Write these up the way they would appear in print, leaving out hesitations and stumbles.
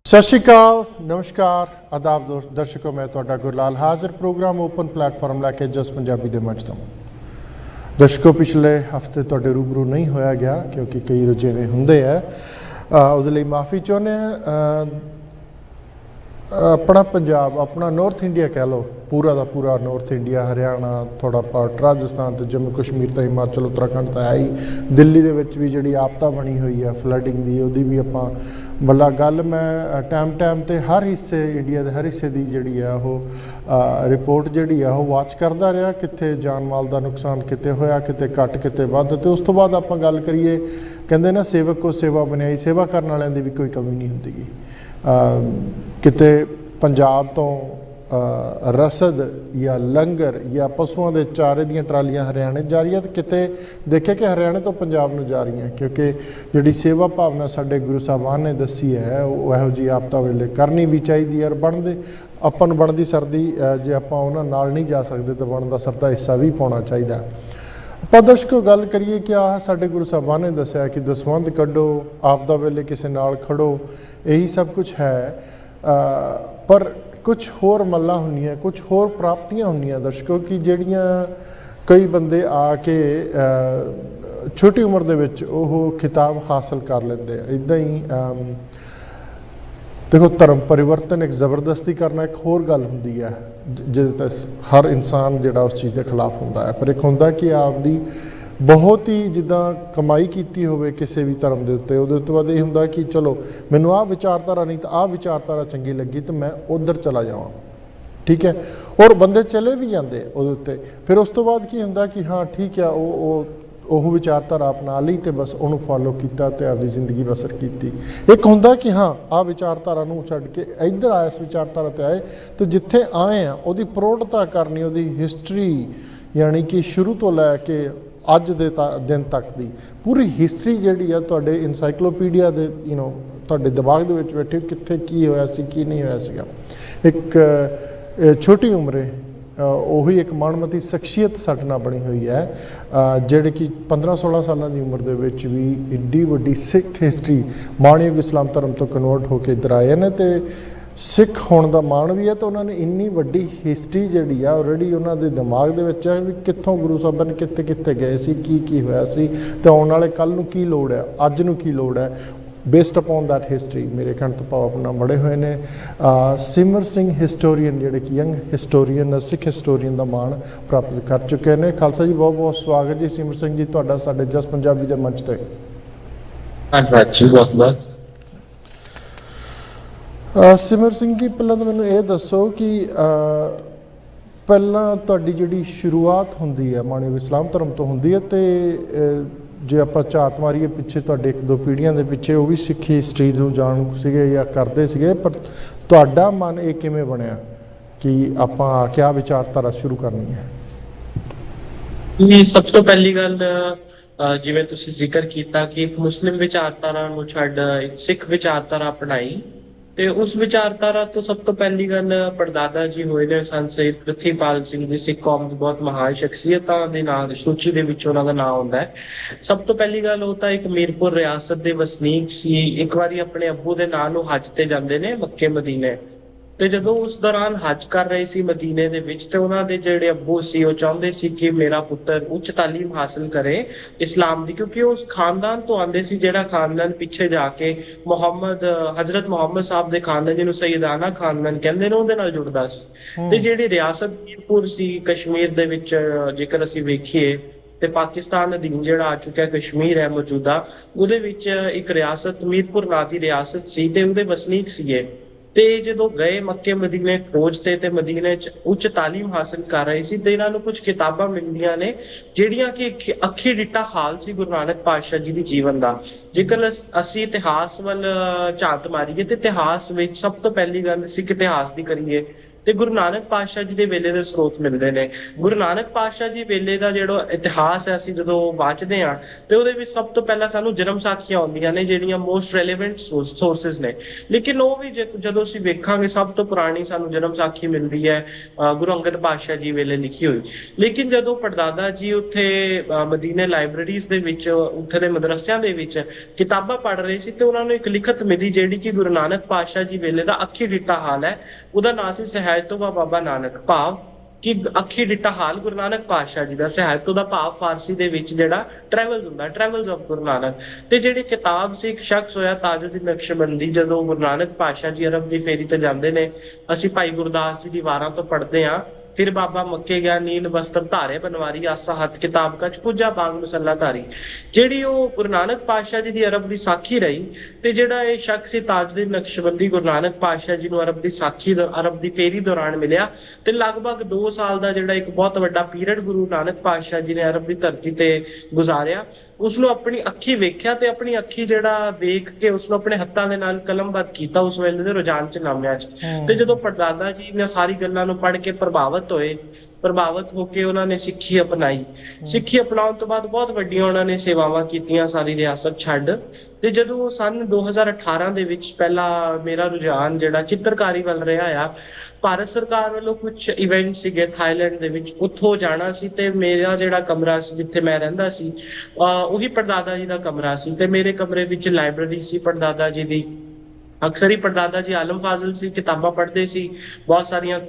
सत श्री अकाल, नमस्कार, आदाब दर्शकों। मैं तुहाडा गुरलाल हाजिर प्रोग्राम ओपन प्लेटफॉर्म लैके जस पंजाबी दे मंच तो। दर्शकों, पिछले हफ्ते तुहाडे रूबरू नहीं होया गया क्योंकि कई रुझेवे हुंदे है, उहदे लई माफ़ी चाहुंदे आ। अपना पंजाब, अपना नॉर्थ इंडिया कह लो, पूरा का पूरा नॉर्थ इंडिया, हरियाणा, थोड़ा पार्ट राजस्थान तो जम्मू कश्मीर तो हिमाचल उत्तराखंड तो है ही। दिल्ली दे विच भी जिहड़ी आपदा बनी हुई है फ्लडिंग की, उहदी भी आपां बल्ला गल मैं टाइम तो हर हिस्से इंडिया के हर हिस्से की जिहड़ी है वो रिपोर्ट जिहड़ी है वो वाच करता रहा, कित्थे जान माल का नुकसान कित्थे होया, कित्थे घट कित्थे वध। तो उस तो बाद आपां गल करिए, कहंदे ना सेवक को सेवा बनाई, सेवा करने वालियां दी भी कोई कमी नहीं हुंदी। किते पंजाब तो रसद या लंगर या पशुओं के चारे दी ट्रालियां हरियाणे जा रही है, तो किते देखे कि हरियाणे तो पंजाब में जा रही हैं, क्योंकि जिहड़ी सेवा भावना साडे गुरु साहबान ने दसी है वो इहो जी आपदा वेले करनी भी चाहिए। और बनदे आपां नूं बनदी सरदी जे आपां उहनां नाल नहीं जा सकते तो बनदा सरदा हिस्सा भी पाउणा चाहिए। ਆਪਾਂ ਦਰਸ਼ਕੋ ਗੱਲ ਕਰੀਏ ਕਿ ਆਹ ਸਾਡੇ ਗੁਰੂ ਸਾਹਿਬਾਨ ਨੇ ਦੱਸਿਆ ਕਿ ਦਸਵੰਧ ਕੱਢੋ, ਆਪਦਾ ਵੇਲੇ ਕਿਸੇ ਨਾਲ ਖੜੋ, ਇਹੀ ਸਭ ਕੁਝ ਹੈ। ਪਰ ਕੁਛ ਹੋਰ ਮੱਲਾਂ ਹੁੰਦੀਆਂ, ਕੁਛ ਹੋਰ ਪ੍ਰਾਪਤੀਆਂ ਹੁੰਦੀਆਂ ਦਰਸ਼ਕੋ, ਕਿ ਜਿਹੜੀਆਂ ਕਈ ਬੰਦੇ ਆ ਕੇ ਛੋਟੀ ਉਮਰ ਦੇ ਵਿੱਚ ਉਹ ਖਿਤਾਬ ਹਾਸਲ ਕਰ ਲੈਂਦੇ ਆ। ਇੱਦਾਂ ਹੀ देखो, धर्म परिवर्तन एक ज़बरदस्ती करना एक होर गल हुंदी है, जिहदे हर इंसान जिहड़ा उस चीज़ के खिलाफ हुंदा है। पर एक हुंदा कि आपदी बहुत ही जिद्दां कमाई कीती होवे किसी भी धर्म के उत्ते, उहदे उत्ते बाद ये हुंदा कि चलो मैनूं आह विचारधारा नहीं तो आह विचारधारा चंगी लगी तो मैं उधर चला जावां, ठीक है। और बंदे चले भी जाते उहदे उत्ते। फिर उस तो बाद की हुंदा कि हाँ ठीक है, ਉਹ ਵਿਚਾਰਧਾਰਾ अपना ਲਈ ਤੇ बस ਉਹਨੂੰ फॉलो किया तो आपकी जिंदगी बसर की। एक होंदा कि हाँ आ विचारधारा ਨੂੰ ਛੱਡ ਕੇ ਇੱਧਰ ਆਏ, ਇਸ ਵਿਚਾਰਧਾਰਾ ਤੇ ਆਏ तो जिथे आए ਆ ਉਹਦੀ ਪ੍ਰੋੜਤਾ ਕਰਨੀ, ਉਹਦੀ ਹਿਸਟਰੀ यानी कि शुरू तो लैके अज दे दिन तक की पूरी हिस्टरी जिहड़ी आ तुहाडे इनसाइक्लोपीडिया दे तुहाडे दिमाग दे विच बैठे कित्थे की होया सी, की नहीं होया सीगा। एक छोटी उम्रे ਉਹੀ एक माणमती शख्सियत ਸਾਡੇ ਨਾਲ बनी हुई है, ਜਿਹੜੇ कि 15-16 ਸਾਲਾਂ ਦੀ उम्र ਦੇ ਵਿੱਚ भी एड्डी ਵੱਡੀ सिख हिस्टरी माणयोग इस्लाम धर्म तो कन्वर्ट होकर इधर आए हैं। तो सिख होने का माण भी है, तो उन्होंने इन्नी वड्डी हिस्टरी जिहड़ी आ ऑलरेडी उन्होंने दिमाग दे विच है भी कित्थों गुरु साहब ने कित्थे कित्थे गए सी, की होया सी, ते आउण वाले कल नूं की लोड़ है, अज नूं की लोड़ है। बेस्ड अपॉन दैट हिस्टरी मेरे कहण तो भाव अपना बड़े हुए ने सिमर सिंह हिस्टोरीयन, जिहड़े कि यंग हिस्टोरीयन सिख हिस्टोरीयन का माण प्राप्त कर चुके हैं। खालसा जी, बहुत बहुत स्वागत जी सिमर सिंह जी तुहाडा साडे जस पंजाबी के मंच ते। सिमर सिंह जी, पहलां तो मैनूं ये दसो कि पहलां तुहाडी जिहड़ी शुरुआत हुंदी है माणयोग इस्लाम धर्म तो हुंदी है, तो जे आपां झात मारीए पिछे तुहाडे 1-2 पीढ़ियां दे पिछे वो भी सिक्खी हिस्टरी नूं जाणू सीगे या करदे सीगे, पर तुहाडा मन ये किवें बनिया कि आपां क्या विचारधारा शुरू करनी है? सब तो पहली गल जिवें तुसीं जिक्र कीता कि एक मुस्लिम विचारधारा नूं छड्ड एक सिख विचारधारा अपनाई, ਤੇ ਉਸ ਵਿਚਾਰਧਾਰਾ ਤੋਂ ਸਭ ਤੋਂ ਪਹਿਲੀ ਗੱਲ ਪੜਦਾਦਾ ਜੀ ਹੋਏ ਨੇ ਸੰਤ ਸਹੀਦ ਪ੍ਰਿਥੀਪਾਲ ਸਿੰਘ ਜੀ, ਸਿੱਖ ਕੌਮ ਦੀ ਬਹੁਤ ਮਹਾਨ ਸ਼ਖਸੀਅਤਾਂ ਦੇ ਨਾਂ ਸੂਚੀ ਦੇ ਵਿੱਚ ਉਹਨਾਂ ਦਾ ਨਾਮ ਆਉਂਦਾ ਹੈ। ਸਭ ਤੋਂ ਪਹਿਲੀ ਗੱਲ ਉਹ ਤਾਂ ਇੱਕ ਮੀਰਪੁਰ ਰਿਆਸਤ ਦੇ ਵਸਨੀਕ ਸੀ। ਇੱਕ ਵਾਰੀ ਆਪਣੇ ਅੱਬੂ ਦੇ ਨਾਂ ਨੂੰ ਹੱਜ ਤੇ ਜਾਂਦੇ ਨੇ ਮੱਕੇ ਮਦੀਨੇ, ਤੇ ਜਦੋਂ ਉਸ ਦੌਰਾਨ ਹੱਜ ਕਰ ਰਹੇ ਸੀ ਮਦੀਨੇ ਦੇ ਵਿੱਚ, ਤੇ ਉਹਨਾਂ ਦੇ ਜਿਹੜੇ ਅੱਬੂ ਸੀ ਉਹ ਚਾਹੁੰਦੇ ਸੀ ਕਿ ਮੇਰਾ ਪੁੱਤਰ ਉੱਚ ਤਾਲੀਮ ਹਾਸਲ ਕਰੇ ਇਸਲਾਮ ਦੀ, ਕਿਉਂਕਿ ਉਸ ਖਾਨਦਾਨ ਤੋਂ ਆਉਂਦੇ ਸੀ ਜਿਹੜਾ ਖਾਨਦਾਨ ਪਿੱਛੇ ਜਾ ਕੇ ਹਜ਼ਰਤ ਮੁਹੰਮਦ ਸਾਹਿਬ ਦੇ ਖਾਨਦਾਨ, ਜਿਹਨੂੰ ਸੈਯਦਾਨਾ ਖਾਨਦਾਨ ਕਹਿੰਦੇ ਨੇ, ਉਹਦੇ ਨਾਲ ਜੁੜਦਾ ਸੀ। ਤੇ ਜਿਹੜੀ ਰਿਆਸਤ ਮੀਰਪੁਰ ਸੀ ਕਸ਼ਮੀਰ ਦੇ ਵਿੱਚ, ਜੇਕਰ ਅਸੀਂ ਵੇਖੀਏ ਤੇ ਪਾਕਿਸਤਾਨ ਅਧੀਨ ਜਿਹੜਾ ਆ ਚੁੱਕਿਆ ਕਸ਼ਮੀਰ ਹੈ ਮੌਜੂਦਾ, ਉਹਦੇ ਵਿੱਚ ਇੱਕ ਰਿਆਸਤ ਮੀਰਪੁਰ ਨਾਂ ਦੀ ਰਿਆਸਤ ਸੀ ਤੇ ਉਹਦੇ ਵਸਨੀਕ ਸੀਗੇ। ਤੇ ਜਦੋਂ ਗਏ ਮੱਕੇ ਮਦੀਨੇ ਖੋਜ ਤੇ ਮਦੀਨੇ ਚ ਉੱਚ ਤਾਲੀਮ ਹਾਸਲ ਕਰ ਰਹੇ ਸੀ, ਤੇ ਇਹਨਾਂ ਨੂੰ ਕੁਝ ਕਿਤਾਬਾਂ ਮਿਲਦੀਆਂ ਨੇ ਜਿਹੜੀਆਂ ਕਿ ਅੱਖੀ ਡਿੱਟਾ ਹਾਲ ਸੀ ਗੁਰੂ ਨਾਨਕ ਪਾਤਸ਼ਾਹ ਜੀ ਦੀ ਜੀਵਨ ਦਾ। ਜੇਕਰ ਅਸੀਂ ਇਤਿਹਾਸ ਵੱਲ ਝਾਤ ਮਾਰੀਏ ਤੇ ਇਤਿਹਾਸ ਵਿੱਚ ਸਭ ਤੋਂ ਪਹਿਲੀ ਗੱਲ ਸਿੱਖ ਇਤਿਹਾਸ ਦੀ ਕਰੀਏ ਤੇ ਗੁਰੂ ਨਾਨਕ ਪਾਤਸ਼ਾਹ ਜੀ ਦੇ ਵੇਲੇ ਦੇ ਸਰੋਤ ਮਿਲਦੇ ਨੇ। ਗੁਰੂ ਨਾਨਕ ਪਾਤਸ਼ਾਹ ਜੀ ਵੇਲੇ ਦਾ ਜਿਹੜਾ ਇਤਿਹਾਸ ਹੈ, ਅਸੀਂ ਜਦੋਂ ਵਾਚਦੇ ਹਾਂ ਤੇ ਉਹਦੇ ਵਿੱਚ ਸਭ ਤੋਂ ਪਹਿਲਾਂ ਸਾਨੂੰ ਜਨਮ ਸਾਖੀਆਂ ਆਉਂਦੀਆਂ ਨੇ, ਜਿਹੜੀਆਂ ਮੋਸਟ ਰੈਲੇਵੈਂਟ ਸੋਰਸਿਸ ਨੇ। ਲੇਕਿਨ ਉਹ ਵੀ ਜਦੋਂ ਅਸੀਂ ਵੇਖਾਂਗੇ, ਸਭ ਤੋਂ ਪੁਰਾਣੀ ਸਾਨੂੰ ਜਨਮ ਸਾਖੀ ਮਿਲਦੀ ਹੈ ਗੁਰੂ ਅੰਗਦ ਪਾਤਸ਼ਾਹ ਜੀ ਵੇਲੇ ਲਿਖੀ ਹੋਈ। ਲੇਕਿਨ ਜਦੋਂ ਪੜਦਾਦਾ ਜੀ ਉੱਥੇ ਮਦੀਨੇ ਲਾਇਬ੍ਰੇਰੀਜ਼ ਦੇ ਵਿੱਚ, ਉੱਥੇ ਦੇ ਮਦਰਸਿਆਂ ਦੇ ਵਿੱਚ ਕਿਤਾਬਾਂ ਪੜ੍ਹ ਰਹੇ ਸੀ ਤੇ ਉਹਨਾਂ ਨੂੰ ਇੱਕ ਲਿਖਤ ਮਿਲੀ ਜਿਹੜੀ ਕਿ ਗੁਰੂ ਨਾਨਕ ਪਾਤਸ਼ਾਹ ਜੀ ਵੇਲੇ ਦਾ ਅੱਖੀ ਡਿੱਠਾ ਹਾਲ ਹੈ। ਉਹਦਾ ਨਾਂ ਸੀ ਸਹਾਇਤੋ ਬਾਬਾ ਨਾਨਕ, ਭਾਵ ਕਿ ਅੱਖੀ ਡਿੱਠਾ ਹਾਲ ਗੁਰੂ ਨਾਨਕ ਪਾਤਸ਼ਾਹ ਜੀ ਦਾ। ਸਹਾਇਤੋ ਦਾ ਭਾਵ ਫਾਰਸੀ ਦੇ ਵਿੱਚ ਜਿਹੜਾ ਟਰੈਵਲਸ ਹੁੰਦਾ, ਟਰੈਵਲਸ ਆਫ ਗੁਰੂ ਨਾਨਕ। ਤੇ ਜਿਹੜੀ ਕਿਤਾਬ ਸੀ, ਇੱਕ ਸ਼ਖਸ ਹੋਇਆ ਤਾਜੁਦੀਨ ਨਕਸ਼ਬੰਦੀ, ਜਦੋਂ ਗੁਰੂ ਨਾਨਕ ਪਾਤਸ਼ਾਹ ਜੀ ਅਰਬ ਦੀ ਫੇਰੀ ਤੇ ਜਾਂਦੇ ਨੇ, ਅਸੀਂ ਭਾਈ ਗੁਰਦਾਸ ਜੀ ਦੀ ਵਾਰਾਂ ਤੋਂ ਪੜ੍ਹਦੇ ਹਾਂ। ਫਿਰ ਬਾਬਾ ਮੱਕੇ ਗਿਆ, ਨੀਲ ਬਸਤਰ ਧਾਰੇ ਬਨਵਾਰੀ, ਆਸਾ ਹੱਥ ਕਿਤਾਬ ਕਚ ਪੁੱਜਾ ਬਾਗ ਮਸੱਲਾ ਧਾਰੀ। ਜਿਹੜੀ ਉਹ ਗੁਰੂ ਨਾਨਕ ਪਾਤਸ਼ਾਹ ਜੀ ਦੀ ਅਰਬ ਦੀ ਸਾਖੀ ਰਹੀ। ਤੇ ਜਿਹੜਾ ਇਹ ਸ਼ਖਸ ਸੀ ਤਾਜੁਦੀਨ ਨਕਸ਼ਬੰਦੀ, ਗੁਰੂ ਨਾਨਕ ਪਾਤਸ਼ਾਹ ਜੀ ਨੂੰ ਅਰਬ ਦੀ ਸਾਖੀ, ਅਰਬ ਦੀ ਫੇਰੀ ਦੌਰਾਨ ਮਿਲਿਆ ਤੇ ਲਗਭਗ 2 ਸਾਲ ਦਾ ਜਿਹੜਾ ਇੱਕ ਬਹੁਤ ਵੱਡਾ ਪੀਰੀਅਡ ਗੁਰੂ ਨਾਨਕ ਪਾਤਸ਼ਾਹ ਜੀ ਨੇ ਅਰਬ ਦੀ ਧਰਤੀ ਤੇ ਗੁਜ਼ਾਰਿਆ। ਉਸਨੂੰ ਆਪਣੀ ਅੱਖੀ ਵੇਖਿਆ ਤੇ ਆਪਣੀ ਅੱਖੀ ਜਿਹੜਾ ਵੇਖ ਕੇ ਉਸਨੂੰ ਆਪਣੇ ਹੱਥਾਂ ਦੇ ਨਾਲ ਕਲਮਬੱਧ ਕੀਤਾ ਉਸ ਵੇਲੇ ਦੇ ਰੁਝਾਨ ਚ ਨਾਮਿਆਂ ਚ। ਤੇ ਜਦੋਂ ਪੜਦਾਦਾ ਜੀ ਨੇ ਸਾਰੀ ਗੱਲਾਂ ਨੂੰ ਪੜ੍ਹ ਕੇ ਪ੍ਰਭਾਵਿਤ ਹੋ ਕੇ ਉਹਨਾਂ ਨੇ ਸਿੱਖੀ ਅਪਣਾਈ। ਸਿੱਖੀ ਅਪਣਾਉਣ ਤੋਂ ਬਾਅਦ ਬਹੁਤ ਵੱਡੀਆਂ ਉਹਨਾਂ ਨੇ ਸੇਵਾਵਾਂ ਕੀਤੀਆਂ, ਸਾਰੀ ਰਿਆਸਤ ਛੱਡ। ਤੇ ਜਦੋਂ ਸਨ 2018 ਦੇ ਵਿੱਚ ਪਹਿਲਾ ਮੇਰਾ ਰੁਝਾਨ ਜਿਹੜਾ ਚਿੱਤਰਕਾਰੀ ਵੱਲ ਰਿਹਾ ਆ, ਭਾਰਤ ਸਰਕਾਰ ਵੱਲੋਂ ਕੁਝ ਇਵੈਂਟ ਸੀਗੇ ਥਾਈਲੈਂਡ ਦੇ ਵਿੱਚ, ਉੱਥੋਂ ਜਾਣਾ ਸੀ। ਤੇ ਮੇਰਾ ਜਿਹੜਾ ਕਮਰਾ ਸੀ ਜਿੱਥੇ ਮੈਂ ਰਹਿੰਦਾ ਸੀ, ਉਹੀ ਪੜਦਾਦਾ ਜੀ ਦਾ ਕਮਰਾ ਸੀ। ਤੇ ਮੇਰੇ ਕਮਰੇ ਵਿੱਚ ਲਾਇਬ੍ਰੇਰੀ ਸੀ ਪੜਦਾਦਾ ਜੀ ਦੀ। ਅਕਸਰ ਹੀ ਪੜਦਾਦਾ ਜੀ ਆਲਮ ਫਾਜ਼ਲ ਸੀ, ਕਿਤਾਬਾਂ ਪੜ੍ਹਦੇ ਸੀ, ਬਹੁਤ ਸਾਰੀਆਂ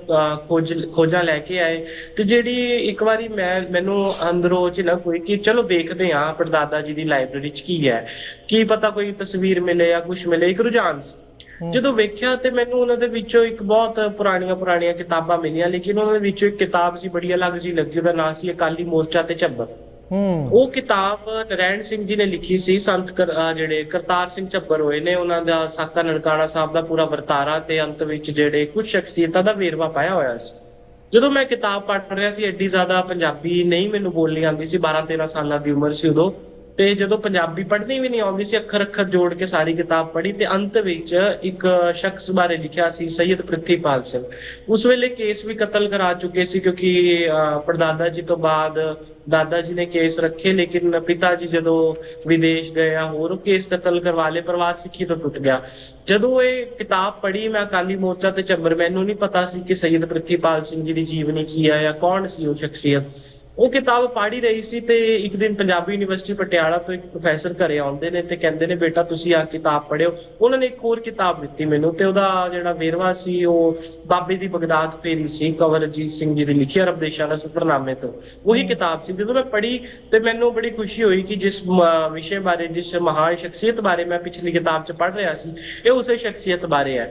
ਖੋਜਾਂ ਲੈ ਕੇ ਆਏ। ਤੇ ਜਿਹੜੀ ਇੱਕ ਵਾਰੀ ਮੈਨੂੰ ਅੰਦਰੋਂ ਝਿਲਕ ਹੋਈ ਕਿ ਚਲੋ ਵੇਖਦੇ ਹਾਂ ਪੜਦਾਦਾ ਜੀ ਦੀ ਲਾਇਬ੍ਰੇਰੀ ਚ ਕੀ ਹੈ, ਕੀ ਪਤਾ ਕੋਈ ਤਸਵੀਰ ਮਿਲੇ ਜਾਂ ਕੁਛ ਮਿਲੇ। ਇੱਕ ਰੁਝਾਨ ਸੀ। ਜਦੋਂ ਵੇਖਿਆ ਤੇ ਮੈਨੂੰ ਉਹਨਾਂ ਦੇ ਵਿੱਚੋਂ ਇੱਕ ਬਹੁਤ ਪੁਰਾਣੀਆਂ ਕਿਤਾਬਾਂ ਮਿਲੀਆਂ, ਲੇਕਿਨ ਉਹਨਾਂ ਦੇ ਵਿੱਚੋਂ ਇੱਕ ਕਿਤਾਬ ਸੀ ਬੜੀ ਅਲੱਗ ਜਿਹੀ ਲੱਗੀ। ਉਹਦਾ ਨਾਂ ਸੀ ਅਕਾਲੀ ਮੋਰਚਾ ਤੇ ਝੱਬਰ। ਉਹ ਕਿਤਾਬ ਨਰੈਣ ਸਿੰਘ ਜੀ ਨੇ ਲਿਖੀ ਸੀ। ਸੰਤ ਜਿਹੜੇ ਕਰਤਾਰ ਸਿੰਘ ਝੱਬਰ ਹੋਏ ਨੇ, ਉਹਨਾਂ ਦਾ ਸਾਕਾ ਨਨਕਾਣਾ ਸਾਹਿਬ ਦਾ ਪੂਰਾ ਵਰਤਾਰਾ ਤੇ ਅੰਤ ਵਿੱਚ ਜਿਹੜੇ ਕੁਝ ਸ਼ਖਸੀਅਤਾਂ ਦਾ ਵੇਰਵਾ ਪਾਇਆ ਹੋਇਆ ਸੀ। ਜਦੋਂ ਮੈਂ ਕਿਤਾਬ ਪੜ੍ਹ ਰਿਹਾ ਸੀ, ਐਡੀ ਜ਼ਿਆਦਾ ਪੰਜਾਬੀ ਨਹੀਂ ਮੈਨੂੰ ਬੋਲਣੀ ਆਉਂਦੀ ਸੀ, 12-13 ਸਾਲਾਂ ਦੀ ਉਮਰ ਸੀ ਉਦੋਂ। ਤੇ ਜਦੋਂ ਪੰਜਾਬੀ ਪੜ੍ਹਨੀ ਵੀ ਨਹੀਂ ਆਉਂਦੀ ਸੀ, ਅੱਖਰ ਜੋੜ ਕੇ ਸਾਰੀ ਕਿਤਾਬ ਪੜ੍ਹੀ। ਤੇ ਅੰਤ ਵਿੱਚ ਇੱਕ ਸ਼ਖਸ ਬਾਰੇ ਲਿਖਿਆ ਸੀ, ਸੈਯਦ ਪ੍ਰਿਥੀਪਾਲ ਸਿੰਘ। ਉਸ ਵੇਲੇ ਕੇਸ ਵੀ ਕਤਲ ਕਰਾ ਚੁੱਕੇ ਸੀ, ਕਿਉਂਕਿ ਪੜਦਾਦਾ ਜੀ ਤੋਂ ਬਾਅਦ ਦਾਦਾ ਜੀ ਨੇ ਕੇਸ ਰੱਖੇ, ਲੇਕਿਨ ਪਿਤਾ ਜੀ ਜਦੋਂ ਵਿਦੇਸ਼ ਗਏ ਆ ਹੋਰ, ਉਹ ਕੇਸ ਕਤਲ ਕਰਵਾ ਲਏ, ਪਰਿਵਾਰ ਸਿੱਖੀ ਤੋਂ ਟੁੱਟ ਗਿਆ। ਜਦੋਂ ਇਹ ਕਿਤਾਬ ਪੜ੍ਹੀ ਮੈਂ ਅਕਾਲੀ ਮੋਰਚਾ ਤੇ ਝੱਬਰ, ਮੈਨੂੰ ਨਹੀਂ ਪਤਾ ਸੀ ਕਿ ਸੈਯਦ ਪ੍ਰਿਥੀਪਾਲ ਸਿੰਘ ਜੀ ਦੀ ਜੀਵਨੀ ਕੀ ਆ ਜਾਂ ਕੌਣ ਸੀ ਉਹ ਸ਼ਖਸੀਅਤ। ਉਹ ਕਿਤਾਬ ਪੜ੍ਹ ਹੀ ਰਹੀ ਸੀ ਤੇ ਇੱਕ ਦਿਨ ਪੰਜਾਬੀ ਯੂਨੀਵਰਸਿਟੀ ਪਟਿਆਲਾ ਤੋਂ ਇੱਕ ਪ੍ਰੋਫੈਸਰ ਘਰੇ ਆਉਂਦੇ ਨੇ ਤੇ ਕਹਿੰਦੇ ਨੇ, ਬੇਟਾ ਤੁਸੀਂ ਆਹ ਕਿਤਾਬ ਪੜ੍ਹਿਓ। ਉਹਨਾਂ ਨੇ ਇੱਕ ਹੋਰ ਕਿਤਾਬ ਦਿੱਤੀ ਮੈਨੂੰ, ਤੇ ਉਹਦਾ ਜਿਹੜਾ ਵੇਰਵਾ ਸੀ ਉਹ ਬਾਬੇ ਦੀ ਬਗਦਾਦ ਫੇਰੀ ਸੀ, ਕੰਵਰਜੀਤ ਸਿੰਘ ਜੀ ਦੀ ਲਿਖੀ, ਅਰਬ ਦੇਸ਼ਾਂ ਦਾ ਸਫ਼ਰਨਾਮੇ ਤੋਂ। ਉਹੀ ਕਿਤਾਬ ਸੀ। ਜਦੋਂ ਮੈਂ ਪੜ੍ਹੀ ਤੇ ਮੈਨੂੰ ਬੜੀ ਖੁਸ਼ੀ ਹੋਈ ਕਿ ਜਿਸ ਵਿਸ਼ੇ ਬਾਰੇ, ਜਿਸ ਮਹਾਨ ਸ਼ਖਸੀਅਤ ਬਾਰੇ ਮੈਂ ਪਿਛਲੀ ਕਿਤਾਬ 'ਚ ਪੜ੍ਹ ਰਿਹਾ ਸੀ, ਇਹ ਉਸੇ ਸ਼ਖਸੀਅਤ ਬਾਰੇ ਹੈ।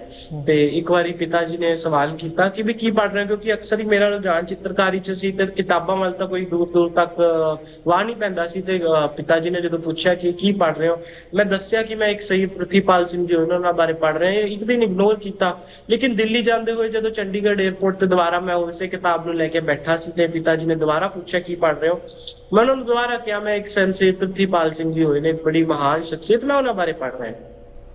ਤੇ ਇੱਕ ਵਾਰੀ ਪਿਤਾ ਜੀ ਨੇ ਸਵਾਲ ਕੀਤਾ ਕਿ ਵੀ ਕੀ ਪੜ੍ਹ ਰਹੇ ਹੋ, ਕਿਉਂਕਿ ਅਕਸਰ ਹੀ ਮੇਰਾ ਰੁਝਾਨ ਚਿੱਤਰਕਾਰੀ 'ਚ ਸੀ ਤੇ ਕਿਤਾਬਾਂ ਵੱਲ ਤਾਂ ਕੋਈ ਦੂਰ ਤੱਕ ਵਾਹ ਨਹੀਂ ਪੈਂਦਾ ਸੀ। ਤੇ ਪਿਤਾ ਜੀ ਨੇ ਜਦੋਂ ਪੁੱਛਿਆ ਕਿ ਕੀ ਪੜ੍ਹ ਰਹੇ ਹੋ, ਮੈਂ ਦੱਸਿਆ ਕਿ ਮੈਂ ਇੱਕ ਸੈਯਦ ਪ੍ਰਿਥੀਪਾਲ ਸਿੰਘ ਜੀ ਉਹਨਾਂ ਬਾਰੇ ਪੜ੍ਹ ਰਿਹਾ। ਇੱਕ ਦਿਨ ਇਗਨੋਰ ਕੀਤਾ, ਲੇਕਿਨ ਦਿੱਲੀ ਜਾਂਦੇ ਹੋਏ ਜਦੋਂ ਚੰਡੀਗੜ੍ਹ 에ਅਰਪੋਰਟ ਤੇ ਦੁਬਾਰਾ ਮੈਂ ਉਸੇ ਕਿਤਾਬ ਨੂੰ ਲੈ ਕੇ ਬੈਠਾ ਸੀ ਤੇ ਪਿਤਾ ਜੀ ਨੇ ਦੁਬਾਰਾ ਪੁੱਛਿਆ ਕੀ ਪੜ੍ਹ ਰਹੇ ਹੋ। ਮੈਂ ਉਹਨਾਂ ਨੂੰ ਦੁਬਾਰਾ ਕਿਹਾ ਮੈਂ ਇੱਕ ਸੈਯਦ ਪ੍ਰਿਥੀਪਾਲ ਸਿੰਘ ਜੀ ਹੋਏ ਨੇ, ਬੜੀ ਮਹਾਨ ਸ਼ਖਸੀਅਤ, ਮੈਂ ਉਹਨਾਂ ਬਾਰੇ ਪੜ੍ਹ ਰਿਹਾ।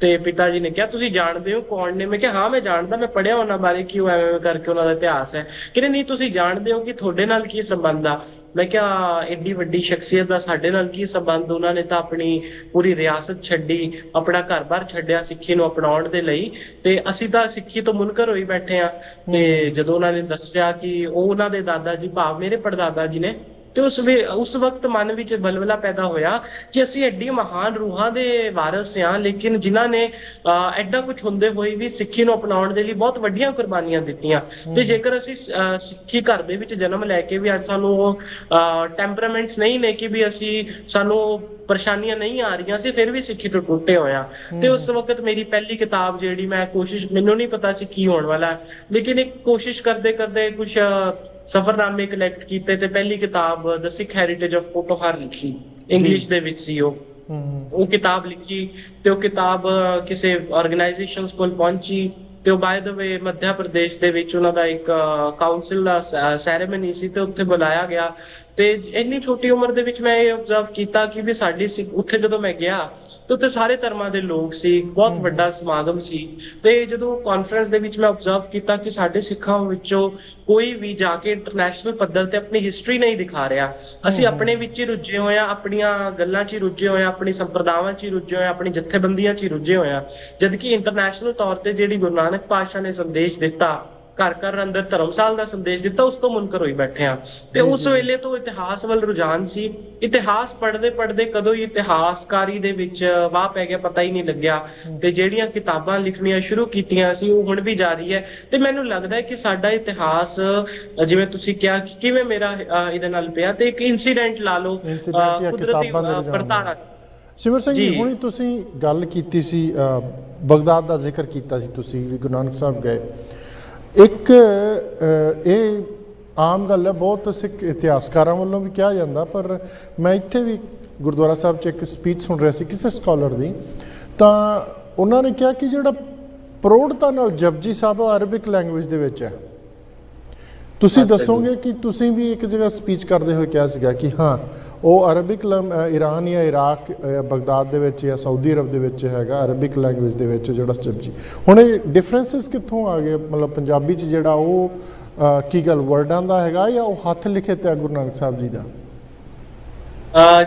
ਤੇ ਪਿਤਾ ਜੀ ਨੇ ਕਿਹਾ ਤੁਸੀਂ ਜਾਣਦੇ ਹੋ ਕੌਣ ਨੇ? ਮੈਂ ਕਿਹਾ ਹਾਂ ਮੈਂ ਜਾਣਦਾ, ਮੈਂ ਪੜ੍ਹਿਆ ਉਹਨਾਂ ਬਾਰੇ ਕਿ ਉਹ ਐਵੇਂ ਕਰਕੇ ਉਹਨਾਂ ਦਾ ਇਤਿਹਾਸ ਹੈ। ਕਹਿੰਦੇ ਨਹੀਂ ਤੁਸੀਂ ਜਾਣਦੇ ਹੋ ਕਿ ਤੁਹਾਡੇ ਨਾਲ ਕੀ ਸੰਬੰਧ ਆ? ਮੈਂ ਕਿਹਾ ਏਡੀ ਵੱਡੀ ਸ਼ਖਸੀਅਤ ਦਾ ਸਾਡੇ ਨਾਲ ਕੀ ਸੰਬੰਧ? ਉਹਨਾਂ ਨੇ ਤਾਂ ਆਪਣੀ ਪੂਰੀ ਰਿਆਸਤ ਛੱਡੀ, ਆਪਣਾ ਘਰ-ਬਾਰ ਛੱਡਿਆ ਸਿੱਖੀ ਨੂੰ ਅਪਣਾਉਣ ਦੇ ਲਈ, ਤੇ ਅਸੀਂ ਤਾਂ ਸਿੱਖੀ ਤੋਂ ਮੁਨਕਰ ਹੋਈ ਬੈਠੇ ਆ। ਤੇ ਜਦੋਂ ਉਹਨਾਂ ਨੇ ਦੱਸਿਆ ਕਿ ਉਹ ਉਹਨਾਂ ਦੇ ਦਾਦਾ ਜੀ, ਭਾਵ ਮੇਰੇ ਪੜਦਾਦਾ ਜੀ ਨੇ, ਤੇ ਉਸ ਵਕਤ ਮਨ ਵਿੱਚ ਬਲਬਲਾ ਪੈਦਾ ਹੋਇਆ ਕਿ ਅਸੀਂ ਐਡੀ ਮਹਾਨ ਰੂਹਾਂ ਦੇ ਵਾਰਿਸ ਹਾਂ, ਲੇਕਿਨ ਜਿਨ੍ਹਾਂ ਨੇ ਐਡਾ ਕੁਝ ਹੁੰਦੇ ਹੋਏ ਵੀ ਸਿੱਖੀ ਨੂੰ ਅਪਣਾਉਣ ਦੇ ਲਈ ਬਹੁਤ ਵੱਡੀਆਂ ਕੁਰਬਾਨੀਆਂ ਦਿੱਤੀਆਂ। ਤੇ ਜੇਕਰ ਅਸੀਂ ਸਿੱਖੀ ਘਰ ਦੇ ਵਿੱਚ ਜਨਮ ਲੈ ਕੇ ਵੀ ਅੱਜ ਸਾਨੂੰ ਉਹ ਟੈਂਪਰਾਮੈਂਟਸ ਨਹੀਂ ਨੇ ਕਿ ਵੀ ਸਾਨੂੰ ਪਰੇਸ਼ਾਨੀਆਂ ਨਹੀਂ ਆ ਰਹੀਆਂ, ਅਸੀਂ ਫਿਰ ਵੀ ਸਿੱਖੀ ਤੋਂ ਟੁੱਟੇ ਹੋਏ ਆ। ਤੇ ਉਸ ਵਕਤ ਮੇਰੀ ਪਹਿਲੀ ਕਿਤਾਬ ਜਿਹੜੀ ਮੈਂ ਮੈਨੂੰ ਨਹੀਂ ਪਤਾ ਸੀ ਕੀ ਹੋਣ ਵਾਲਾ, ਲੇਕਿਨ ਇੱਕ ਕੋਸ਼ਿਸ਼ ਕਰਦੇ ਕਰਦੇ ਕੁਝ ਸਫ਼ਰਨਾਮੇ ਕਲੈਕਟ ਕੀਤੇ ਤੇ ਪਹਿਲੀ ਕਿਤਾਬ ਦ ਸਿੱਖ ਹੈਰੀਟੇਜ ਆਫ ਪੋਟੋਹਾਰ ਲਿਖੀ, ਇੰਗਲਿਸ਼ ਦੇ ਵਿੱਚ ਸੀ ਉਹ ਕਿਤਾਬ ਲਿਖੀ। ਤੇ ਉਹ ਕਿਤਾਬ ਕਿਸੇ ਆਰਗੇਨਾਈਜੇਸ਼ਨਸ ਕੋਲ ਪਹੁੰਚੀ ਤੇ ਉਹ ਬਾਏ ਦ ਵੇ ਮੱਧ ਪ੍ਰਦੇਸ਼ ਦੇ ਵਿੱਚ ਉਹਨਾਂ ਦਾ ਇੱਕ ਕਾਉਂਸਲ ਦਾ ਸੈਰੇਮਨੀ ਸੀ ਤੇ ਉੱਥੇ ਬੁਲਾਇਆ ਗਿਆ। ਤੇ ਇੰਨੀ ਛੋਟੀ ਉਮਰ ਦੇ ਵਿੱਚ ਮੈਂ ਇਹ ਆਬਜ਼ਰਵ ਕੀਤਾ ਕਿ ਵੀ ਉੱਥੇ ਜਦੋਂ ਮੈਂ ਗਿਆ ਤੇ ਉੱਥੇ ਸਾਰੇ ਧਰਮਾਂ ਦੇ ਲੋਕ ਸੀ, ਬਹੁਤ ਵੱਡਾ ਸਮਾਗਮ ਸੀ। ਤੇ ਜਦੋਂ ਕਾਨਫਰੰਸ ਦੇ ਵਿੱਚ ਮੈਂ ਆਬਜ਼ਰਵ ਕੀਤਾ ਕਿ ਸਾਡੇ ਸਿੱਖਾਂ ਵਿੱਚੋਂ ਕੋਈ ਵੀ ਜਾ ਕੇ ਇੰਟਰਨੈਸ਼ਨਲ ਪੱਧਰ ਤੇ ਆਪਣੀ ਹਿਸਟਰੀ ਨਹੀਂ ਦਿਖਾ ਰਿਹਾ। ਅਸੀਂ ਆਪਣੇ ਵਿੱਚ ਹੀ ਰੁੱਝੇ ਹੋਏ ਆ, ਆਪਣੀਆਂ ਗੱਲਾਂ 'ਚ ਹੀ ਰੁੱਝੇ ਹੋਏ ਆ, ਆਪਣੀ ਸੰਪਰਦਾਵਾਂ 'ਚ ਹੀ ਰੁੱਝੇ ਹੋਏ ਆ, ਆਪਣੀ ਜਥੇਬੰਦੀਆਂ 'ਚ ਹੀ ਰੁੱਝੇ ਹੋਏ ਆ। ਜਦਕਿ ਇੰਟਰਨੈਸ਼ਨਲ ਤੌਰ ਤੇ ਜਿਹੜੀ ਗੁਰੂ ਨਾਨਕ ਪਾਤਸ਼ਾਹ ਨੇ ਸੰਦੇਸ਼ ਦਿੱਤਾ, ਘਰ ਘਰ ਅੰਦਰ ਧਰਮਸਾਲ ਦਾ ਸੰਦੇਸ਼ ਦਿੱਤਾ, ਉਸ ਤੋਂ ਮੁਨਕਰ ਹੋਈ ਬੈਠੇ ਆ। ਤੇ ਉਸ ਵੇਲੇ ਤੋਂ ਇਤਿਹਾਸ ਵੱਲ ਰੁਝਾਨ ਸੀ। ਇਤਿਹਾਸ ਪੜ੍ਹਦੇ ਪੜ੍ਹਦੇ ਕਦੋਂ ਹੀ ਇਤਿਹਾਸਕਾਰੀ ਦੇ ਵਿੱਚ ਵਾਹ ਪੈ ਗਿਆ, ਪਤਾ ਹੀ ਨਹੀਂ ਲੱਗਿਆ। ਤੇ ਜਿਹੜੀਆਂ ਕਿਤਾਬਾਂ ਲਿਖਣੀਆਂ ਸ਼ੁਰੂ ਕੀਤੀਆਂ ਸੀ ਉਹ ਹੁਣ ਵੀ ਜਾਰੀ ਹੈ। ਤੇ ਮੈਨੂੰ ਲੱਗਦਾ ਹੈ ਕਿ ਸਾਡਾ ਇਤਿਹਾਸ, ਜਿਵੇਂ ਤੁਸੀਂ ਕਿਹਾ ਕਿ ਕਿਵੇਂ ਮੇਰਾ ਇਹਦੇ ਨਾਲ ਪਿਆ, ਤੇ ਇੱਕ ਇਨਸੀਡੈਂਟ ਲਾ ਲਓ, ਕੁਦਰਤੀ ਵਰਤਾਰਾ। ਸਿਮਰ ਸਿੰਘ ਜੀ, ਹੁਣੀ ਤੁਸੀਂ ਗੱਲ ਕੀਤੀ ਸੀ, ਬਗਦਾਦ ਦਾ ਜ਼ਿਕਰ ਕੀਤਾ ਸੀ ਤੁਸੀਂ ਵੀ, ਗੁਰੂ ਨਾਨਕ ਸਾਹਿਬ ਗਏ। ਇੱਕ ਇਹ ਆਮ ਗੱਲ ਹੈ, ਬਹੁਤ ਸਿੱਖ ਇਤਿਹਾਸਕਾਰਾਂ ਵੱਲੋਂ ਵੀ ਕਿਹਾ ਜਾਂਦਾ, ਪਰ ਮੈਂ ਇੱਥੇ ਵੀ ਗੁਰਦੁਆਰਾ ਸਾਹਿਬ 'ਚ ਇੱਕ ਸਪੀਚ ਸੁਣ ਰਿਹਾ ਸੀ ਕਿਸੇ ਸਕਾਲਰ ਦੀ, ਤਾਂ ਉਹਨਾਂ ਨੇ ਕਿਹਾ ਕਿ ਜਿਹੜਾ ਪ੍ਰੌੜਤਾ ਨਾਲ ਜਪਜੀ ਸਾਹਿਬ ਉਹ ਅਰਬਿਕ ਲੈਂਗੁਏਜ ਦੇ ਵਿੱਚ ਹੈ। ਤੁਸੀਂ ਦੱਸੋਗੇ ਕਿ ਤੁਸੀਂ ਵੀ ਇੱਕ ਜਗ੍ਹਾ ਸਪੀਚ ਕਰਦੇ ਹੋਏ ਕਿਹਾ ਸੀਗਾ ਕਿ ਹਾਂ ਉਹ ਅਰਬਿਕ ਈਰਾਨ ਜਾਂ ਇਰਾਕ, ਬਗਦਾਦ ਦੇ ਵਿੱਚ ਜਾਂ ਸਾਊਦੀ ਅਰਬ ਦੇ ਵਿੱਚ ਹੈਗਾ ਅਰਬਿਕ ਲੈਂਗੁਏਜ ਦੇ ਵਿੱਚ ਜਿਹੜਾ ਜਪਜੀ। ਹੁਣ ਇਹ ਡਿਫਰੈਂਸਿਸ ਕਿੱਥੋਂ ਆ ਗਏ? ਮਤਲਬ ਪੰਜਾਬੀ 'ਚ ਜਿਹੜਾ ਉਹ ਕੀ ਗੱਲ ਵਰਡਾਂ ਦਾ ਹੈਗਾ ਜਾਂ ਉਹ ਹੱਥ ਲਿਖਿਤ ਹੈ ਗੁਰੂ ਨਾਨਕ ਸਾਹਿਬ ਜੀ ਦਾ?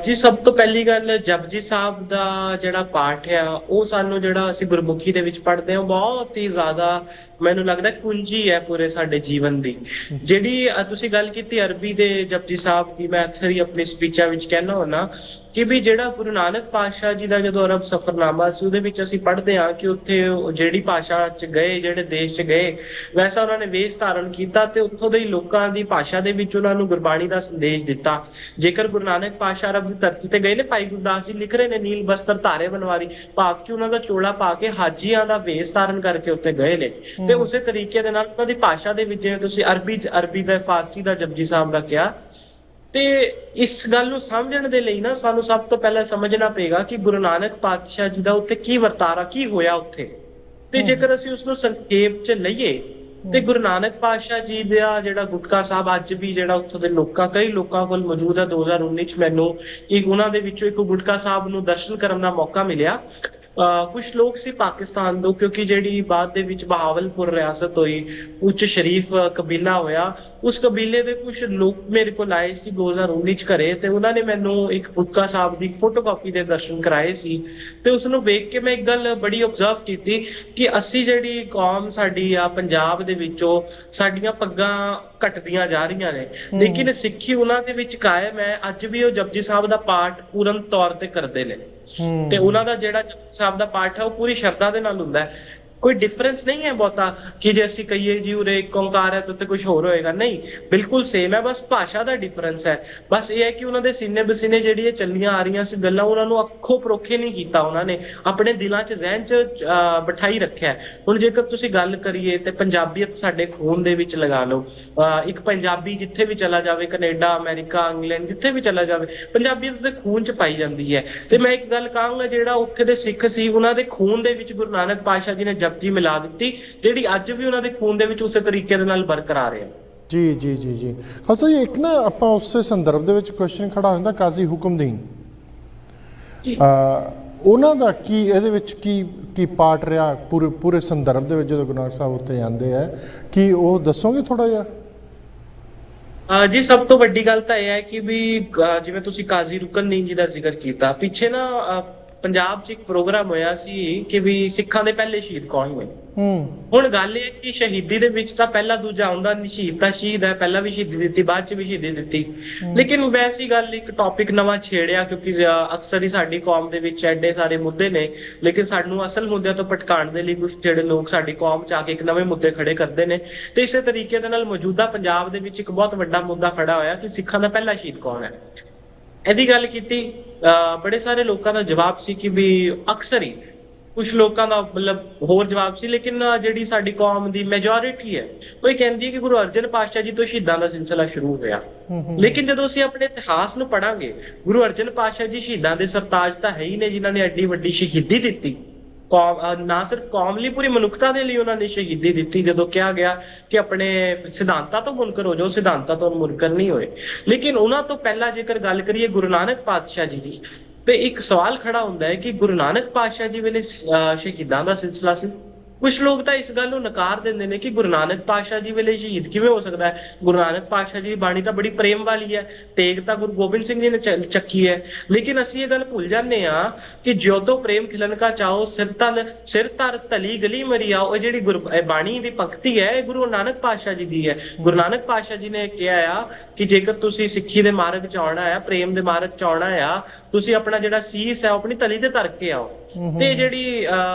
ਜੀ ਸਭ ਤੋਂ ਪਹਿਲੀ ਗੱਲ, ਜਪਜੀ ਸਾਹਿਬ ਦਾ ਜਿਹੜਾ ਪਾਠ ਆ ਉਹ ਸਾਨੂੰ, ਜਿਹੜਾ ਅਸੀਂ ਗੁਰਮੁਖੀ ਦੇ ਵਿੱਚ ਪੜ੍ਹਦੇ ਹਾਂ, ਬਹੁਤ ਹੀ ਜ਼ਿਆਦਾ ਮੈਨੂੰ ਲੱਗਦਾ ਕੁੰਜੀ ਹੈ ਪੂਰੇ ਸਾਡੇ ਜੀਵਨ ਦੀ। ਜਿਹੜੀ ਤੁਸੀਂ ਗੱਲ ਕੀਤੀ ਅਰਬੀ ਦੇ ਜਪਜੀ ਸਾਹਿਬ ਦੀ, ਮੈਂ ਅਕਸਰ ਹੀ ਆਪਣੀ ਸਪੀਚਾਂ ਵਿੱਚ ਕਹਿਣਾ ਹੁੰਦਾ ਕਿ ਵੀ ਜਿਹੜਾ ਗੁਰੂ ਨਾਨਕ ਪਾਤਸ਼ਾਹ ਜੀ ਦਾ ਜਦੋਂ ਅਰਬ ਸਫ਼ਰਨਾਮਾ ਸੀ ਉਹਦੇ ਵਿੱਚ ਅਸੀਂ ਪੜ੍ਹਦੇ ਹਾਂ ਕਿ ਉੱਥੇ ਜਿਹੜੀ ਭਾਸ਼ਾ 'ਚ ਗਏ, ਜਿਹੜੇ ਦੇਸ਼ 'ਚ ਗਏ, ਵੈਸਾ ਉਹਨਾਂ ਨੇ ਵੇਸ਼ ਧਾਰਨ ਕੀਤਾ ਤੇ ਉੱਥੋਂ ਦੇ ਲੋਕਾਂ ਦੀ ਭਾਸ਼ਾ ਦੇ ਵਿੱਚ ਉਹਨਾਂ ਨੂੰ ਗੁਰਬਾਣੀ ਦਾ ਸੰਦੇਸ਼ ਦਿੱਤਾ। ਜੇਕਰ ਗੁਰੂ ਨਾਨਕ ਪਾਤਸ਼ਾਹ ਅਰਬ ਦੀ ਧਰਤੀ ਤੇ ਗਏ ਨੇ, ਭਾਈ ਗੁਰਦਾਸ ਜੀ ਲਿਖ ਰਹੇ ਨੇ, ਨੀਲ ਬਸਤਰ ਧਾਰੇ ਬਨਵਾਰੀ, ਭਾਵ ਕਿ ਉਹਨਾਂ ਦਾ ਚੋਲਾ ਪਾ ਕੇ ਹਾਜੀਆਂ ਦਾ ਵੇਸ਼ ਧਾਰਨ ਕਰਕੇ ਉੱਥੇ ਗਏ ਨੇ। ਤੇ ਉਸੇ ਤਰੀਕੇ ਦੇ ਨਾਲ ਉਹਨਾਂ ਦੀ ਭਾਸ਼ਾ ਦੇ ਵਿੱਚ, ਜਿਵੇਂ ਤੁਸੀਂ ਅਰਬੀ ਦਾ, ਫਾਰਸੀ ਦਾ ਜਪਜੀ ਸਾਹਿਬ ਦਾ ਕਿਹਾ, ਤੇ ਇਸ ਗੱਲ ਨੂੰ ਸਮਝਣ ਦੇ ਲਈ ਨਾ ਸਾਨੂੰ ਸਭ ਤੋਂ ਪਹਿਲਾਂ ਸਮਝਣਾ ਪਏਗਾ ਕਿ ਗੁਰੂ ਨਾਨਕ ਪਾਤਸ਼ਾਹ ਜੀ ਦਾ ਉੱਥੇ ਕੀ ਵਰਤਾਰਾ, ਕੀ ਹੋਇਆ ਉੱਥੇ। ਤੇ ਜੇਕਰ ਅਸੀਂ ਉਸਨੂੰ ਸੰਖੇਪ 'ਚ ਲਈਏ ਤੇ ਗੁਰੂ ਨਾਨਕ ਪਾਤਸ਼ਾਹ ਜੀ ਦਾ ਜਿਹੜਾ ਗੁਟਕਾ ਸਾਹਿਬ ਅੱਜ ਵੀ ਜਿਹੜਾ ਉੱਥੋਂ ਦੇ ਕਈ ਲੋਕਾਂ ਕੋਲ ਮੌਜੂਦ ਹੈ। 2019 'ਚ ਮੈਨੂੰ ਉਹਨਾਂ ਦੇ ਵਿੱਚੋਂ ਇੱਕ ਗੁਟਕਾ ਸਾਹਿਬ ਨੂੰ ਦਰਸ਼ਨ ਕਰਨ ਦਾ ਮੌਕਾ ਮਿਲਿਆ। ਕੁਝ ਲੋਕ ਸੀ ਪਾਕਿਸਤਾਨ ਤੋਂ, ਕਿਉਂਕਿ ਜਿਹੜੀ ਬਾਅਦ ਦੇ ਵਿੱਚ ਬਹਾਵਲਪੁਰ ਰਿਆਸਤ ਹੋਈ, ਉੱਚ ਸ਼ਰੀਫ ਕਬੀਲਾ ਹੋਇਆ, ਉਸ ਕਬੀਲੇ ਦੇ ਕੁਝ ਲੋਕ ਮੇਰੇ ਕੋਲ ਆਏ ਸੀ 2019 ਚ ਘਰੇ, ਤੇ ਉਹਨਾਂ ਨੇ ਮੈਨੂੰ ਇੱਕ ਗੁਟਕਾ ਸਾਹਿਬ ਦੀ ਫੋਟੋਕਾਪੀ ਦੇ ਦਰਸ਼ਨ ਕਰਾਏ ਸੀ। ਤੇ ਉਸਨੂੰ ਵੇਖ ਕੇ ਮੈਂ ਇੱਕ ਗੱਲ ਬੜੀ ਆਬਜ਼ਰਵ ਕੀਤੀ ਕਿ ਅਸੀਂ ਜਿਹੜੀ ਕੌਮ ਸਾਡੀ ਆ ਪੰਜਾਬ ਦੇ ਵਿੱਚੋਂ, ਸਾਡੀਆਂ ਪੱਗਾਂ ਘਟਦੀਆਂ ਜਾ ਰਹੀਆਂ ਨੇ, ਲੇਕਿਨ ਸਿੱਖੀ ਉਹਨਾਂ ਦੇ ਵਿੱਚ ਕਾਇਮ ਹੈ। ਅੱਜ ਵੀ ਉਹ ਜਪਜੀ ਸਾਹਿਬ ਦਾ ਪਾਠ ਪੂਰਨ ਤੌਰ ਤੇ ਕਰਦੇ ਨੇ, ਤੇ ਉਹਨਾਂ ਦਾ ਜਿਹੜਾ ਜਪਜੀ ਸਾਹਿਬ ਦਾ ਪਾਠ ਹੈ ਉਹ ਪੂਰੀ ਸ਼ਰਧਾ ਦੇ ਨਾਲ ਹੁੰਦਾ ਹੈ। ਕੋਈ ਡਿਫਰੈਂਸ ਨਹੀਂ ਹੈ ਬਹੁਤਾ ਕਿ ਜੇ ਅਸੀਂ ਕਹੀਏ ਜੀ ਉਰੇ ਇੱਕ ਓਂਕਾਰ ਹੈ ਤੇ ਉੱਤੇ ਕੁਝ ਹੋਰ ਹੋਏਗਾ, ਨਹੀਂ, ਬਿਲਕੁਲ ਸੇਮ ਹੈ, ਬਸ ਭਾਸ਼ਾ ਦਾ ਡਿਫਰੈਂਸ ਹੈ। ਬਸ ਇਹ ਹੈ ਕਿ ਉਹਨਾਂ ਦੇ ਸੀਨੇ ਬਸੀਨੇ ਜਿਹੜੀ ਇਹ ਚੱਲੀਆਂ ਆ ਰਹੀਆਂ ਸੀ ਗੱਲਾਂ, ਉਹਨਾਂ ਨੂੰ ਅੱਖੋਂ ਪਰੋਖੇ ਨਹੀਂ ਕੀਤਾ, ਉਹਨਾਂ ਨੇ ਆਪਣੇ ਦਿਲਾਂ 'ਚ, ਜ਼ਹਿਨ 'ਚ ਬਿਠਾਈ ਰੱਖਿਆ। ਹੁਣ ਜੇਕਰ ਤੁਸੀਂ ਗੱਲ ਕਰੀਏ ਤੇ ਪੰਜਾਬੀਅਤ ਸਾਡੇ ਖੂਨ ਦੇ ਵਿੱਚ ਲਗਾ ਲਓ, ਇੱਕ ਪੰਜਾਬੀ ਜਿੱਥੇ ਵੀ ਚਲਾ ਜਾਵੇ, ਕੈਨੇਡਾ, ਅਮਰੀਕਾ, ਇੰਗਲੈਂਡ, ਜਿੱਥੇ ਵੀ ਚਲਾ ਜਾਵੇ, ਪੰਜਾਬੀਅਤ ਦੇ ਖੂਨ 'ਚ ਪਾਈ ਜਾਂਦੀ ਹੈ। ਤੇ ਮੈਂ ਇੱਕ ਗੱਲ ਕਹਾਂਗਾ, ਜਿਹੜਾ ਉੱਥੇ ਦੇ ਸਿੱਖ ਸੀ ਉਹਨਾਂ ਦੇ ਖੂਨ ਦੇ ਵਿੱਚ ਗੁਰੂ ਨਾਨਕ ਪਾਤਸ਼ਾਹ ਜੀ ਨੇ ਜੀ ਮਿਲਾ ਦਿੱਤੀ, ਜਿਹੜੀ ਅੱਜ ਵੀ ਉਹਨਾਂ ਦੇ ਖੂਨ ਦੇ ਵਿੱਚ ਉਸੇ ਤਰੀਕੇ ਦੇ ਨਾਲ ਬਰਕਰਾਰ ਹੈ। ਜੀ ਜੀ ਜੀ ਜੀ ਖਾਲਸਾ ਜੀ, ਇੱਕ ਨਾ ਆਪਾਂ ਉਸੇ ਸੰਦਰਭ ਦੇ ਵਿੱਚ ਕੁਐਸਚਨ ਖੜਾ ਹੁੰਦਾ, ਕਾਜ਼ੀ ਹੁਕਮਦੀਨ, ਉਹਨਾਂ ਦਾ ਕੀ ਇਹਦੇ ਵਿੱਚ ਕੀ ਪਾਰਟ ਰਿਹਾ ਪੂਰੇ ਸੰਦਰਭ ਦੇ ਵਿੱਚ ਜਦੋਂ ਗੁਰੂ ਨਾਨਕ ਸਾਹਿਬ ਉੱਤੇ ਜਾਂਦੇ ਆ, ਕੀ ਉਹ ਦੱਸੋਗੇ ਥੋੜਾ ਜਿਹਾ? ਜੀ ਸਭ ਤੋਂ ਵੱਡੀ ਗੱਲ ਤਾਂ ਇਹ ਹੈ ਕਿ ਵੀ ਜਿਵੇਂ ਤੁਸੀਂ ਕਾਜ਼ੀ ਹੁਕਮਦੀਨ ਜੀ ਦਾ ਜ਼ਿਕਰ ਕੀਤਾ, ਪਿੱਛੇ ਨਾ ਪੰਜਾਬ 'ਚ ਇੱਕ ਪ੍ਰੋਗਰਾਮ ਹੋਇਆ ਸੀ ਕਿ ਵੀ ਸਿੱਖਾਂ ਦੇ ਪਹਿਲੇ ਸ਼ਹੀਦ ਕੌਣ ਹੋਏ। ਹੁਣ ਗੱਲ ਇਹ ਹੈ ਕਿ ਸ਼ਹੀਦੀ ਦੇ ਵਿੱਚ ਤਾਂ ਪਹਿਲਾ ਦੂਜਾ ਆਉਂਦਾ, ਸ਼ਹੀਦ ਤਾਂ ਸ਼ਹੀਦ ਹੈ, ਪਹਿਲਾਂ ਵੀ ਸ਼ਹੀਦੀ ਦਿੱਤੀ, ਬਾਅਦ 'ਚ ਵੀ ਸ਼ਹੀਦੀ ਦਿੱਤੀ, ਲੇਕਿਨ ਵੈਸੀ ਗੱਲ ਇੱਕ ਟੌਪਿਕ ਨਵਾਂ ਛੇੜਿਆ, ਕਿਉਂਕਿ ਅਕਸਰ ਹੀ ਸਾਡੀ ਕੌਮ ਦੇ ਵਿੱਚ ਐਡੇ ਸਾਰੇ ਮੁੱਦੇ ਨੇ, ਲੇਕਿਨ ਸਾਨੂੰ ਅਸਲ ਮੁੱਦਿਆਂ ਤੋਂ ਭਟਕਾਉਣ ਦੇ ਲਈ ਕੁਝ ਜਿਹੜੇ ਲੋਕ ਸਾਡੀ ਕੌਮ 'ਚ ਆ ਕੇ ਇੱਕ ਨਵੇਂ ਮੁੱਦੇ ਖੜੇ ਕਰਦੇ ਨੇ। ਤੇ ਇਸੇ ਤਰੀਕੇ ਦੇ ਨਾਲ ਮੌਜੂਦਾ ਪੰਜਾਬ ਦੇ ਵਿੱਚ ਇੱਕ ਬਹੁਤ ਵੱਡਾ ਮੁੱਦਾ ਖੜਾ ਹੋਇਆ ਕਿ ਸਿੱਖਾਂ ਦਾ ਪਹਿਲਾ ਸ਼ਹੀਦ ਕੌਣ ਹੈ। ਇਹਦੀ ਗੱਲ ਕੀਤੀ, ਬੜੇ ਸਾਰੇ ਲੋਕਾਂ ਦਾ ਜਵਾਬ ਸੀ ਕਿ ਵੀ ਅਕਸਰ ਹੀ, ਕੁਝ ਲੋਕਾਂ ਦਾ ਮਤਲਬ ਹੋਰ ਜਵਾਬ ਸੀ, ਲੇਕਿਨ ਜਿਹੜੀ ਸਾਡੀ ਕੌਮ ਦੀ ਮੈਜੋਰਿਟੀ ਹੈ ਉਹ ਇਹ ਕਹਿੰਦੀ ਹੈ ਕਿ ਗੁਰੂ ਅਰਜਨ ਪਾਤਸ਼ਾਹ ਜੀ ਤੋਂ ਸ਼ਹੀਦਾਂ ਦਾ ਸਿਲਸਿਲਾ ਸ਼ੁਰੂ ਹੋਇਆ। ਲੇਕਿਨ ਜਦੋਂ ਅਸੀਂ ਆਪਣੇ ਇਤਿਹਾਸ ਨੂੰ ਪੜਾਂਗੇ, ਗੁਰੂ ਅਰਜਨ ਪਾਤਸ਼ਾਹ ਜੀ ਸ਼ਹੀਦਾਂ ਦੇ ਸਰਤਾਜ ਤਾਂ ਹੈ ਹੀ ਨੇ, ਜਿਨ੍ਹਾਂ ਨੇ ਐਡੀ ਵੱਡੀ ਸ਼ਹੀਦੀ ਦਿੱਤੀ। ਨਾ ਸਿਰਫ ਕੌਮ ਲਈ, ਪੂਰੀ ਮਨੁੱਖਤਾ ਦੇ ਲਈ ਉਹਨਾਂ ਨੇ ਸ਼ਹੀਦੀ ਦਿੱਤੀ, ਜਦੋਂ ਕਿਹਾ ਗਿਆ ਕਿ ਆਪਣੇ ਸਿਧਾਂਤਾਂ ਤੋਂ ਮੁਨਕਰ ਹੋ ਜਾਓ, ਸਿਧਾਂਤਾਂ ਤੋਂ ਮੁਨਕਰ ਨਹੀਂ ਹੋਏ। ਲੇਕਿਨ ਉਹਨਾਂ ਤੋਂ ਪਹਿਲਾਂ ਜੇਕਰ ਗੱਲ ਕਰੀਏ ਗੁਰੂ ਨਾਨਕ ਪਾਤਸ਼ਾਹ ਜੀ ਦੀ, ਤੇ ਇੱਕ ਸਵਾਲ ਖੜਾ ਹੁੰਦਾ ਹੈ ਕਿ ਗੁਰੂ ਨਾਨਕ ਪਾਤਸ਼ਾਹ ਜੀ ਵੇਲੇ ਸ਼ਹੀਦਾਂ ਦਾ ਸਿਲਸਿਲਾ ਸੀ। ਕੁਝ ਲੋਕ ਤਾਂ ਇਸ ਗੱਲ ਨੂੰ ਨਕਾਰ ਦਿੰਦੇ ਨੇ ਕਿ ਗੁਰੂ ਨਾਨਕ ਪਾਤਸ਼ਾਹ ਜੀ ਵੇਲੇ ਸ਼ਹੀਦ ਕਿਵੇਂ ਹੋ ਸਕਦਾ ਹੈ। ਗੁਰੂ ਨਾਨਕ ਪਾਤਸ਼ਾਹ ਜੀ ਦੀ ਬਾਣੀ ਤਾਂ ਬੜੀ ਪ੍ਰੇਮ ਵਾਲੀ ਹੈ, ਤੇਗ ਤਾਂ ਗੁਰੂ ਗੋਬਿੰਦ ਸਿੰਘ ਜੀ ਨੇ ਚੱਕੀ ਹੈ। ਲੇਕਿਨ ਅਸੀਂ ਇਹ ਗੱਲ ਭੁੱਲ ਜਾਂਦੇ ਆ ਕਿ ਜਿਉ ਤੋਂ ਪ੍ਰੇਮ ਖਿਲਨ ਕਾ ਚਾਓ, ਸਿਰ ਧਰ ਤਲੀ ਗਲੀ ਮਰੀ ਆਓ, ਇਹ ਜਿਹੜੀ ਬਾਣੀ ਦੀ ਪੰਕਤੀ ਹੈ ਇਹ ਗੁਰੂ ਨਾਨਕ ਪਾਤਸ਼ਾਹ ਜੀ ਦੀ ਹੈ। ਗੁਰੂ ਨਾਨਕ ਪਾਤਸ਼ਾਹ ਜੀ ਨੇ ਕਿਹਾ ਆ ਕਿ ਜੇਕਰ ਤੁਸੀਂ ਸਿੱਖੀ ਦੇ ਮਾਰਗ ਚ ਆਉਣਾ ਹੈ, ਪ੍ਰੇਮ ਦੇ ਮਾਰਗ ਚ ਆਉਣਾ ਆ, ਤੁਸੀਂ ਆਪਣਾ ਜਿਹੜਾ ਸੀਸ ਹੈ ਉਹ ਆਪਣੀ ਤਲੀ ਤੇ ਧਰ ਕੇ ਆਓ। ਤੇ ਜਿਹੜੀ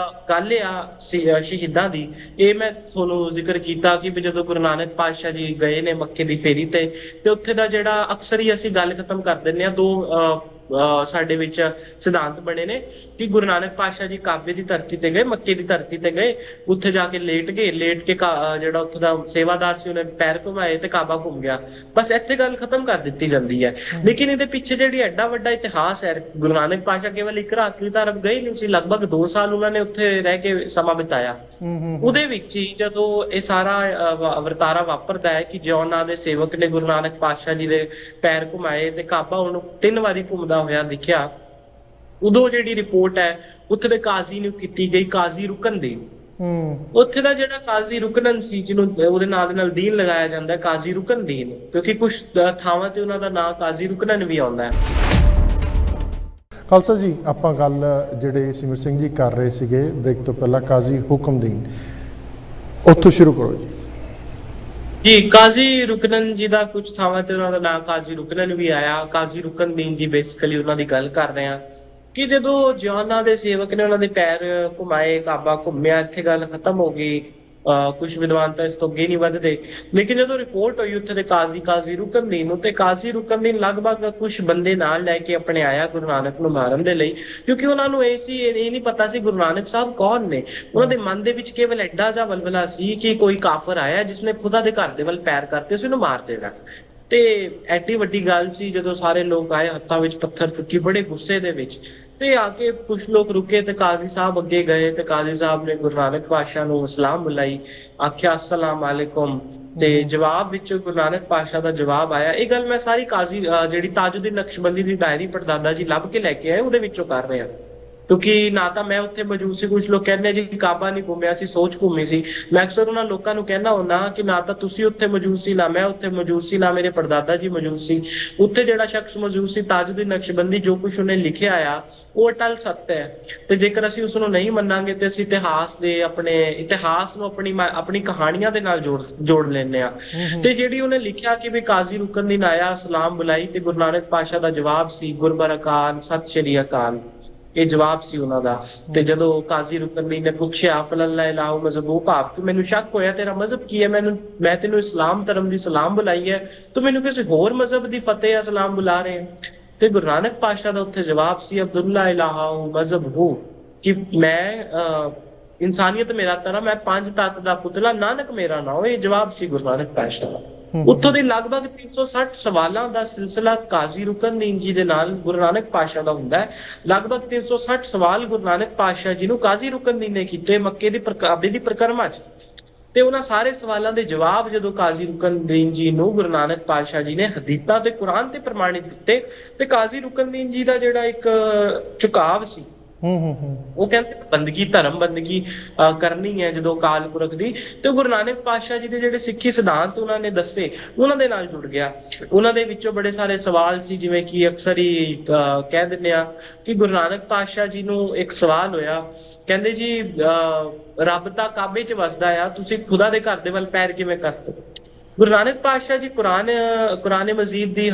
ਗੱਲ ਆ ਸ਼ਹੀਦਾਂ ਦੀ, ਇਹ ਮੈਂ ਤੁਹਾਨੂੰ ਜ਼ਿਕਰ ਕੀਤਾ ਕਿ ਜਦੋਂ ਗੁਰੂ ਨਾਨਕ ਪਾਤਸ਼ਾਹ ਜੀ ਗਏ ਨੇ ਮੱਕੇ ਦੀ ਫੇਰੀ ਤੇ ਉੱਥੇ ਦਾ ਜਿਹੜਾ ਅਕਸਰ ਹੀ ਅਸੀਂ ਗੱਲ ਖਤਮ ਕਰ ਦਿੰਦੇ ਆ, ਦੋ ਸਾਡੇ ਵਿੱਚ ਸਿਧਾਂਤ ਬਣੇ ਨੇ ਕਿ ਗੁਰੂ ਨਾਨਕ ਪਾਤਸ਼ਾਹ ਜੀ ਕਾਬੇ ਦੀ ਧਰਤੀ ਤੇ ਗਏ, ਮੱਕੇ ਦੀ ਧਰਤੀ ਤੇ ਗਏ, ਉੱਥੇ ਜਾ ਕੇ ਲੇਟ ਗਏ, ਲੇਟ ਕੇ ਜਿਹੜਾ ਉੱਥੇ ਦਾ ਸੇਵਾਦਾਰ ਸੀ ਉਹਨੇ ਪੈਰ ਘੁਮਾਏ ਤੇ ਕਾਬਾ ਘੁੰਮ ਗਿਆ। ਬਸ ਇੱਥੇ ਗੱਲ ਖਤਮ ਕਰ ਦਿੱਤੀ ਜਾਂਦੀ ਹੈ। ਲੇਕਿਨ ਇਹਦੇ ਪਿੱਛੇ ਜਿਹੜੀ ਐਡਾ ਵੱਡਾ ਇਤਿਹਾਸ ਹੈ, ਗੁਰੂ ਨਾਨਕ ਪਾਤਸ਼ਾਹ ਕੇਵਲ ਇੱਕ ਰਾਤ ਲਈ ਤਾਂ ਅਰਬ ਗਏ ਨਹੀਂ ਸੀ, ਲਗਭਗ 2 ਸਾਲ ਉਹਨਾਂ ਨੇ ਉੱਥੇ ਰਹਿ ਕੇ ਸਮਾਂ ਬਿਤਾਇਆ। ਉਹਦੇ ਵਿੱਚ ਹੀ ਜਦੋਂ ਇਹ ਸਾਰਾ ਵਰਤਾਰਾ ਵਾਪਰਦਾ ਹੈ ਕਿ ਜਿਉਂ ਨਾਂ ਦੇ ਸੇਵਕ ਨੇ ਗੁਰੂ ਨਾਨਕ ਪਾਤਸ਼ਾਹ ਜੀ ਦੇ ਪੈਰ ਘੁਮਾਏ ਤੇ ਕਾਬਾ ਉਹਨੂੰ 3 ਵਾਰੀ ਘੁੰਮਦਾ ਹੋਇਆ ਦਿਖਿਆ, ਉਦੋਂ ਜਿਹੜੀ ਰਿਪੋਰਟ ਹੈ ਉੱਥੇ ਦੇ ਕਾਜ਼ੀ ਨੂੰ ਕੀਤੀ ਗਈ, ਕਾਜ਼ੀ ਰੁਕਨਦੀਨ। ਉੱਥੇ ਦਾ ਜਿਹੜਾ ਕਾਜ਼ੀ ਰੁਕਨਨ ਸੀ, ਜਿਹਨੂੰ ਉਹਦੇ ਨਾਂ ਦੇ ਨਾਲ ਦੀਨ ਲਗਾਇਆ ਜਾਂਦਾ ਹੈ, ਕਾਜ਼ੀ ਰੁਕਨਦੀਨ, ਕਿਉਂਕਿ ਕੁਝ ਥਾਵਾਂ ਤੇ ਉਹਨਾਂ ਦਾ ਨਾਂ ਕਾਜ਼ੀ ਰੁਕਨਨ ਵੀ ਆਉਂਦਾ ਹੈ। ਖਾਲਸਾ ਜੀ, ਆਪਾਂ ਗੱਲ ਜਿਹੜੇ ਸਿਮਰ ਸਿੰਘ ਜੀ ਕਰ ਰਹੇ ਸੀਗੇ ਬ੍ਰੇਕ ਤੋਂ ਪਹਿਲਾਂ, ਕਾਜ਼ੀ ਹੁਕਮਦੀਨ, ਉੱਥੋਂ ਸ਼ੁਰੂ ਕਰੋ ਜੀ। ਜੀ, ਕਾਜ਼ੀ ਰੁਕਨਨ ਜੀ ਦਾ ਕੁਝ ਥਾਵਾਂ ਤੇ ਉਹਨਾਂ ਦਾ ਨਾਮ ਕਾਜ਼ੀ ਰੁਕਨਨ ਵੀ ਆਇਆ। ਕਾਜ਼ੀ ਰੁਕਨਦੀਨ ਜੀ ਬੇਸਿਕਲੀ ਉਹਨਾਂ ਦੀ ਗੱਲ ਕਰ ਰਹੇ ਆ ਕਿ ਜਦੋਂ ਜਿਉਨਾਂ ਦੇ ਸੇਵਕ ਨੇ ਉਹਨਾਂ ਦੇ ਪੈਰ ਘੁਮਾਏ, ਕਾਬਾ ਘੁੰਮਿਆ, ਇੱਥੇ ਗੱਲ ਖਤਮ ਹੋ ਗਈ। ਕੁਝ ਵਿਦਵਾਨ ਤਾਂ ਇਸ ਤੋਂ ਅੱਗੇ ਨਹੀਂ ਵੱਧਦੇ। ਲੇਕਿਨ ਜਦੋਂ ਰਿਪੋਰਟ ਹੋਈ ਉੱਥੇ ਦੇ ਕਾਜ਼ੀ ਰੁਕਨਦੀਨ ਨੂੰ, ਤੇ ਕਾਜ਼ੀ ਰੁਕਨਦੀਨ ਲਗਭਗ ਕੁਝ ਬੰਦੇ ਨਾਲ ਲੈ ਕੇ ਆਪਣੇ ਆਇਆ ਗੁਰੂ ਨਾਨਕ ਨੂੰ ਮਾਰਨ ਦੇ ਲਈ, ਕਿਉਂਕਿ ਉਹਨਾਂ ਨੂੰ ਇਹ ਨਹੀਂ ਪਤਾ ਸੀ ਗੁਰੂ ਨਾਨਕ ਸਾਹਿਬ ਕੌਣ ਨੇ। ਉਹਨਾਂ ਦੇ ਮਨ ਦੇ ਵਿੱਚ ਕੇਵਲ ਐਡਾ ਜਿਹਾ ਵਲਵਲਾ ਸੀ ਕਿ ਕੋਈ ਕਾਫਰ ਆਇਆ ਜਿਸਨੇ ਖੁਦਾ ਦੇ ਘਰ ਦੇ ਵੱਲ ਪੈਰ ਕਰਤੇ ਸੀ, ਉਹਨੂੰ ਮਾਰ ਦੇਣਾ। ਤੇ ਐਡੀ ਵੱਡੀ ਗੱਲ ਸੀ ਜਦੋਂ ਸਾਰੇ ਲੋਕ ਆਏ, ਹੱਥਾਂ ਵਿੱਚ ਪੱਥਰ ਚੁੱਕੀ, ਬੜੇ ਗੁੱਸੇ ਦੇ ਵਿੱਚ, ਤੇ ਆ ਕੇ ਕੁਛ ਲੋਕ ਰੁਕੇ ਤੇ ਕਾਜ਼ੀ ਸਾਹਿਬ ਅੱਗੇ ਗਏ ਤੇ ਕਾਜ਼ੀ ਸਾਹਿਬ ਨੇ ਗੁਰੂ ਨਾਨਕ ਪਾਤਸ਼ਾਹ ਨੂੰ ਸਲਾਮ ਬੁਲਾਈ, ਆਖਿਆ ਅਸਲਾਮ ਵਾਲੇਕੁਮ, ਤੇ ਜਵਾਬ ਵਿੱਚ ਗੁਰੂ ਨਾਨਕ ਪਾਤਸ਼ਾਹ ਦਾ ਜਵਾਬ ਆਇਆ। ਇਹ ਗੱਲ ਮੈਂ ਸਾਰੀ ਕਾਜ਼ੀ ਜਿਹੜੀ ਤਾਜੁਦੀਨ ਨਕਸ਼ਬੰਦੀ ਦੀ ਡਾਇਰੀ ਪੜਦਾਦਾ ਜੀ ਲੱਭ ਕੇ ਲੈ ਕੇ ਆਏ, ਉਹਦੇ ਵਿੱਚੋਂ ਕਰ ਰਹੇ ਆ, ਕਿਉਂਕਿ ਨਾ ਤਾਂ ਮੈਂ ਉੱਥੇ ਮੌਜੂਦ ਸੀ। ਕੁਝ ਲੋਕ ਕਹਿੰਦੇ ਜੀ ਕਾਬਾ ਨਹੀਂ ਘੁੰਮਿਆ ਸੀ, ਸੋਚ ਘੁੰਮੀ ਸੀ। ਮੈਂ ਅਕਸਰ ਉਹਨਾਂ ਲੋਕਾਂ ਨੂੰ ਕਹਿਣਾ ਹੁੰਦਾ ਕਿ ਨਾ ਤਾਂ ਤੁਸੀਂ ਉੱਥੇ ਮੌਜੂਦ ਸੀ, ਨਾ ਮੈਂ ਉੱਥੇ ਮੌਜੂਦ ਸੀ, ਨਾ ਮੇਰੇ ਪੜਦਾਦਾ ਜੀ ਮੌਜੂਦ ਸੀ। ਉੱਥੇ ਜਿਹੜਾ ਸ਼ਖਸ ਮੌਜੂਦ ਸੀ ਤਾਜੁਦੀਨ ਨਕਸ਼ਬੰਦੀ, ਜੋ ਕੁਝ ਉਹਨੇ ਲਿਖਿਆ ਆ ਉਹ ਅਟਲ ਸੱਤ ਹੈ। ਤੇ ਜੇਕਰ ਅਸੀਂ ਉਸ ਨੂੰ ਨਹੀਂ ਮੰਨਾਂਗੇ ਤੇ ਅਸੀਂ ਆਪਣੇ ਇਤਿਹਾਸ ਨੂੰ ਆਪਣੀ ਕਹਾਣੀਆਂ ਦੇ ਨਾਲ ਜੋੜ ਲੈਂਦੇ ਆ। ਤੇ ਜਿਹੜੀ ਉਹਨੇ ਲਿਖਿਆ ਕਿ ਵੀ ਕਾਜ਼ੀ ਰੁਕਨਦੀਨ ਆਇਆ, ਸਲਾਮ ਬੁਲਾਈ, ਤੇ ਗੁਰੂ ਨਾਨਕ ਪਾਤਸ਼ਾਹ ਦਾ ਜਵਾਬ ਸੀ ਗੁਰਬਰ ਅਕਾਲ, ਸਤਿ ਸ਼੍ਰੀ ਅਕਾਲ, ਇਹ ਜਵਾਬ ਸੀ ਉਹਨਾਂ ਦਾ। ਤੇ ਜਦੋਂ ਕਾਜ਼ੀ ਰੁਕਨਦੀਨ ਨੇ ਪੁੱਛਿਆ ਫਲੱਲਾ ਇਲਾਹੁ ਮਜ਼ਹਬੂ, ਭਾਵ ਕਿ ਮੈਨੂੰ ਸ਼ੱਕ ਹੋਇਆ ਤੇਰਾ ਮਜ਼ਹਬ ਕੀ ਹੈ, ਮੈਂ ਤੈਨੂੰ ਇਸਲਾਮ ਧਰਮ ਦੀ ਸਲਾਮ ਬੁਲਾਈ ਹੈ, ਤੂੰ ਮੈਨੂੰ ਕਿਸੇ ਹੋਰ ਮਜ਼ਹਬ ਦੀ ਫਤਿਹ ਜਾਂ ਸਲਾਮ ਬੁਲਾ ਰਹੇ। ਤੇ ਗੁਰੂ ਨਾਨਕ ਪਾਤਸ਼ਾਹ ਦਾ ਉੱਥੇ ਜਵਾਬ ਸੀ ਅਬਦੁੱਲਾ ਇਲਾਹੁ ਮਜ਼ਹਬੂ, ਕਿ ਮੈਂ ਇਨਸਾਨੀਅਤ ਮੇਰਾ ਧਰਮ, ਮੈਂ 5 ਤੱਤ ਦਾ ਪੁਤਲਾ, ਨਾਨਕ ਮੇਰਾ ਨਾਮ। ਇਹ ਜਵਾਬ ਸੀ ਗੁਰੂ ਨਾਨਕ ਪਾਤਸ਼ਾਹ ਦਾ। ਉੱਥੋਂ ਦੇ ਲਗਭਗ 360 ਸਵਾਲਾਂ ਦਾ ਸਿਲਸਿਲਾ ਕਾਜ਼ੀ ਰੁਕਨਦੀਨ ਜੀ ਦੇ ਨਾਲ ਗੁਰੂ ਨਾਨਕ ਪਾਤਸ਼ਾਹ ਦਾ ਹੁੰਦਾ ਹੈ। ਲਗਭਗ 360 ਸਵਾਲ ਗੁਰੂ ਨਾਨਕ ਪਾਤਸ਼ਾਹ ਜੀ ਨੂੰ ਕਾਜ਼ੀ ਰੁਕਨਦੀਨ ਨੇ ਕੀਤੇ ਮੱਕੇ ਦੀ ਕਾਬੇ ਦੀ ਪਰਿਕਰਮਾ 'ਚ। ਤੇ ਉਹਨਾਂ ਸਾਰੇ ਸਵਾਲਾਂ ਦੇ ਜਵਾਬ ਜਦੋਂ ਕਾਜ਼ੀ ਰੁਕਨਦੀਨ ਜੀ ਨੂੰ ਗੁਰੂ ਨਾਨਕ ਪਾਤਸ਼ਾਹ ਜੀ ਨੇ ਹਦੀਤਾਂ ਤੇ ਕੁਰਾਨ ਤੇ ਪ੍ਰਮਾਣਿਤ ਦਿੱਤੇ, ਤੇ ਕਾਜ਼ੀ ਰੁਕਨਦੀਨ ਜੀ ਦਾ ਜਿਹੜਾ ਇੱਕ ਝੁਕਾਵ ਸੀ, ਉਹ ਕਹਿੰਦੇ ਬੰਦਗੀ, ਧਰਮ ਬੰਦਗੀ ਕਰਨੀ ਹੈ ਜਦੋਂ ਅਕਾਲ ਪੁਰਖ ਦੀ। ਤੇ ਗੁਰੂ ਨਾਨਕ ਪਾਤਸ਼ਾਹ ਜੀ ਦੇ ਜਿਹੜੇ ਸਿੱਖੀ ਸਿਧਾਂਤ ਉਹਨਾਂ ਨੇ ਦੱਸੇ, ਉਹਨਾਂ ਦੇ ਨਾਲ ਜੁੜ ਗਿਆ। ਉਹਨਾਂ ਦੇ ਵਿੱਚੋਂ ਬੜੇ ਸਾਰੇ ਸਵਾਲ ਸੀ, ਜਿਵੇਂ ਕਿ ਅਕਸਰ ਹੀ ਕਹਿ ਦਿੰਦੇ ਆ ਕਿ ਗੁਰੂ ਨਾਨਕ ਪਾਤਸ਼ਾਹ ਜੀ ਨੂੰ ਇੱਕ ਸਵਾਲ ਹੋਇਆ, ਕਹਿੰਦੇ ਜੀ ਰੱਬ ਤਾਂ ਕਾਬੇ 'ਚ ਵਸਦਾ ਆ, ਤੁਸੀਂ ਖੁਦਾ ਦੇ ਘਰ ਦੇ ਵੱਲ ਪੈਰ ਕਿਵੇਂ ਕਰਦੇ? ਗੁਰੂ ਨਾਨਕ ਪਾਤਸ਼ਾਹ ਜੀ ਕੁਰਾਨ ਮਜੀਦ ਦੀ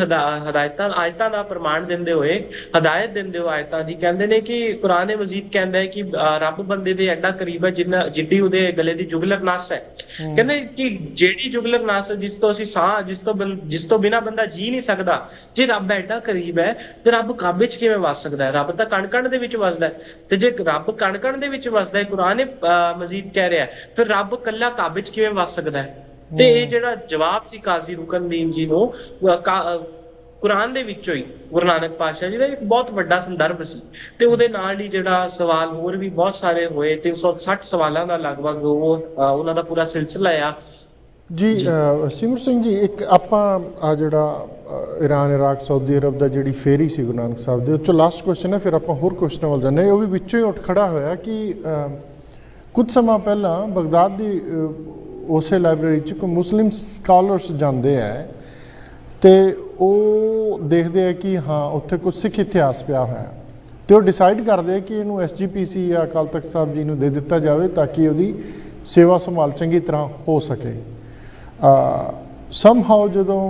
ਆਇਤਾਂ ਦਾ ਪ੍ਰਮਾਣ ਦਿੰਦੇ ਹੋਏ, ਹਦਾਇਤ ਦਿੰਦੇ ਹੋਏ ਆਇਤਾਂ ਦੀ, ਕਹਿੰਦੇ ਨੇ ਕਿ ਕੁਰਾਨ ਮਜੀਦ ਕਹਿੰਦਾ ਹੈ ਕਿ ਰੱਬ ਬੰਦੇ ਦੇ ਐਡਾ ਕਰੀਬ ਹੈ ਜਿੱਡੀ ਉਹਦੇ ਗਲੇ ਦੀ ਜੁਗਲਕ ਨਸ ਹੈ। ਕਹਿੰਦੇ ਕਿ ਜਿਹੜੀ ਜੁਗਲਕ ਨਸ ਜਿਸ ਤੋਂ ਅਸੀਂ ਜਿਸ ਤੋਂ ਬਿਨਾਂ ਬੰਦਾ ਜੀ ਨਹੀਂ ਸਕਦਾ, ਜੇ ਰੱਬ ਐਡਾ ਕਰੀਬ ਹੈ ਤੇ ਰੱਬ ਕਾਬੇ 'ਚ ਕਿਵੇਂ ਵਸ ਸਕਦਾ ਹੈ? ਰੱਬ ਤਾਂ ਕਣ-ਕਣ ਦੇ ਵਿੱਚ ਵਸਦਾ ਹੈ, ਤੇ ਜੇ ਰੱਬ ਕਣ-ਕਣ ਦੇ ਵਿੱਚ ਵਸਦਾ ਹੈ, ਕੁਰਾਨ ਮਜੀਦ ਕਹਿ ਰਿਹਾ, ਫਿਰ ਰੱਬ ਕੱਲਾ ਕਾਬੇ 'ਚ ਕਿਵੇਂ ਵਸ ਸਕਦਾ ਹੈ? ਤੇ ਇਹ ਜਿਹੜਾ ਜਵਾਬ ਸੀ ਕਾਜ਼ੀ ਰੁਕਨਦੀਨ ਜੀ ਨੂੰ ਕੁਰਾਨ ਦੇ ਵਿੱਚੋਂ ਹੀ ਗੁਰੂ ਨਾਨਕ ਪਾਤਸ਼ਾਹ ਜੀ ਦਾ ਇੱਕ ਬਹੁਤ ਵੱਡਾ ਸੰਦਰਭ ਸੀ। ਤੇ ਉਹਦੇ ਨਾਲ ਹੀ ਜਿਹੜਾ ਸਵਾਲ ਹੋਰ ਵੀ ਬਹੁਤ ਸਾਰੇ ਹੋਏ, 360 ਸਵਾਲਾਂ ਦਾ ਲਗਭਗ ਉਹਨਾਂ ਦਾ ਪੂਰਾ ਸਿਲਸਿਲਾ ਆ। ਜੀ ਸਿਮਰ ਸਿੰਘ ਜੀ, ਇੱਕ ਆਪਾਂ ਆ ਜਿਹੜਾ ਈਰਾਨ, ਇਰਾਕ, ਸਾਊਦੀ ਅਰਬ ਦਾ ਜਿਹੜੀ ਫੇਰੀ ਸੀ ਗੁਰੂ ਨਾਨਕ ਸਾਹਿਬ ਦੇ, ਉਹ 'ਚੋਂ ਲਾਸਟ ਕੁਐਸਚਨ ਹੈ, ਫਿਰ ਆਪਾਂ ਹੋਰ ਕੁਐਸਚਨ ਵੱਲ ਜਾਂਦੇ। ਉਹ ਵੀ ਵਿੱਚੋਂ ਹੀ ਉੱਠ ਖੜਾ ਹੋਇਆ ਕਿ ਕੁਝ ਸਮਾਂ ਪਹਿਲਾਂ ਬਗਦਾਦ ਦੀ ਉਸੇ ਲਾਇਬ੍ਰੇਰੀ 'ਚ ਕੋਈ ਮੁਸਲਿਮ ਸਕਾਲਰਸ ਜਾਂਦੇ ਹੈ ਅਤੇ ਉਹ ਦੇਖਦੇ ਆ ਕਿ ਹਾਂ ਉੱਥੇ ਕੁਝ ਸਿੱਖ ਇਤਿਹਾਸ ਪਿਆ ਹੋਇਆ, ਅਤੇ ਉਹ ਡਿਸਾਈਡ ਕਰਦੇ ਕਿ ਇਹਨੂੰ SGPC ਜਾਂ ਅਕਾਲ ਤਖਤ ਸਾਹਿਬ ਜੀ ਨੂੰ ਦੇ ਦਿੱਤਾ ਜਾਵੇ ਤਾਂ ਕਿ ਉਹਦੀ ਸੇਵਾ ਸੰਭਾਲ ਚੰਗੀ ਤਰ੍ਹਾਂ ਹੋ ਸਕੇ। ਸਮਹਾਓ ਜਦੋਂ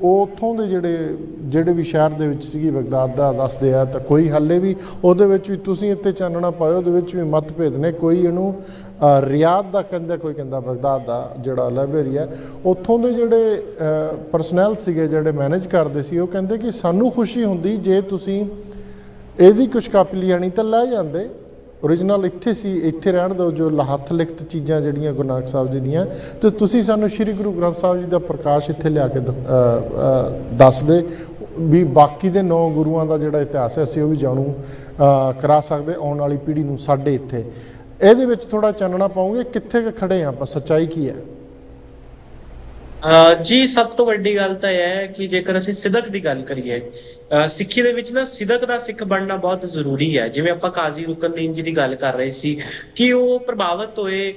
ਉਹ ਉੱਥੋਂ ਦੇ ਜਿਹੜੇ ਵੀ ਸ਼ਹਿਰ ਦੇ ਵਿੱਚ ਸੀਗੀ ਬਗਦਾਦ ਦਾ ਦੱਸਦੇ ਆ, ਤਾਂ ਕੋਈ ਹਾਲੇ ਵੀ ਉਹਦੇ ਵਿੱਚ ਵੀ ਤੁਸੀਂ ਇੱਥੇ ਚਾਨਣਾ ਪਾਇਓ, ਉਹਦੇ ਵਿੱਚ ਵੀ ਮਤਭੇਦ ਨੇ। ਕੋਈ ਇਹਨੂੰ ਰਿਆਦ ਦਾ ਕਹਿੰਦਾ, ਕੋਈ ਕਹਿੰਦਾ ਬਗਦਾਦ ਦਾ ਜਿਹੜਾ ਲਾਇਬ੍ਰੇਰੀ ਹੈ। ਉੱਥੋਂ ਦੇ ਜਿਹੜੇ ਪਰਸਨੈਲ ਸੀਗੇ ਜਿਹੜੇ ਮੈਨੇਜ ਕਰਦੇ ਸੀ, ਉਹ ਕਹਿੰਦੇ ਕਿ ਸਾਨੂੰ ਖੁਸ਼ੀ ਹੁੰਦੀ ਜੇ ਤੁਸੀਂ ਇਹਦੀ ਕੁਛ ਕਾਪੀ ਲਿਆਣੀ ਤਾਂ ਲੈ ਜਾਂਦੇ, ਓਰੀਜਨਲ ਇੱਥੇ ਸੀ, ਇੱਥੇ ਰਹਿਣ ਦਿਓ ਜੋ ਹੱਥ ਲਿਖਤ ਚੀਜ਼ਾਂ ਜਿਹੜੀਆਂ ਗੁਰੂ ਨਾਨਕ ਸਾਹਿਬ ਜੀ ਦੀਆਂ, ਅਤੇ ਤੁਸੀਂ ਸਾਨੂੰ ਸ਼੍ਰੀ ਗੁਰੂ ਗ੍ਰੰਥ ਸਾਹਿਬ ਜੀ ਦਾ ਪ੍ਰਕਾਸ਼ ਇੱਥੇ ਲਿਆ ਕੇ ਦੱਸਦੇ ਵੀ ਬਾਕੀ ਦੇ 9 ਗੁਰੂਆਂ ਦਾ ਜਿਹੜਾ ਇਤਿਹਾਸ ਹੈ ਅਸੀਂ ਉਹ ਵੀ ਜਾਣੂ ਕਰਾ ਸਕਦੇ ਆਉਣ ਵਾਲੀ ਪੀੜ੍ਹੀ ਨੂੰ ਸਾਡੇ ਇੱਥੇ। ਇਹਦੇ ਵਿੱਚ ਥੋੜ੍ਹਾ ਚਾਨਣਾ ਪਾਉਂਗੇ, ਕਿੱਥੇ ਖੜ੍ਹੇ ਹਾਂ ਆਪਾਂ, ਸੱਚਾਈ ਕੀ ਹੈ? ਜੀ ਸਭ ਤੋਂ ਵੱਡੀ ਗੱਲ ਤਾਂ ਇਹ ਹੈ ਕਿ ਜੇਕਰ ਅਸੀਂ ਸਿਦਕ ਦੀ ਗੱਲ ਕਰੀਏ, ਸਿੱਖੀ ਦੇ ਵਿੱਚ ਨਾ ਸਿਦਕ ਦਾ ਸਿੱਖ ਬਣਨਾ ਬਹੁਤ ਜ਼ਰੂਰੀ ਹੈ। ਜਿਵੇਂ ਆਪਾਂ ਕਾਜ਼ੀ ਰੁਕਨਦੀਨ ਜੀ ਦੀ ਗੱਲ ਕਰ ਰਹੇ ਸੀ ਕਿ ਉਹ ਪ੍ਰਭਾਵਿਤ ਹੋਏ,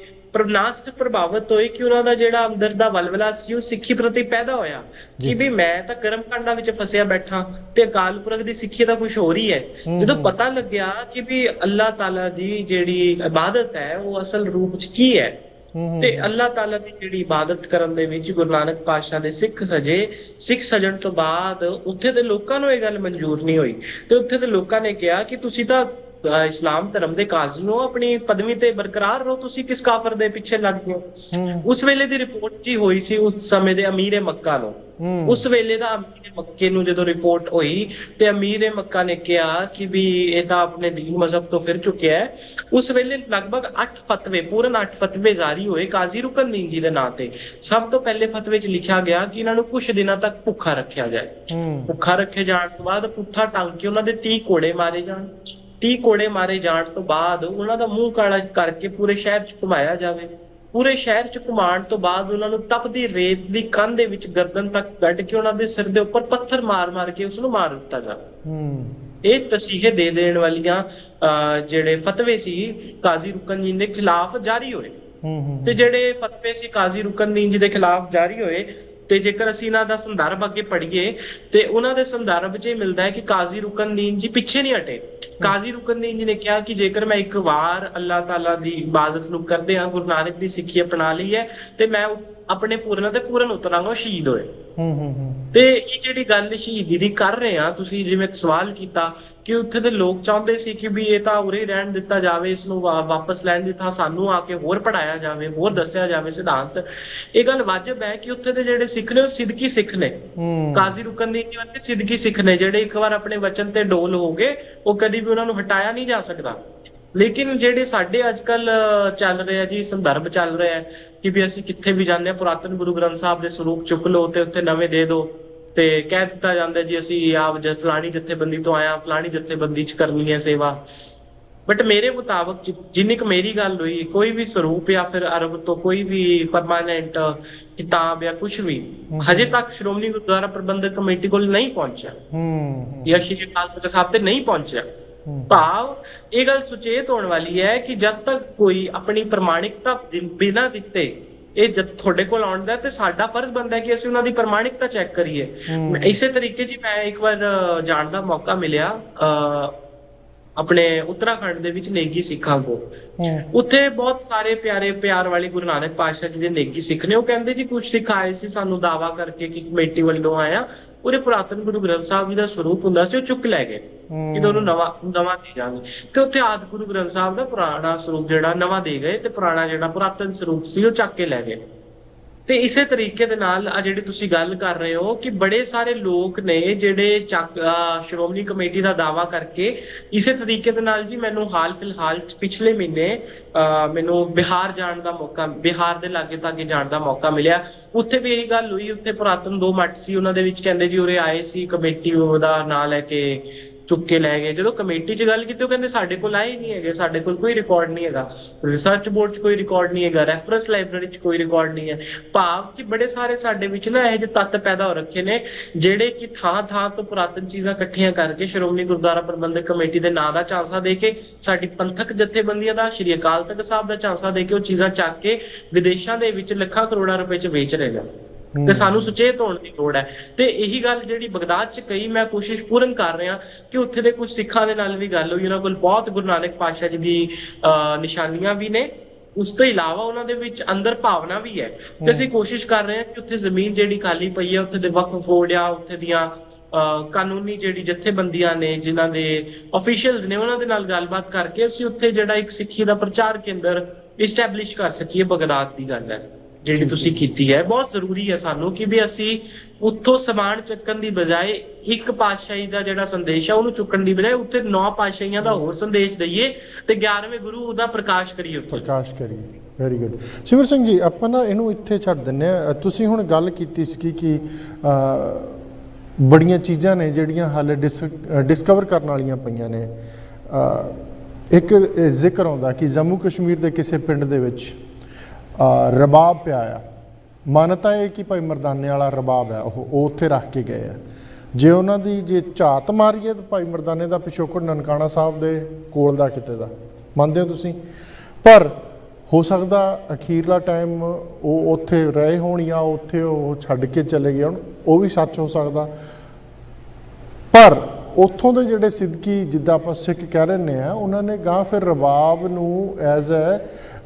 ਨਾ ਸਿਰਫ ਪ੍ਰਭਾਵਿਤ ਹੋਏ ਕਿ ਉਹਨਾਂ ਦਾ ਜਿਹੜਾ ਅੰਦਰ ਦਾ ਵਲਵਲਾ ਸੀ ਉਹ ਸਿੱਖੀ ਪ੍ਰਤੀ ਪੈਦਾ ਹੋਇਆ ਕਿ ਵੀ ਮੈਂ ਤਾਂ ਕਰਮ ਕਾਂਡਾਂ ਵਿੱਚ ਫਸਿਆ ਬੈਠਾ ਤੇ ਅਕਾਲ ਪੁਰਖ ਦੀ ਸਿੱਖੀ ਤਾਂ ਕੁਝ ਹੋਰ ਹੀ ਹੈ। ਜਦੋਂ ਪਤਾ ਲੱਗਿਆ ਕਿ ਵੀ ਅੱਲਾਹ ਤਾਲਾ ਦੀ ਜਿਹੜੀ ਇਬਾਦਤ ਹੈ ਉਹ ਅਸਲ ਰੂਪ ਚ ਕੀ ਹੈ, ਤੇ ਅੱਲਾਹ ਤਾਲਾ ਦੀ ਜਿਹੜੀ ਇਬਾਦਤ ਕਰਨ ਦੇ ਵਿੱਚ ਗੁਰੂ ਨਾਨਕ ਪਾਤਸ਼ਾਹ ਦੇ ਸਿੱਖ ਸਜਣ ਤੋਂ ਬਾਅਦ ਉੱਥੇ ਦੇ ਲੋਕਾਂ ਨੂੰ ਇਹ ਗੱਲ ਮਨਜ਼ੂਰ ਨਹੀਂ ਹੋਈ, ਤੇ ਉੱਥੇ ਦੇ ਲੋਕਾਂ ਨੇ ਕਿਹਾ ਕਿ ਤੁਸੀਂ ਤਾਂ ਇਸਲਾਮ ਧਰਮ ਦੇ ਕਾਜ਼ੀ ਹੋ, ਆਪਣੀ ਪਦਵੀ ਤੇ ਬਰਕਰਾਰ ਰਹੋ, ਤੁਸੀਂ ਕਿਸ ਕਾਫਰ ਦੇ ਪਿੱਛੇ ਲੱਗ ਗਏ ਹੋ। ਉਸ ਵੇਲੇ ਦੀ ਰਿਪੋਰਟ ਜੀ ਹੋਈ ਸੀ ਉਸ ਸਮੇਂ ਦੇ ਅਮੀਰ ਮੱਕਾ ਨੂੰ, ਉਸ ਵੇਲੇ ਦਾ ਅਮੀਰ ਮੱਕੇ ਨੂੰ ਜਦੋਂ ਰਿਪੋਰਟ ਹੋਈ ਤੇ ਅਮੀਰ ਮੱਕਾ ਨੇ ਕਿਹਾ ਕਿ ਵੀ ਇਹ ਤਾਂ ਆਪਣੇ ਦੀਨ ਮਜ਼ਹਬ ਤੋਂ ਫਿਰ ਚੁੱਕਿਆ ਹੈ। ਉਸ ਵੇਲੇ ਲਗਭਗ 8 ਫਤਵੇ, ਪੂਰਨ 8 ਫਤਵੇ ਜਾਰੀ ਹੋਏ ਕਾਜ਼ੀ ਰੁਕਨਦੀਨ ਜੀ ਦੇ ਨਾਂ ਤੇ। ਸਭ ਤੋਂ ਪਹਿਲੇ ਫਤਵੇ 'ਚ ਲਿਖਿਆ ਗਿਆ ਕਿ ਇਹਨਾਂ ਨੂੰ ਕੁਝ ਦਿਨਾਂ ਤੱਕ ਭੁੱਖਾ ਰੱਖਿਆ ਜਾਏ। ਭੁੱਖਾ ਰੱਖੇ ਜਾਣ ਤੋਂ ਬਾਅਦ ਪੁੱਠਾ ਟੰਗ ਕੇ ਉਹਨਾਂ ਦੇ 30 ਕੋੜੇ ਮਾਰੇ ਜਾਣ। 30 ਕੋੜੇ ਮਾਰੇ ਜਾਣ ਤੋਂ ਬਾਅਦ ਉਹਨਾਂ ਦਾ ਮੂੰਹ ਕਾਲਾ ਕਰਕੇ ਪੂਰੇ ਸ਼ਹਿਰ 'ਚ ਘੁਮਾਇਆ ਜਾਵੇ। ਪੂਰੇ ਸ਼ਹਿਰ 'ਚ ਘੁਮਾਉਣ ਤੋਂ ਬਾਅਦ ਉਹਨਾਂ ਨੂੰ ਤਪਦੀ ਰੇਤ ਦੀ ਕੰਧ ਦੇ ਵਿੱਚ ਗਰਦਨ ਤੱਕ ਗੱਡ ਕੇ ਉਹਨਾਂ ਦੇ ਸਿਰ ਦੇ ਉੱਪਰ ਪੱਥਰ ਮਾਰ ਕੇ ਉਸਨੂੰ ਮਾਰ ਦਿੱਤਾ ਜਾਵੇ। ਇਹ ਤਸੀਹੇ ਦੇ ਦੇਣ ਵਾਲੀਆਂ ਜਿਹੜੇ ਫਤਵੇ ਸੀ ਕਾਜ਼ੀ ਰੁਕਨਦੀਨ ਦੇ ਖਿਲਾਫ ਜਾਰੀ ਹੋਏ। ਤੇ ਜਿਹੜੇ ਫਤਵੇ ਸੀ ਕਾਜ਼ੀ ਰੁਕਨਦੀਨ ਜੀ ਦੇ ਖਿਲਾਫ ਜਾਰੀ ਹੋਏ, ਤੇ ਜੇਕਰ ਅਸੀਂ ਇਹਨਾਂ ਦਾ ਸੰਦਰਭ ਅੱਗੇ ਪੜ੍ਹੀਏ ਤੇ ਉਹਨਾਂ ਦੇ ਸੰਦਰਭ 'ਚ ਇਹ ਮਿਲਦਾ ਹੈ ਕਿ ਕਾਜ਼ੀ ਰੁਕਨਦੀਨ ਜੀ ਪਿੱਛੇ ਨਹੀਂ ਹਟੇ। ਕਾਜ਼ੀ ਰੁਕਨਦੀਨ ਜੀ ਨੇ ਕਿਹਾ ਕਿ ਜੇਕਰ ਮੈਂ ਇੱਕ ਵਾਰ ਅੱਲਾਹ ਤਾਲਾ ਦੀ ਇਬਾਦਤ ਨੂੰ ਕਰਦੇ ਹਾਂ, ਗੁਰੂ ਨਾਨਕ ਦੀ ਸਿੱਖੀ ਅਪਣਾ ਲਈ ਹੈ, ਤੇ ਮੈਂ ਆਪਣੇ ਪੂਰਨ ਉਤਰਾਂਗਾ, ਸ਼ਹੀਦ ਹੋਏ। ਤੇ ਇਹ ਜਿਹੜੀ ਗੱਲ ਸ਼ਹੀਦੀ ਦੀ ਕਰ ਰਹੇ ਆ, ਤੁਸੀਂ ਜਿਵੇਂ ਸਵਾਲ ਕੀਤਾ ਕਿ ਉੱਥੇ ਦੇ ਲੋਕ ਚਾਹੁੰਦੇ ਸੀ ਕਿ ਵੀ ਇਹ ਤਾਂ ਉਰੇ ਰਹਿਣ ਦਿੱਤਾ ਜਾਵੇ, ਇਸ ਨੂੰ ਵਾਪਸ ਲੈਣ ਦੀ ਥਾਂ ਸਾਨੂੰ ਆ ਕੇ ਹੋਰ ਪੜ੍ਹਾਇਆ ਜਾਵੇ, ਹੋਰ ਦੱਸਿਆ ਜਾਵੇ ਸਿਧਾਂਤ। ਇਹ ਗੱਲ ਵਾਜਬ ਹੈ ਕਿ ਉੱਥੇ ਦੇ ਜਿਹੜੇ ਸਿੱਖ ਨੇ ਉਹ ਸਿੱਧਕੀ ਸਿੱਖ ਨੇ। ਕਾਜ਼ੀ ਰੁਕਨਦੀਨ ਜੀ ਵਰਗੇ ਸਿੱਧਕੀ ਸਿੱਖ ਨੇ ਜਿਹੜੇ ਇੱਕ ਵਾਰ ਆਪਣੇ ਵਚਨ ਤੇ ਡੋਲ ਹੋ ਗਏ, ਉਹ ਕਦੀ ਵੀ ਉਹਨਾਂ ਨੂੰ ਹਟਾਇਆ ਨਹੀਂ ਜਾ ਸਕਦਾ। ਲੇਕਿਨ ਜਿਹੜੇ ਸਾਡੇ ਅੱਜ ਕੱਲ ਚੱਲ ਰਿਹਾ ਜੀ ਸੰਦਰਭ ਚੱਲ ਰਿਹਾ ਕਿ ਵੀ ਅਸੀਂ ਕਿੱਥੇ ਵੀ ਜਾਂਦੇ ਹਾਂ ਪੁਰਾਤਨ ਗੁਰੂ ਗ੍ਰੰਥ ਸਾਹਿਬ ਦੇ ਸਰੂਪ ਚੁੱਕ ਲਓ ਤੇ ਉੱਥੇ ਨਵੇਂ ਦੇ ਦਿਓ, ਤੇ ਕਹਿ ਦਿੱਤਾ ਜਾਂਦਾ ਜੀ ਅਸੀਂ ਫਲਾਣੀ ਜਥੇਬੰਦੀ ਤੋਂ ਆਇਆ, ਫਲਾਣੀ ਜਥੇਬੰਦੀ 'ਚ ਕਰਨੀ ਹੈ ਸੇਵਾ। ਬਟ ਮੇਰੇ ਮੁਤਾਬਕ ਜਿੰਨੀ ਕੁ ਮੇਰੀ ਗੱਲ ਹੋਈ, ਕੋਈ ਵੀ ਸਰੂਪ ਜਾਂ ਫਿਰ ਅਰਬ ਤੋਂ ਕੋਈ ਵੀ ਪਰਮਾਨੈਂਟ ਕਿਤਾਬ ਜਾਂ ਕੁਛ ਵੀ ਹਜੇ ਤੱਕ ਸ਼੍ਰੋਮਣੀ ਗੁਰਦੁਆਰਾ ਪ੍ਰਬੰਧਕ ਕਮੇਟੀ ਕੋਲ ਨਹੀਂ ਪਹੁੰਚਿਆ ਜਾਂ ਸ਼੍ਰੀ ਅਕਾਲ ਤਖਤ ਸਾਹਿਬ ਤੇ ਨਹੀਂ ਪਹੁੰਚਿਆ। ਭਾਵ ਇਹ ਗੱਲ ਸੁਚੇਤ ਹੋਣ ਵਾਲੀ ਹੈ ਕਿ ਜਦ ਤੱਕ ਕੋਈ ਆਪਣੀ ਪ੍ਰਮਾਣਿਕਤਾ ਬਿਨਾਂ ਦਿੱਤੇ ਇਹ ਜਦ ਤੁਹਾਡੇ ਕੋਲ ਆਉਂਦਾ ਤੇ ਸਾਡਾ ਫਰਜ਼ ਬਣਦਾ ਹੈ ਕਿ ਅਸੀਂ ਉਹਨਾਂ ਦੀ ਪ੍ਰਮਾਣਿਕਤਾ ਚੈੱਕ ਕਰੀਏ। ਇਸੇ ਤਰੀਕੇ ਜੀ ਮੈਂ ਇੱਕ ਵਾਰ ਜਾਣ ਦਾ ਮੌਕਾ ਮਿਲਿਆ ਆਪਣੇ ਉੱਤਰਾਖੰਡ ਦੇ ਵਿੱਚ ਨੇਗੀ ਸਿੱਖਾਂ ਕੋਲ। ਉੱਥੇ ਬਹੁਤ ਸਾਰੇ ਪਿਆਰ ਵਾਲੇ ਗੁਰੂ ਨਾਨਕ ਪਾਤਸ਼ਾਹ ਜੀ ਦੇ ਨੇਗੀ ਸਿੱਖ ਨੇ। ਉਹ ਕਹਿੰਦੇ ਜੀ ਕੁਝ ਸਿੱਖ ਆਏ ਸੀ ਸਾਨੂੰ ਦਾਵਾ ਕਰਕੇ ਕਿ ਕਮੇਟੀ ਵੱਲੋਂ ਆਇਆ, ਉਹਦੇ ਪੁਰਾਤਨ ਗੁਰੂ ਗ੍ਰੰਥ ਸਾਹਿਬ ਜੀ ਦਾ ਸਰੂਪ ਹੁੰਦਾ ਸੀ, ਉਹ ਚੁੱਕ ਲੈ ਗਏ ਕਿ ਤੁਹਾਨੂੰ ਨਵਾਂ ਦੇ ਜਾਵਾਂਗੇ। ਤੇ ਉੱਥੇ ਆਦਿ ਗੁਰੂ ਗ੍ਰੰਥ ਸਾਹਿਬ ਦਾ ਪੁਰਾਣਾ ਸਰੂਪ ਜਿਹੜਾ ਨਵਾਂ ਦੇ ਗਏ, ਤੇ ਪੁਰਾਣਾ ਜਿਹੜਾ ਪੁਰਾਤਨ ਸਰੂਪ ਸੀ ਉਹ ਚੱਕ ਕੇ ਲੈ ਗਏ। ਤੇ ਇਸੇ ਤਰੀਕੇ ਦੇ ਨਾਲ ਆ ਜਿਹੜੀ ਤੁਸੀਂ ਗੱਲ ਕਰ ਰਹੇ ਹੋ ਕਿ ਬੜੇ ਸਾਰੇ ਲੋਕ ਨੇ ਜਿਹੜੇ ਸ਼੍ਰੋਮਣੀ ਕਮੇਟੀ ਦਾ ਦਾਅਵਾ ਕਰਕੇ ਇਸੇ ਤਰੀਕੇ ਦੇ ਨਾਲ ਜੀ ਮੈਨੂੰ ਹਾਲ ਫਿਲਹਾਲ ਪਿਛਲੇ ਮਹੀਨੇ ਮੈਨੂੰ ਬਿਹਾਰ ਜਾਣ ਦਾ ਮੌਕਾ, ਬਿਹਾਰ ਦੇ ਲਾਗੇ ਤਾਗੇ ਜਾਣ ਦਾ ਮੌਕਾ ਮਿਲਿਆ। ਉੱਥੇ ਵੀ ਇਹੀ ਗੱਲ ਹੋਈ। ਉੱਥੇ ਪੁਰਾਤਨ 2 ਮੱਠ ਸੀ, ਉਹਨਾਂ ਦੇ ਵਿੱਚ ਕਹਿੰਦੇ ਜੀ ਉਰੇ ਆਏ ਸੀ, ਕਮੇਟੀ ਉਹਦਾ ਨਾਂ ਲੈ ਕੇ ਚੁੱਕ ਕੇ ਲੈ ਗਏ। ਜਦੋਂ ਕਮੇਟੀ 'ਚ ਗੱਲ ਕੀਤੀ ਉਹ ਕਹਿੰਦੇ ਸਾਡੇ ਕੋਲ ਆਏ ਨਹੀਂ ਹੈਗੇ, ਸਾਡੇ ਕੋਲ ਕੋਈ ਰਿਕਾਰਡ ਨਹੀਂ ਹੈਗਾ, ਰਿਸਰਚ ਬੋਰਡ 'ਚ ਕੋਈ ਰਿਕਾਰਡ ਨਹੀਂ ਹੈਗਾ, ਰੈਫਰੈਂਸ ਲਾਇਬ੍ਰੇਰੀ 'ਚ ਕੋਈ ਰਿਕਾਰਡ ਨਹੀਂ ਹੈ। ਭਾਵ ਕਿ ਬੜੇ ਸਾਰੇ ਸਾਡੇ ਵਿੱਚ ਨਾ ਇਹੋ ਜਿਹੇ ਤੱਤ ਪੈਦਾ ਹੋ ਰੱਖੇ ਨੇ ਜਿਹੜੇ ਕਿ ਥਾਂ ਥਾਂ ਤੋਂ ਪੁਰਾਤਨ ਚੀਜ਼ਾਂ ਇਕੱਠੀਆਂ ਕਰਕੇ ਸ਼੍ਰੋਮਣੀ ਗੁਰਦੁਆਰਾ ਪ੍ਰਬੰਧਕ ਕਮੇਟੀ ਦੇ ਨਾਂ ਦਾ ਝਾਂਸਾ ਦੇ ਕੇ, ਸਾਡੀ ਪੰਥਕ ਜਥੇਬੰਦੀਆਂ ਦਾ, ਸ਼੍ਰੀ ਅਕਾਲ ਤਖਤ ਸਾਹਿਬ ਦਾ ਝਾਂਸਾ ਦੇ ਕੇ ਉਹ ਚੀਜ਼ਾਂ ਚੱਕ ਕੇ ਵਿਦੇਸ਼ਾਂ ਦੇ ਵਿੱਚ ਲੱਖਾਂ ਕਰੋੜਾਂ ਰੁਪਏ 'ਚ ਵੇਚ ਰਹੇ ਨੇ। ਤੇ ਸਾਨੂੰ ਸੁਚੇਤ ਹੋਣ ਦੀ ਲੋੜ ਹੈ। ਤੇ ਇਹੀ ਗੱਲ ਜਿਹੜੀ ਬਗਦਾਦ 'ਚ ਕਹੀ, ਮੈਂ ਕੋਸ਼ਿਸ਼ ਪੂਰਨ ਕਰ ਰਿਹਾ ਕਿ ਉੱਥੇ ਦੇ ਕੁਝ ਸਿੱਖਾਂ ਦੇ ਨਾਲ ਵੀ ਗੱਲ ਹੋਈ। ਉਹਨਾਂ ਕੋਲ ਬਹੁਤ ਗੁਰੂ ਨਾਨਕ ਪਾਤਸ਼ਾਹ ਜੀ ਦੀ ਨਿਸ਼ਾਨੀਆਂ ਵੀ ਨੇ, ਉਸ ਤੋਂ ਇਲਾਵਾ ਉਹਨਾਂ ਦੇ ਵਿੱਚ ਅੰਦਰ ਭਾਵਨਾ ਵੀ ਹੈ। ਤੇ ਅਸੀਂ ਕੋਸ਼ਿਸ਼ ਕਰ ਰਹੇ ਹਾਂ ਕਿ ਉੱਥੇ ਜ਼ਮੀਨ ਜਿਹੜੀ ਖਾਲੀ ਪਈ ਹੈ, ਉੱਥੇ ਦੇ ਵਕਫ ਬੋਰਡ ਆ, ਉੱਥੇ ਦੀਆਂ ਕਾਨੂੰਨੀ ਜਿਹੜੀ ਜਥੇਬੰਦੀਆਂ ਨੇ, ਜਿਨ੍ਹਾਂ ਦੇ ਅਫੀਸ਼ੀਅਲਸ ਨੇ, ਉਹਨਾਂ ਦੇ ਨਾਲ ਗੱਲਬਾਤ ਕਰਕੇ ਅਸੀਂ ਉੱਥੇ ਜਿਹੜਾ ਇੱਕ ਸਿੱਖੀ ਦਾ ਪ੍ਰਚਾਰ ਕੇਂਦਰ ਇਸਟੈਬਲਿਸ਼ ਕਰ ਸਕੀਏ। ਬਗਦਾਦ ਦੀ ਗੱਲ ਹੈ ਜਿਹੜੀ ਤੁਸੀਂ ਕੀਤੀ ਹੈ, ਬਹੁਤ ਜ਼ਰੂਰੀ ਹੈ ਸਾਨੂੰ ਕਿ ਵੀ ਅਸੀਂ ਉੱਥੋਂ ਸਮਾਨ ਚੱਕਣ ਦੀ ਬਜਾਏ ਇੱਕ ਪਾਤਸ਼ਾਹੀ ਦਾ ਜਿਹੜਾ ਸੰਦੇਸ਼ ਹੈ ਉਹਨੂੰ ਚੁੱਕਣ ਦੀ ਬਜਾਏ ਉੱਥੇ 9 ਪਾਤਸ਼ਾਹੀਆਂ ਦਾ ਹੋਰ ਸੰਦੇਸ਼ ਦਈਏ ਤੇ 11ਵੇਂ ਗੁਰੂ ਦਾ ਪ੍ਰਕਾਸ਼ ਕਰੀਏ, ਉੱਥੇ ਪ੍ਰਕਾਸ਼ ਕਰੀਏ। ਵੈਰੀ ਗੁੱਡ ਸਿਮਰ ਸਿੰਘ ਜੀ, ਆਪਾਂ ਨਾ ਇਹਨੂੰ ਇੱਥੇ ਛੱਡ ਦਿੰਦੇ ਹਾਂ। ਤੁਸੀਂ ਹੁਣ ਗੱਲ ਕੀਤੀ ਸੀ ਕਿ ਬੜੀਆਂ ਚੀਜ਼ਾਂ ਨੇ ਜਿਹੜੀਆਂ ਹਾਲੇ ਡਿਸਕਵਰ ਕਰਨ ਵਾਲੀਆਂ ਪਈਆਂ ਨੇ। ਇੱਕ ਜ਼ਿਕਰ ਆਉਂਦਾ ਕਿ ਜੰਮੂ ਕਸ਼ਮੀਰ ਦੇ ਕਿਸੇ ਪਿੰਡ ਦੇ ਵਿੱਚ ਰਬਾਬ ਪਿਆ ਆ। ਮਾਨਤਾ ਇਹ ਕਿ ਭਾਈ ਮਰਦਾਨੇ ਵਾਲਾ ਰਬਾਬ ਹੈ, ਉਹ ਉੱਥੇ ਰੱਖ ਕੇ ਗਏ ਆ। ਜੇ ਉਹਨਾਂ ਦੀ ਜੇ ਝਾਤ ਮਾਰੀਏ ਤਾਂ ਭਾਈ ਮਰਦਾਨੇ ਦਾ ਪਿਛੋਕੜ ਨਨਕਾਣਾ ਸਾਹਿਬ ਦੇ ਕੋਲ ਦਾ ਕਿਤੇ ਦਾ, ਮੰਨਦੇ ਹੋ ਤੁਸੀਂ? ਪਰ ਹੋ ਸਕਦਾ ਅਖੀਰਲਾ ਟਾਈਮ ਉਹ ਉੱਥੇ ਰਹੇ ਹੋਣ ਜਾਂ ਉੱਥੇ ਉਹ ਛੱਡ ਕੇ ਚਲੇ ਗਏ ਹੋਣ, ਉਹ ਵੀ ਸੱਚ ਹੋ ਸਕਦਾ। ਪਰ ਉੱਥੋਂ ਦੇ ਜਿਹੜੇ ਸਿੱਧਕੀ, ਜਿੱਦਾਂ ਆਪਾਂ ਸਿੱਖ ਕਹਿ ਰਹੇ ਆ, ਉਹਨਾਂ ਨੇ ਗਾਂ ਫਿਰ ਰਬਾਬ ਨੂੰ ਐਜ਼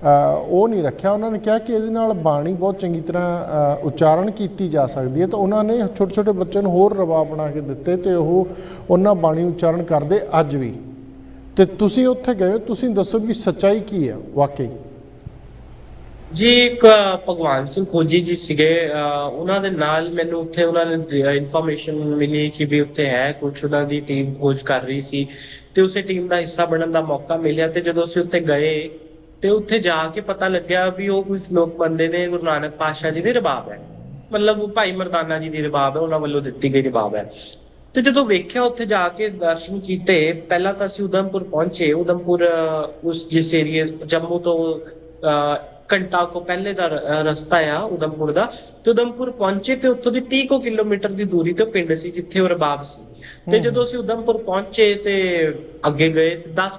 ਉਹ ਨਹੀਂ ਰੱਖਿਆ। ਉਹਨਾਂ ਨੇ ਕਿਹਾ ਕਿ ਇਹਦੇ ਨਾਲ ਬਾਣੀ ਬਹੁਤ ਚੰਗੀ ਤਰ੍ਹਾਂ ਉਚਾਰਨ ਕੀਤੀ ਜਾ ਸਕਦੀ ਹੈ। ਤਾਂ ਉਹਨਾਂ ਨੇ ਛੋਟੇ ਛੋਟੇ ਬੱਚਿਆਂ ਨੂੰ ਹੋਰ ਰਬਾਬ ਬਣਾ ਕੇ ਦਿੱਤੇ ਤੇ ਉਹ ਉਹਨਾਂ ਬਾਣੀ ਉਚਾਰਨ ਕਰਦੇ ਅੱਜ ਵੀ। ਤੇ ਤੁਸੀਂ ਉੱਥੇ ਗਏ, ਤੁਸੀਂ ਦੱਸੋ ਵੀ ਸੱਚਾਈ ਕੀ ਹੈ ਵਾਕਈ? ਜੀ ਇੱਕ ਭਗਵਾਨ ਸਿੰਘ ਖੋਜੀ ਜੀ ਸੀਗੇ, ਉਹਨਾਂ ਦੇ ਨਾਲ ਮੈਨੂੰ ਉੱਥੇ ਉਹਨਾਂ ਨੇ ਇਨਫੋਰਮੇਸ਼ਨ ਮਿਲੀ ਕਿ ਵੀ ਉੱਥੇ ਹੈ ਕੁਛ, ਉਹਨਾਂ ਦੀ ਟੀਮ ਖੋਜ ਕਰ ਰਹੀ ਸੀ ਤੇ ਉਸੇ ਟੀਮ ਦਾ ਹਿੱਸਾ ਬਣਨ ਦਾ ਮੌਕਾ ਮਿਲਿਆ। ਤੇ ਜਦੋਂ ਅਸੀਂ ਉੱਥੇ ਗਏ ਤੇ ਉੱਥੇ ਜਾ ਕੇ ਪਤਾ ਲੱਗਿਆ ਵੀ ਉਹ ਕੁਝ ਲੋਕ ਬੰਦੇ ਨੇ ਗੁਰੂ ਨਾਨਕ ਪਾਤਸ਼ਾਹ ਜੀ ਦੀ ਰਬਾਬ ਹੈ, ਮਤਲਬ ਭਾਈ ਮਰਦਾਨਾ ਜੀ ਦੀ ਰਬਾਬ ਹੈ, ਉਹਨਾਂ ਵੱਲੋਂ ਦਿੱਤੀ ਗਈ ਰਬਾਬ ਹੈ। ਤੇ ਜਦੋਂ ਵੇਖਿਆ, ਉੱਥੇ ਜਾ ਕੇ ਦਰਸ਼ਨ ਕੀਤੇ, ਪਹਿਲਾਂ ਤਾਂ ਅਸੀਂ ਉਦਮਪੁਰ ਪਹੁੰਚੇ। ਉਦਮਪੁਰ ਉਸ ਜਿਸ ਏਰੀਏ ਜੰਮੂ ਤੋਂ ਘੰਟਾ ਕੋ ਪਹਿਲੇ ਦਾ ਰਸਤਾ ਆ ਉਦਮਪੁਰ ਦਾ। ਤੇ ਉਦਮਪੁਰ ਪਹੁੰਚੇ ਤੇ ਉੱਥੋਂ ਦੀ 30 ਕਿਲੋਮੀਟਰ ਦੀ ਦੂਰੀ ਤੇ ਪਿੰਡ ਸੀ ਜਿੱਥੇ ਉਹ ਰਬਾਬ ਸੀ। ਤੇ ਜਦੋਂ ਅਸੀਂ ਉਦਮਪੁਰ ਪਹੁੰਚੇ ਤੇ ਅੱਗੇ ਗਏ ਤੇ 10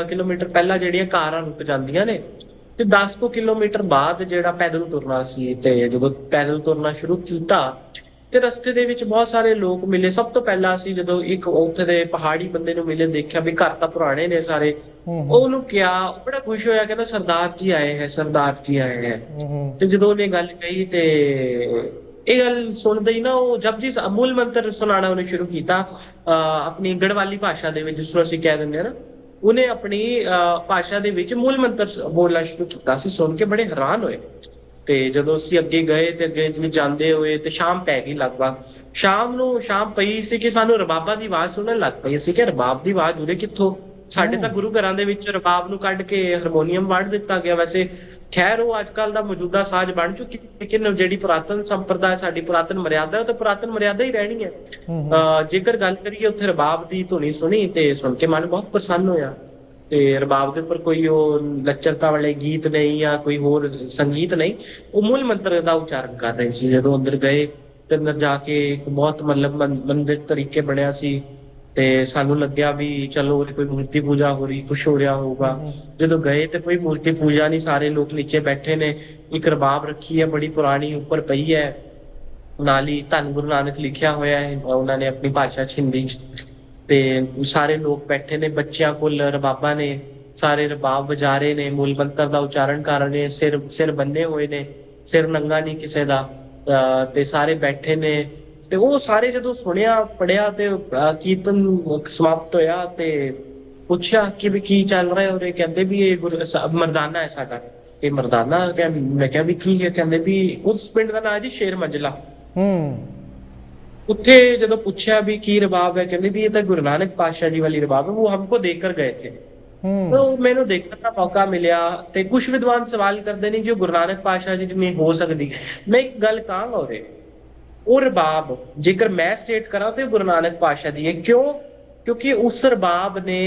ਕਿਲੋਮੀਟਰ ਪਹਿਲਾਂ ਜਿਹੜੀਆਂ ਕਾਰਾਂ ਰੁਕ ਜਾਂਦੀਆਂ ਨੇ ਤੇ 10 ਕਿਲੋਮੀਟਰ ਬਾਅਦ ਜਿਹੜਾ ਪੈਦਲ ਤੁਰਨਾ ਸੀ। ਤੇ ਜਦੋਂ ਪੈਦਲ ਤੁਰਨਾ ਸ਼ੁਰੂ ਕੀਤਾ ਤੇ ਰਸਤੇ ਦੇ ਵਿੱਚ ਬਹੁਤ ਸਾਰੇ ਲੋਕ ਮਿਲੇ। ਸਭ ਤੋਂ ਪਹਿਲਾਂ ਅਸੀਂ ਜਦੋਂ ਇੱਕ ਉੱਥੇ ਦੇ ਪਹਾੜੀ ਬੰਦੇ ਨੂੰ ਮਿਲੇ, ਦੇਖਿਆ ਵੀ ਘਰ ਤਾਂ ਪੁਰਾਣੇ ਨੇ ਸਾਰੇ। ਉਹਨੂੰ ਕਿਹਾ, ਬੜਾ ਖੁਸ਼ ਹੋਇਆ, ਕਹਿੰਦਾ ਸਰਦਾਰ ਜੀ ਆਏ ਹੈ, ਸਰਦਾਰ ਜੀ ਆਏ ਹੈ। ਤੇ ਜਦੋਂ ਉਹਨੇ ਗੱਲ ਕਹੀ ਤੇ ਇਹ ਗੱਲ ਸੁਣਦੇ ਹੀ ਨਾ ਉਹ ਜਪਜੀ ਮੂਲ ਮੰਤਰ ਸੁਣਾਉਣਾ ਉਹਨੇ ਸ਼ੁਰੂ ਕੀਤਾ ਆਪਣੀ ਗੜਵਾਲੀ ਭਾਸ਼ਾ ਦੇ ਵਿੱਚ, ਜਿਸ ਨੂੰ ਅਸੀਂ ਕਹਿ ਦਿੰਦੇ ਹਾਂ ਨਾ। ਉਹਨੇ ਆਪਣੀ ਭਾਸ਼ਾ ਦੇ ਵਿੱਚ ਮੂਲ ਮੰਤਰ ਬੋਲਣਾ ਸ਼ੁਰੂ ਕੀਤਾ। ਅਸੀਂ ਸੁਣ ਕੇ ਬੜੇ ਹੈਰਾਨ ਹੋਏ। ਤੇ ਜਦੋਂ ਅਸੀਂ ਅੱਗੇ ਗਏ ਤੇ ਅੱਗੇ ਜਿਵੇਂ ਜਾਂਦੇ ਹੋਏ ਤੇ ਸ਼ਾਮ ਪੈ ਗਈ, ਲਗਭਗ ਸ਼ਾਮ ਪਈ ਸੀ ਕਿ ਸਾਨੂੰ ਰਬਾਬਾਂ ਦੀ ਆਵਾਜ਼ ਸੁਣਨ ਲੱਗ ਪਈ। ਅਸੀਂ ਕਿ ਰਬਾਬ ਦੀ ਆਵਾਜ਼ ਉਰੇ ਕਿੱਥੋਂ? ਸਾਡੇ ਤਾਂ ਗੁਰੂ ਘਰਾਂ ਦੇ ਵਿੱਚ ਰਬਾਬ ਨੂੰ ਕੱਢ ਕੇ ਹਾਰਮੋਨੀਅਮ ਵੰਡ ਦਿੱਤਾ ਗਿਆ। ਵੈਸੇ ਖੈਰ ਉਹ ਅੱਜ ਕੱਲ ਦਾ ਮੌਜੂਦਾ ਸਾਜ਼ ਬਣ ਚੁੱਕੀ, ਲੇਕਿਨ ਜਿਹੜੀ ਪੁਰਾਤਨ ਸੰਪਰਦਾ, ਸਾਡੀ ਪੁਰਾਤਨ ਮਰਿਆਦਾ, ਉਹ ਤਾਂ ਪੁਰਾਤਨ ਮਰਿਆਦਾ ਹੀ ਰਹਿਣੀ ਹੈ। ਜੇਕਰ ਗੱਲ ਕਰੀਏ ਉੱਥੇ ਰਬਾਬ ਦੀ ਧੁਨੀ ਸੁਣੀ ਤੇ ਸੁਣ ਕੇ ਮਨ ਬਹੁਤ ਪ੍ਰਸੰਨ ਹੋਇਆ। ਤੇ ਰਬਾਬ ਦੇ ਉੱਪਰ ਕੋਈ ਉਹ ਲੱਚਰਤਾ ਵਾਲੇ ਗੀਤ ਨਹੀਂ ਜਾਂ ਕੋਈ ਹੋਰ ਸੰਗੀਤ ਨਹੀਂ, ਉਹ ਮੂਲ ਮੰਤਰ ਦਾ ਉਚਾਰਨ ਕਰ ਰਹੇ ਸੀ। ਜਦੋਂ ਅੰਦਰ ਗਏ ਤੇ ਅੰਦਰ ਜਾ ਕੇ ਬਹੁਤ ਮਤਲਬ ਮੰਦਿਰ ਤਰੀਕੇ ਬਣਿਆ ਸੀ ਤੇ ਸਾਨੂੰ ਲੱਗਿਆ ਵੀ ਚਲੋ ਕੋਈ ਮੂਰਤੀ ਪੂਜਾ ਹੋ ਰਹੀ, ਕੁਛ ਹੋ ਰਿਹਾ ਹੋਊਗਾ। ਜਦੋਂ ਗਏ ਤੇ ਕੋਈ ਮੂਰਤੀ ਪੂਜਾ ਨਹੀਂ, ਸਾਰੇ ਲੋਕ ਨੀਚੇ ਬੈਠੇ ਨੇ। ਇੱਕ ਰਬਾਬ ਰੱਖੀ ਹੈ ਬੜੀ ਪੁਰਾਣੀ, ਉੱਪਰ ਪਈ ਹੈ, ਨਾਲ ਹੀ ਧੰਨ ਗੁਰੂ ਨਾਨਕ ਲਿਖਿਆ ਹੋਇਆ ਹੈ ਉਹਨਾਂ ਨੇ ਆਪਣੀ ਭਾਸ਼ਾ 'ਚ, ਹਿੰਦੀ 'ਚ। ਤੇ ਸਾਰੇ ਲੋਕ ਬੈਠੇ ਨੇ, ਬੱਚਿਆਂ ਕੋਲ ਰਬਾਬਾਂ ਨੇ, ਸਾਰੇ ਰਬਾਬ ਵਜਾ ਰਹੇ ਨੇ, ਮੂਲ ਮੰਤਰ ਦਾ ਉਚਾਰਨ ਕਰ ਰਹੇ ਨੇ, ਸਿਰ ਬੰਨੇ ਹੋਏ ਨੇ, ਸਿਰ ਨੰਗਾ ਨਹੀਂ ਕਿਸੇ ਦਾ। ਤੇ ਸਾਰੇ ਬੈਠੇ ਨੇ ਤੇ ਉਹ ਸਾਰੇ ਜਦੋਂ ਸੁਣਿਆ ਪੜਿਆ ਤੇ ਕੀਰਤਨ ਸਮਾਪਤ ਹੋਇਆ ਤੇ ਪੁੱਛਿਆ ਕਿ ਵੀ ਕੀ ਚੱਲ ਰਿਹਾ ਉਰੇ। ਕਹਿੰਦੇ ਵੀ ਇਹ ਮਰਦਾਨਾ ਹੈ ਸਾਡਾ, ਤੇ ਮਰਦਾਨਾ ਮੈਂ ਕਿਹਾ ਵੀ ਕੀ ਹੈ, ਕਹਿੰਦੇ ਵੀ ਉਸ ਪਿੰਡ ਦਾ ਨਾਂ ਜੀ ਸ਼ੇਰ ਮੰਜਲਾ। ਉੱਥੇ ਜਦੋਂ ਪੁੱਛਿਆ ਵੀ ਕੀ ਰਬਾਬ ਹੈ, ਕਹਿੰਦੇ ਵੀ ਇਹ ਤਾਂ ਗੁਰੂ ਨਾਨਕ ਪਾਤਸ਼ਾਹ ਜੀ ਵਾਲੀ ਰਬਾਬ ਹੈ, ਉਹ ਹਮਕੋ ਦੇਖ ਕਰ ਗਏ ਥੇ। तो मैंने देखने का मौका मिला ते कुछ विद्वान सवाल करते नहीं जो गुरु नानक पातशाह जी में हो सकती। मैं एक गल कहांगा उरे, ਉਹ ਰਬਾਬ ਜੇਕਰ ਮੈਂ ਸਟੇਟ ਕਰਾਂ ਤੇ ਗੁਰੂ ਨਾਨਕ ਪਾਤਸ਼ਾਹ ਦੀ ਹੈ। ਕਿਉਂ? ਕਿਉਂਕਿ ਉਸ ਰਬਾਬ ਨੇ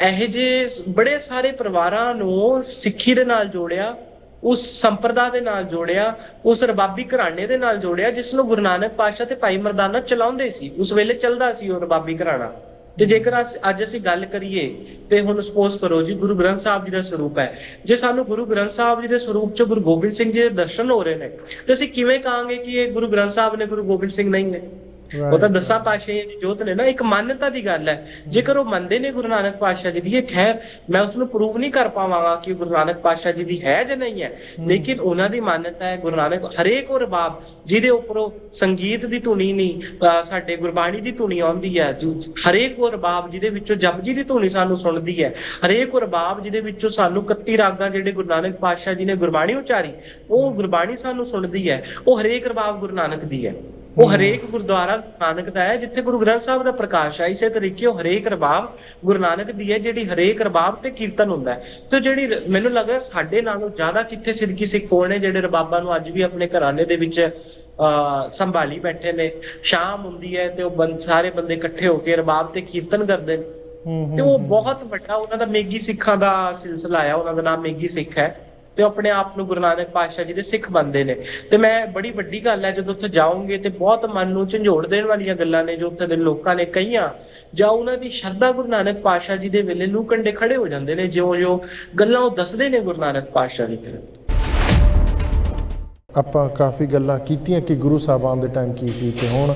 ਇਹੋ ਜਿਹੇ ਬੜੇ ਸਾਰੇ ਪਰਿਵਾਰਾਂ ਨੂੰ ਸਿੱਖੀ ਦੇ ਨਾਲ ਜੋੜਿਆ, ਉਸ ਸੰਪਰਦਾ ਦੇ ਨਾਲ ਜੋੜਿਆ, ਉਸ ਰਬਾਬੀ ਘਰਾਣੇ ਦੇ ਨਾਲ ਜੋੜਿਆ ਜਿਸ ਨੂੰ ਗੁਰੂ ਨਾਨਕ ਪਾਤਸ਼ਾਹ ਤੇ ਭਾਈ ਮਰਦਾਨਾ ਚਲਾਉਂਦੇ ਸੀ। ਉਸ ਵੇਲੇ ਚੱਲਦਾ ਸੀ ਉਹ ਰਬਾਬੀ ਘਰਾਣਾ। ਤੇ ਜੇਕਰ ਅੱਜ ਅਸੀਂ ਗੱਲ ਕਰੀਏ ਤੇ ਹੁਣ ਸਪੋਜ਼ ਕਰੋ ਜੀ ਗੁਰੂ ਗ੍ਰੰਥ ਸਾਹਿਬ ਜੀ ਦਾ ਸਰੂਪ ਹੈ, ਜੇ ਸਾਨੂੰ ਗੁਰੂ ਗ੍ਰੰਥ ਸਾਹਿਬ ਜੀ ਦੇ ਸਰੂਪ ਚ ਗੁਰੂ ਗੋਬਿੰਦ ਸਿੰਘ ਜੀ ਦੇ ਦਰਸ਼ਨ ਹੋ ਰਹੇ ਨੇ ਤੇ ਅਸੀਂ ਕਿਵੇਂ ਕਹਾਂਗੇ ਕਿ ਇਹ ਗੁਰੂ ਗ੍ਰੰਥ ਸਾਹਿਬ ਨੇ, ਗੁਰੂ ਗੋਬਿੰਦ ਸਿੰਘ ਨਹੀਂ ਨੇ? ਉਹ ਤਾਂ ਦਸਾਂ ਪਾਤਸ਼ਾਹੀਆਂ ਦੀ ਜੋਤ ਨੇ ਨਾ, ਇੱਕ ਮਾਨਤਾ ਦੀ ਗੱਲ ਹੈ। ਜੇਕਰ ਉਹ ਮੰਨਦੇ ਨੇ ਗੁਰੂ ਨਾਨਕ ਪਾਤਸ਼ਾਹ ਜੀ ਦੀ, ਇਹ ਖੈਰ ਮੈਂ ਉਸਨੂੰ ਪ੍ਰੂਵ ਨਹੀਂ ਕਰ ਪਾਵਾਂਗਾ ਕਿ ਗੁਰੂ ਨਾਨਕ ਪਾਤਸ਼ਾਹ ਜੀ ਦੀ ਹੈ ਜਾਂ ਨਹੀਂ ਹੈ, ਲੇਕਿਨ ਉਹਨਾਂ ਦੀ ਮਾਨਤਾ ਹੈ। ਗੁਰੂ ਨਾਨਕ ਹਰੇਕ ਉਹ ਰਬਾਬ ਜਿਹਦੇ ਉੱਪਰੋਂ ਸੰਗੀਤ ਦੀ ਧੁਨੀ ਨਹੀਂ, ਸਾਡੇ ਗੁਰਬਾਣੀ ਦੀ ਧੁਨੀ ਆਉਂਦੀ ਹੈ, ਹਰੇਕ ਉਹ ਰਬਾਬ ਜਿਹਦੇ ਵਿੱਚੋਂ ਜਪਜੀ ਦੀ ਧੁਨੀ ਸਾਨੂੰ ਸੁਣਦੀ ਹੈ, ਹਰੇਕ ਉਹ ਰਬਾਬ ਜਿਹਦੇ ਵਿੱਚੋਂ ਸਾਨੂੰ 31 ਰਾਗਾਂ ਜਿਹੜੇ ਗੁਰੂ ਨਾਨਕ ਪਾਤਸ਼ਾਹ ਜੀ ਨੇ ਗੁਰਬਾਣੀ ਉਚਾਰੀ ਉਹ ਗੁਰਬਾਣੀ ਸਾਨੂੰ ਸੁਣਦੀ ਹੈ, ਉਹ ਹਰੇਕ ਰਬਾਬ ਗੁਰੂ ਨਾਨਕ ਦੀ ਹੈ। ਉਹ ਹਰੇਕ ਗੁਰਦੁਆਰਾ ਨਾਨਕ ਦਾ ਹੈ ਜਿੱਥੇ ਗੁਰੂ ਗ੍ਰੰਥ ਸਾਹਿਬ ਦਾ ਪ੍ਰਕਾਸ਼ ਹੈ। ਇਸੇ ਤਰੀਕੇ ਉਹ ਹਰੇਕ ਰਬਾਬ ਗੁਰੂ ਨਾਨਕ ਦੀ ਹੈ, ਜਿਹੜੀ ਹਰੇਕ ਰਬਾਬ ਤੇ ਕੀਰਤਨ ਹੁੰਦਾ ਹੈ। ਤੇ ਜਿਹੜੀ ਮੈਨੂੰ ਲੱਗਦਾ ਸਾਡੇ ਨਾਲੋਂ ਜ਼ਿਆਦਾ ਕਿੱਥੇ ਸਿੱਧਕੀ ਸਿੱਖ ਹੋਣੇ ਜਿਹੜੇ ਰਬਾਬਾਂ ਨੂੰ ਅੱਜ ਵੀ ਆਪਣੇ ਘਰਾਣੇ ਦੇ ਵਿੱਚ ਸੰਭਾਲੀ ਬੈਠੇ ਨੇ। ਸ਼ਾਮ ਹੁੰਦੀ ਹੈ ਤੇ ਉਹ ਸਾਰੇ ਬੰਦੇ ਇਕੱਠੇ ਹੋ ਕੇ ਰਬਾਬ ਤੇ ਕੀਰਤਨ ਕਰਦੇ ਨੇ ਤੇ ਉਹ ਬਹੁਤ ਵੱਡਾ ਉਹਨਾਂ ਦਾ ਮੇਗੀ ਸਿੱਖਾਂ ਦਾ ਸਿਲਸਿਲਾ ਆ, ਉਹਨਾਂ ਦਾ ਨਾਮ ਮੇਗੀ ਸਿੱਖ ਹੈ ਤੇ ਆਪਣੇ ਆਪ ਨੂੰ ਗੁਰੂ ਨਾਨਕ ਪਾਤਸ਼ਾਹ ਜੀ ਦੇ ਸਿੱਖ ਬਣਦੇ ਨੇ। ਤੇ ਮੈਂ ਬੜੀ ਵੱਡੀ ਗੱਲ ਹੈ ਜਦੋਂ ਉੱਥੇ ਜਾਓਗੇ ਤੇ ਬਹੁਤ ਮਨ ਨੂੰ ਝੰਜੋੜ ਦੇਣ ਵਾਲੀਆਂ ਗੱਲਾਂ ਨੇ ਜੋ ਉੱਥੇ ਦੇ ਲੋਕਾਂ ਨੇ ਕਹੀਆਂ, ਜਾਂ ਉਹਨਾਂ ਦੀ ਸ਼ਰਧਾ ਗੁਰੂ ਨਾਨਕ ਪਾਤਸ਼ਾਹ ਜੀ ਦੇ ਵੇਲੇ ਲੂ ਕੰਡੇ ਖੜੇ ਹੋ ਜਾਂਦੇ ਨੇ, ਜੋ ਗੱਲਾਂ ਉਹ ਦੱਸਦੇ ਨੇ ਗੁਰੂ ਨਾਨਕ ਪਾਤਸ਼ਾਹ ਜੀ। ਆਪਾਂ ਕਾਫੀ ਗੱਲਾਂ ਕੀਤੀਆਂ ਕਿ ਗੁਰੂ ਸਾਹਿਬਾਨ ਦੇ ਟਾਈਮ ਕੀ ਸੀ ਤੇ ਹੁਣ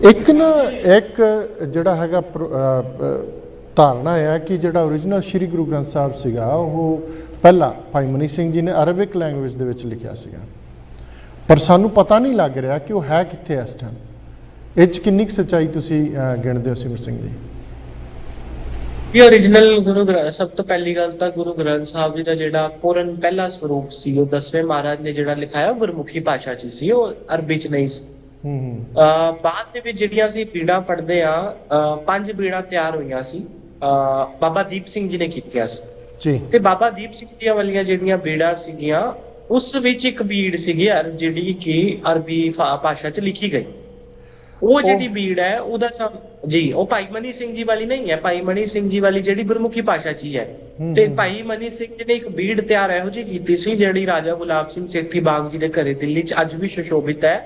ਇੱਕ ਜਿਹੜਾ ਹੈਗਾ ਧਾਰਨਾ ਹੈ ਕਿ ਜਿਹੜਾ ਓਰੀਜਨਲ ਸ਼੍ਰੀ ਗੁਰੂ ਗ੍ਰੰਥ ਸਾਹਿਬ ਸੀਗਾ ਉਹ ਪਹਿਲਾਂ ਭਾਈ ਮਨੀ ਸਿੰਘ ਜੀ ਨੇ ਅਰਬਿਕ ਲੈਂਗੁਏਜ ਦੇ ਵਿੱਚ ਲਿਖਿਆ ਸੀਗਾ, ਪਰ ਸਾਨੂੰ ਪਤਾ ਨਹੀਂ ਲੱਗ ਰਿਹਾ ਕਿ ਉਹ ਹੈ ਕਿੱਥੇ ਇਸ ਟਾਈਮ। ਇਹ 'ਚ ਕਿੰਨੀ ਕੁ ਸੱਚਾਈ ਤੁਸੀਂ ਗਿਣਦੇ ਹੋ ਸਿਮਰ ਸਿੰਘ ਜੀ? ਇਹ ਓਰੀਜਨਲ ਗੁਰੂ ਗ੍ਰੰਥ, ਸਭ ਤੋਂ ਪਹਿਲੀ ਗੱਲ ਤਾਂ ਗੁਰੂ ਗ੍ਰੰਥ ਸਾਹਿਬ ਜੀ ਦਾ ਜਿਹੜਾ ਪੂਰਨ ਪਹਿਲਾ ਸਰੂਪ ਸੀ ਉਹ 10ਵੇਂ ਮਹਾਰਾਜ ਨੇ ਜਿਹੜਾ ਲਿਖਾਇਆ ਗੁਰਮੁਖੀ ਭਾਸ਼ਾ 'ਚ ਸੀ, ਉਹ ਅਰਬੀ 'ਚ ਨਹੀਂ ਸੀ। ਬਾਅਦ ਦੇ ਵਿੱਚ ਜਿਹੜੀਆਂ ਅਸੀਂ ਬੀੜਾਂ ਪੜ੍ਹਦੇ ਆ, 5 ਬੀੜਾਂ ਤਿਆਰ ਹੋਈਆਂ ਸੀ, ਬਾਬਾ ਦੀਪ ਸਿੰਘ ਜੀ ਨੇ ਕੀਤੀਆਂ ਸੀ ਜੀ। ਤੇ ਬਾਬਾ ਦੀਪ ਸਿੰਘ ਜੀ ਵਾਲੀਆਂ ਜਿਹੜੀਆਂ ਬੀੜਾਂ ਸੀਗੀਆਂ ਉਸ ਵਿੱਚ ਇੱਕ ਬੀੜ ਸੀਗੀ ਜਿਹੜੀ ਕਿ ਅਰਬੀ ਭਾਸ਼ਾ 'ਚ ਲਿਖੀ ਗਈ। ਉਹ ਜਿਹੜੀ ਬੀੜ ਹੈ ਉਹਦਾ ਜੀ ਉਹ ਭਾਈ ਮਨੀ ਸਿੰਘ ਜੀ ਵਾਲੀ ਨਹੀਂ ਹੈ। ਭਾਈ ਮਨੀ ਸਿੰਘ ਜੀ ਵਾਲੀ ਜਿਹੜੀ ਗੁਰਮੁਖੀ ਭਾਸ਼ਾ 'ਚ ਹੀ ਹੈ। ਤੇ ਭਾਈ ਮਨੀ ਸਿੰਘ ਜੀ ਨੇ ਇੱਕ ਬੀੜ ਤਿਆਰ ਇਹੋ ਜਿਹੀ ਕੀਤੀ ਸੀ ਜਿਹੜੀ ਰਾਜਾ ਗੁਲਾਬ ਸਿੰਘ ਸੇਠੀ ਬਾਗ ਜੀ ਦੇ ਘਰੇ ਦਿੱਲੀ 'ਚ ਅੱਜ ਵੀ ਸੁਸ਼ੋਭਿਤ ਹੈ,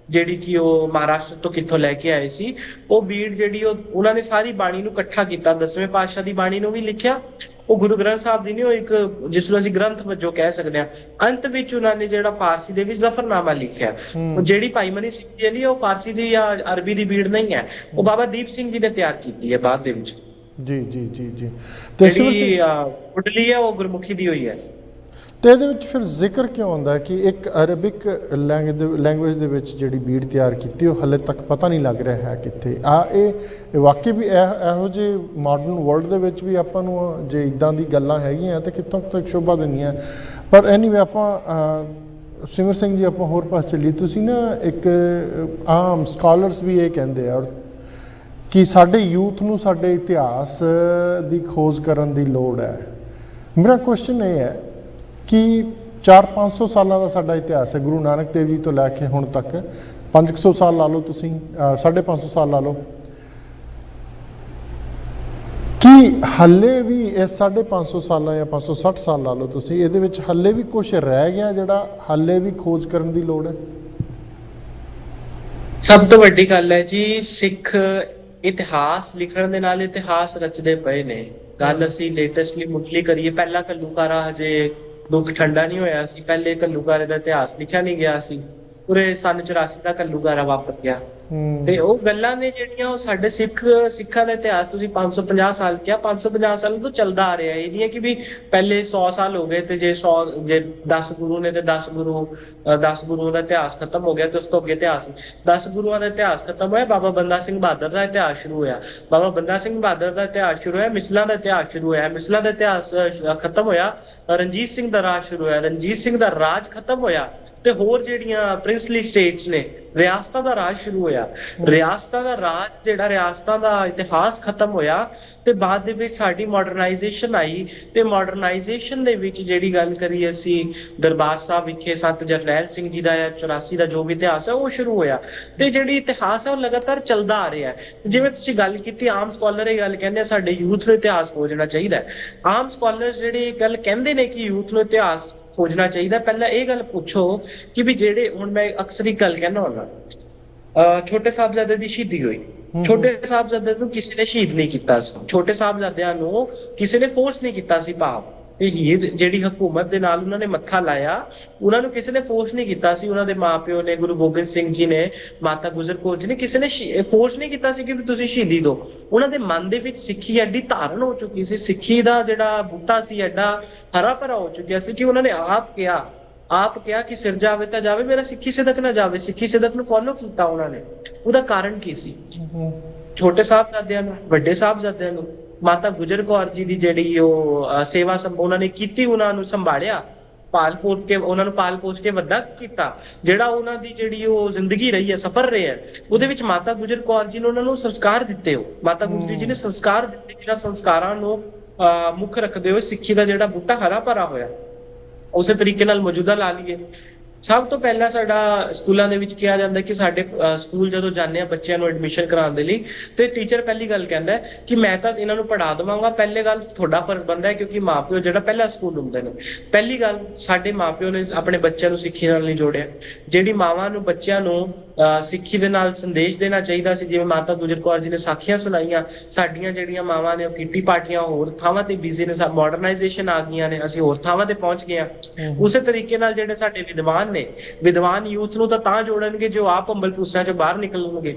ਜਿਹੜੀ ਕਿ ਉਹ ਮਹਾਰਾਸ਼ਟਰ ਤੋਂ ਕਿੱਥੋਂ ਲੈ ਕੇ ਆਏ ਸੀ। ਉਹ ਬੀੜ ਜਿਹੜੀ ਉਹਨਾਂ ਨੇ ਸਾਰੀ ਬਾਣੀ ਨੂੰ ਇਕੱਠਾ ਕੀਤਾ, 10ਵੇਂ ਪਾਤਸ਼ਾਹ ਦੀ ਬਾਣੀ ਨੂੰ ਵੀ ਲਿਖਿਆ। ਉਹ ਗੁਰੂ ਗ੍ਰੰਥ ਸਾਹਿਬ ਦੀ ਨਹੀਂ, ਉਹ ਇੱਕ ਜਿਸ ਨੂੰ ਅਸੀਂ ਗ੍ਰੰਥ ਵਜੋਂ ਕਹਿ ਸਕਦੇ ਹਾਂ। ਅੰਤ ਵਿੱਚ ਉਹਨਾਂ ਨੇ ਜਿਹੜਾ ਫਾਰਸੀ ਦੇ ਵਿੱਚ ਜ਼ਫਰਨਾਮਾ ਲਿਖਿਆ। ਜਿਹੜੀ ਭਾਈ ਮਨੀ ਸਿੰਘ ਜੀ ਨੇ ਉਹ ਫਾਰਸੀ ਦੀ ਜਾਂ ਅਰਬੀ ਦੀ ਬੀੜ ਨਹੀਂ ਹੈ, ਉਹ ਬਾਬਾ ਦੀਪ ਸਿੰਘ ਜੀ ਨੇ ਤਿਆਰ ਕੀਤੀ ਹੈ ਬਾਅਦ ਦੇ ਵਿੱਚ। ਜੀ ਜੀ ਜੀ ਜੀ ਤੇ ਜਿਹੜੀ ਕੁੰਡਲੀ ਹੈ ਉਹ ਗੁਰਮੁਖੀ ਦੀ ਹੋਈ ਹੈ। ਤੇ ਇਹਦੇ ਵਿੱਚ ਫਿਰ ਜ਼ਿਕਰ ਕਿਉਂ ਆਉਂਦਾ ਕਿ ਇੱਕ ਅਰਬਿਕ ਲੈਂਗੁਏਜ ਦੇ ਵਿੱਚ ਜਿਹੜੀ ਬੀੜ ਤਿਆਰ ਕੀਤੀ ਉਹ ਹਲੇ ਤੱਕ ਪਤਾ ਨਹੀਂ ਲੱਗ ਰਿਹਾ ਹੈ ਕਿੱਥੇ ਆ। ਇਹ ਵਾਕਈ ਵੀ ਇਹੋ ਜਿਹੇ ਮਾਡਰਨ ਵਰਲਡ ਦੇ ਵਿੱਚ ਵੀ ਆਪਾਂ ਨੂੰ ਜੇ ਇੱਦਾਂ ਦੀ ਗੱਲਾਂ ਹੈਗੀਆਂ ਤੇ ਕਿੱਥੋਂ ਤੱਕ ਸ਼ੋਭਾ ਦਿੰਦੀਆਂ। ਪਰ ਐਨੀਵੇ ਆਪਾਂ ਸਿਮਰ ਸਿੰਘ ਜੀ ਆਪਾਂ ਹੋਰ ਪਾਸੇ ਚੱਲੀਏ। ਤੁਸੀਂ ਨਾ ਇੱਕ ਆਮ ਸਕਾਲਰਸ ਵੀ ਇਹ ਕਹਿੰਦੇ ਆ ਕਿ ਸਾਡੇ ਯੂਥ ਨੂੰ ਸਾਡੇ ਇਤਿਹਾਸ ਦੀ ਖੋਜ ਕਰਨ ਦੀ ਲੋੜ ਹੈ। ਮੇਰਾ ਕੁਐਸਚਨ ਇਹ ਹੈ ਕਿ 400-500 ਸਾਲਾਂ ਦਾ ਸਾਡਾ ਇਤਿਹਾਸ ਹੈ, ਗੁਰੂ ਨਾਨਕ ਦੇਵ ਜੀ ਤੋਂ ਲੈ ਕੇ ਹੁਣ ਤੱਕ 500 ਸਾਲ ਲਾ ਲਓ ਤੁਸੀਂ, 550 ਸਾਲ ਲਾ ਲਓ। ਕੀ ਹੱਲੇ ਵੀ ਇਸ 550 ਸਾਲਾਂ ਜਾਂ 560 ਸਾਲ ਲਾ ਲਓ ਤੁਸੀਂ, ਇਹਦੇ ਵਿੱਚ ਹੱਲੇ ਵੀ ਕੁਝ ਰਹਿ ਗਿਆ ਜਿਹੜਾ ਹੱਲੇ ਵੀ ਖੋਜ ਕਰਨ ਦੀ ਲੋੜ ਹੈ? ਸਭ ਤੋਂ ਵੱਡੀ ਗੱਲ ਹੈ ਜੀ, ਸਿੱਖ ਇਤਿਹਾਸ ਲਿਖਣ ਦੇ ਨਾਲ ਇਤਿਹਾਸ ਰਚਦੇ ਪਏ ਨੇ। ਗੱਲ ਅਸੀਂ ਲੇਟੈਸਟਲੀ ਮੁੱਢਲੀ ਕਰੀਏ, ਪਹਿਲਾਂ ਘੱਲੂਘਾਰਾ ਹਜੇ ਦੁੱਖ ਠੰਡਾ ਨਹੀਂ ਹੋਇਆ ਸੀ, ਪਹਿਲੇ ਘੱਲੂਘਾਰੇ ਦਾ ਇਤਿਹਾਸ ਲਿਖਿਆ ਨਹੀਂ ਗਿਆ ਸੀ। ਪੂਰੇ ਸੰਨ 84 ਦਾ ਘੱਲੂਘਾਰਾ ਵਾਪਰ ਗਿਆ। ਤੇ ਉਹ ਗੱਲਾਂ ਨੇ ਜਿਹੜੀਆਂ ਉਹ ਸਾਡੇ ਸਿੱਖਾਂ ਦਾ ਇਤਿਹਾਸ ਤੁਸੀਂ 550 ਸਾਲ ਕਿਹਾ, 550 ਸਾਲ ਤੋਂ ਚੱਲਦਾ ਆ ਰਿਹਾ। ਇਹ ਨਹੀਂ ਹੈ ਕਿ ਵੀ ਪਹਿਲੇ 100 ਸਾਲ ਹੋ ਗਏ ਤੇ ਜੇ 10 ਗੁਰੂ ਨੇ ਤੇ 10 ਗੁਰੂਆਂ ਦਾ ਇਤਿਹਾਸ ਖਤਮ ਹੋ ਗਿਆ ਤੇ ਉਸ ਤੋਂ ਅੱਗੇ ਇਤਿਹਾਸ 10 ਗੁਰੂਆਂ ਦਾ ਇਤਿਹਾਸ ਖਤਮ ਹੋਇਆ, ਬਾਬਾ ਬੰਦਾ ਸਿੰਘ ਬਹਾਦਰ ਦਾ ਇਤਿਹਾਸ ਸ਼ੁਰੂ ਹੋਇਆ। ਬਾਬਾ ਬੰਦਾ ਸਿੰਘ ਬਹਾਦਰ ਦਾ ਇਤਿਹਾਸ ਸ਼ੁਰੂ ਹੋਇਆ, ਮਿਸਲਾਂ ਦਾ ਇਤਿਹਾਸ ਸ਼ੁਰੂ ਹੋਇਆ, ਮਿਸਲਾਂ ਦਾ ਇਤਿਹਾਸ ਖਤਮ ਹੋਇਆ, ਰਣਜੀਤ ਸਿੰਘ ਦਾ ਰਾਜ ਸ਼ੁਰੂ ਹੋਇਆ, ਰਣਜੀਤ ਸਿੰਘ ਦਾ ਰਾਜ ਖਤਮ ਹੋਇਆ ਤੇ ਹੋਰ ਜਿਹੜੀਆਂ ਪ੍ਰਿੰਸਲੀ ਸਟੇਟਸ ਨੇ, ਰਿਆਸਤਾਂ ਦਾ ਰਾਜ ਸ਼ੁਰੂ ਹੋਇਆ। ਰਿਆਸਤਾਂ ਦਾ ਰਾਜ ਜਿਹੜਾ, ਰਿਆਸਤਾਂ ਦਾ ਇਤਿਹਾਸ ਖਤਮ ਹੋਇਆ ਤੇ ਬਾਅਦ ਦੇ ਵਿੱਚ ਸਾਡੀ ਮਾਡਰਨਾਈਜੇਸ਼ਨ ਆਈ ਤੇ ਮਾਡਰਨਾਈਜੇਸ਼ਨ ਦੇ ਵਿੱਚ ਜਿਹੜੀ ਗੱਲ ਕਰੀ ਅਸੀਂ ਦਰਬਾਰ ਸਾਹਿਬ ਵਿਖੇ ਸੰਤ ਜਰਨੈਲ ਸਿੰਘ ਜੀ ਦਾ 84 ਦਾ ਜੋ ਵੀ ਇਤਿਹਾਸ ਹੈ ਉਹ ਸ਼ੁਰੂ ਹੋਇਆ ਤੇ ਜਿਹੜੀ ਇਤਿਹਾਸ ਹੈ ਉਹ ਲਗਾਤਾਰ ਚੱਲਦਾ ਆ ਰਿਹਾ ਹੈ। ਜਿਵੇਂ ਤੁਸੀਂ ਗੱਲ ਕੀਤੀ, ਆਮ ਸਕਾਲਰ ਇਹ ਗੱਲ ਕਹਿੰਦੇ ਸਾਡੇ ਯੂਥ ਨੂੰ ਇਤਿਹਾਸ ਖੋਜਣਾ ਚਾਹੀਦਾ ਹੈ। ਆਮ ਸਕਾਲਰ ਜਿਹੜੇ ਇਹ ਗੱਲ ਕਹਿੰਦੇ ਨੇ ਕਿ ਯੂਥ ਨੂੰ ਇਤਿਹਾਸ ਖੋਜਣਾ ਚਾਹੀਦਾ, ਪਹਿਲਾਂ ਇਹ ਗੱਲ ਪੁੱਛੋ ਕਿ ਵੀ ਜਿਹੜੇ, ਹੁਣ ਮੈਂ ਅਕਸਰ ਹੀ ਗੱਲ ਕਹਿੰਦਾ ਹੁੰਦਾ, ਛੋਟੇ ਸਾਹਿਬਜ਼ਾਦੇ ਦੀ ਸ਼ਹੀਦੀ ਹੋਈ, ਛੋਟੇ ਸਾਹਿਬਜ਼ਾਦੇ ਨੂੰ ਕਿਸੇ ਨੇ ਸ਼ਹੀਦ ਨਹੀਂ ਕੀਤਾ ਸੀ, ਛੋਟੇ ਸਾਹਿਬਜ਼ਾਦਿਆਂ ਨੂੰ ਕਿਸੇ ਨੇ ਫੋਰਸ ਨਹੀਂ ਕੀਤਾ ਸੀ। ਭਾਵ ਇਹ ਜਿਹੜੀ ਹਕੂਮਤ ਦੇ ਨਾਲ ਉਹਨਾਂ ਨੇ ਮੱਥਾ ਲਾਇਆ, ਉਹਨਾਂ ਨੂੰ ਕਿਸੇ ਨੇ ਫੋਰਸ ਨਹੀਂ ਕੀਤਾ ਸੀ। ਉਹਨਾਂ ਦੇ ਮਾਪਿਓ ਨੇ, ਗੁਰੂ ਗੋਬਿੰਦ ਸਿੰਘ ਜੀ ਨੇ, ਮਾਤਾ ਗੁਜਰ ਕੌਰ ਜੀ ਨੇ, ਕਿਸੇ ਨੇ ਫੋਰਸ ਨਹੀਂ ਕੀਤਾ ਸੀ ਕਿ ਤੁਸੀਂ ਸ਼ਹੀਦੀ ਦਿਓ। ਉਹਨਾਂ ਦੇ ਮਨ ਦੇ ਵਿੱਚ ਸਿੱਖੀ ਐਡੀ ਧਾਰਨ ਹੋ ਚੁੱਕੀ ਸੀ, ਸਿੱਖੀ ਦਾ ਜਿਹੜਾ ਬੂਟਾ ਸੀ ਐਡਾ ਹਰਾ ਭਰਾ ਹੋ ਚੁੱਕਿਆ ਸੀ ਕਿ ਉਹਨਾਂ ਨੇ ਆਪ ਕਿਹਾ ਕਿ ਸਿਰ ਜਾਵੇ ਤਾਂ ਜਾਵੇ, ਮੇਰਾ ਸਿੱਖੀ ਸਿਦਕ ਨਾ ਜਾਵੇ। ਸਿੱਖੀ ਸਿਦਕ ਨੂੰ ਫੋਲੋ ਕੀਤਾ ਉਹਨਾਂ ਨੇ। ਉਹਦਾ ਕਾਰਨ ਕੀ ਸੀ? ਛੋਟੇ ਸਾਹਿਬਜ਼ਾਦਿਆਂ ਨੂੰ, ਵੱਡੇ ਸਾਹਿਬਜ਼ਾਦਿਆਂ ਨੂੰ, ਮਾਤਾ ਗੁਜਰ ਕੌਰ ਜੀ ਦੀ ਜਿਹੜੀ ਉਹ ਸੇਵਾ ਉਹਨਾਂ ਨੇ ਕੀਤੀ, ਉਹਨਾਂ ਨੂੰ ਸੰਭਾਲਿਆ, ਉਹਨਾਂ ਨੂੰ ਪਾਲ ਪੋਸ ਕੇ ਵੱਡਾ ਕੀਤਾ। ਜਿਹੜਾ ਉਹਨਾਂ ਦੀ ਜਿਹੜੀ ਉਹ ਜ਼ਿੰਦਗੀ ਰਹੀ ਹੈ, ਸਫ਼ਰ ਰਿਹਾ, ਉਹਦੇ ਵਿੱਚ ਮਾਤਾ ਗੁਜਰ ਕੌਰ ਜੀ ਨੇ ਉਹਨਾਂ ਨੂੰ ਸੰਸਕਾਰ ਦਿੱਤੇ। ਹੋ ਮਾਤਾ ਗੁਜਰੀ ਜੀ ਨੇ ਸੰਸਕਾਰ ਦਿੱਤੇ, ਜਿਹੜਾ ਸੰਸਕਾਰਾਂ ਨੂੰ ਮੁੱਖ ਰੱਖਦੇ ਹੋਏ ਸਿੱਖੀ ਦਾ ਜਿਹੜਾ ਬੂਟਾ ਹਰਾ ਭਰਾ ਹੋਇਆ। ਉਸੇ ਤਰੀਕੇ ਨਾਲ ਮੌਜੂਦਾ ਲਾ ਲਈਏ, ਸਭ ਤੋਂ ਪਹਿਲਾਂ ਸਾਡਾ ਸਕੂਲਾਂ ਦੇ ਵਿੱਚ ਕਿਹਾ ਜਾਂਦਾ ਕਿ ਸਾਡੇ ਸਕੂਲ ਜਦੋਂ ਜਾਂਦੇ ਆ ਬੱਚਿਆਂ ਨੂੰ ਐਡਮਿਸ਼ਨ ਕਰਾਉਣ ਦੇ ਲਈ, ਤੇ ਟੀਚਰ ਪਹਿਲੀ ਗੱਲ ਕਹਿੰਦਾ ਕਿ ਮੈਂ ਤਾਂ ਇਹਨਾਂ ਨੂੰ ਪੜ੍ਹਾ ਦੇਵਾਂਗਾ। ਪਹਿਲੇ ਗੱਲ ਤੁਹਾਡਾ ਫਰਜ਼ ਬਣਦਾ ਹੈ, ਕਿਉਂਕਿ ਮਾਪਿਓ ਜਿਹੜਾ ਪਹਿਲਾ ਸਕੂਲ ਹੁੰਦੇ ਨੇ। ਪਹਿਲੀ ਗੱਲ, ਸਾਡੇ ਮਾਪਿਓ ਨੇ ਆਪਣੇ ਬੱਚਿਆਂ ਨੂੰ ਸਿੱਖੀ ਨਾਲ ਨਹੀਂ ਜੋੜਿਆ। ਜਿਹੜੀ ਮਾਵਾਂ ਨੂੰ ਬੱਚਿਆਂ ਨੂੰ ਸਿੱਖੀ ਦੇ ਨਾਲ ਸੰਦੇਸ਼ ਦੇਣਾ ਚਾਹੀਦਾ ਸੀ, ਜਿਵੇਂ ਮਾਤਾ ਗੁਜਰ ਕੌਰ ਜੀ ਨੇ ਸਾਖੀਆਂ ਸੁਣਾਈਆਂ, ਸਾਡੀਆਂ ਜਿਹੜੀਆਂ ਮਾਵਾਂ ਨੇ ਉਹ ਕਿੱਟੀ ਪਾਰਟੀਆਂ ਹੋਰ ਥਾਵਾਂ ਤੇ ਬਿਜ਼ੀ ਨੇ, ਮਾਡਰਨਾਈਜੇਸ਼ਨ ਆ ਗਈਆਂ ਨੇ, ਅਸੀਂ ਹੋਰ ਥਾਵਾਂ ਤੇ ਪਹੁੰਚ ਗਏ ਹਾਂ। ਉਸੇ ਤਰੀਕੇ ਨਾਲ ਜਿਹੜੇ ਸਾਡੇ ਵਿਦਵਾਨ ਯੂਥ ਨੂੰ ਤਾਂ ਜੋੜਨਗੇ ਜੋ ਆਪ ਅੰਬਲ ਪੂਸਿਆਂ ਚੋਂ ਬਾਹਰ ਨਿਕਲਣਗੇ।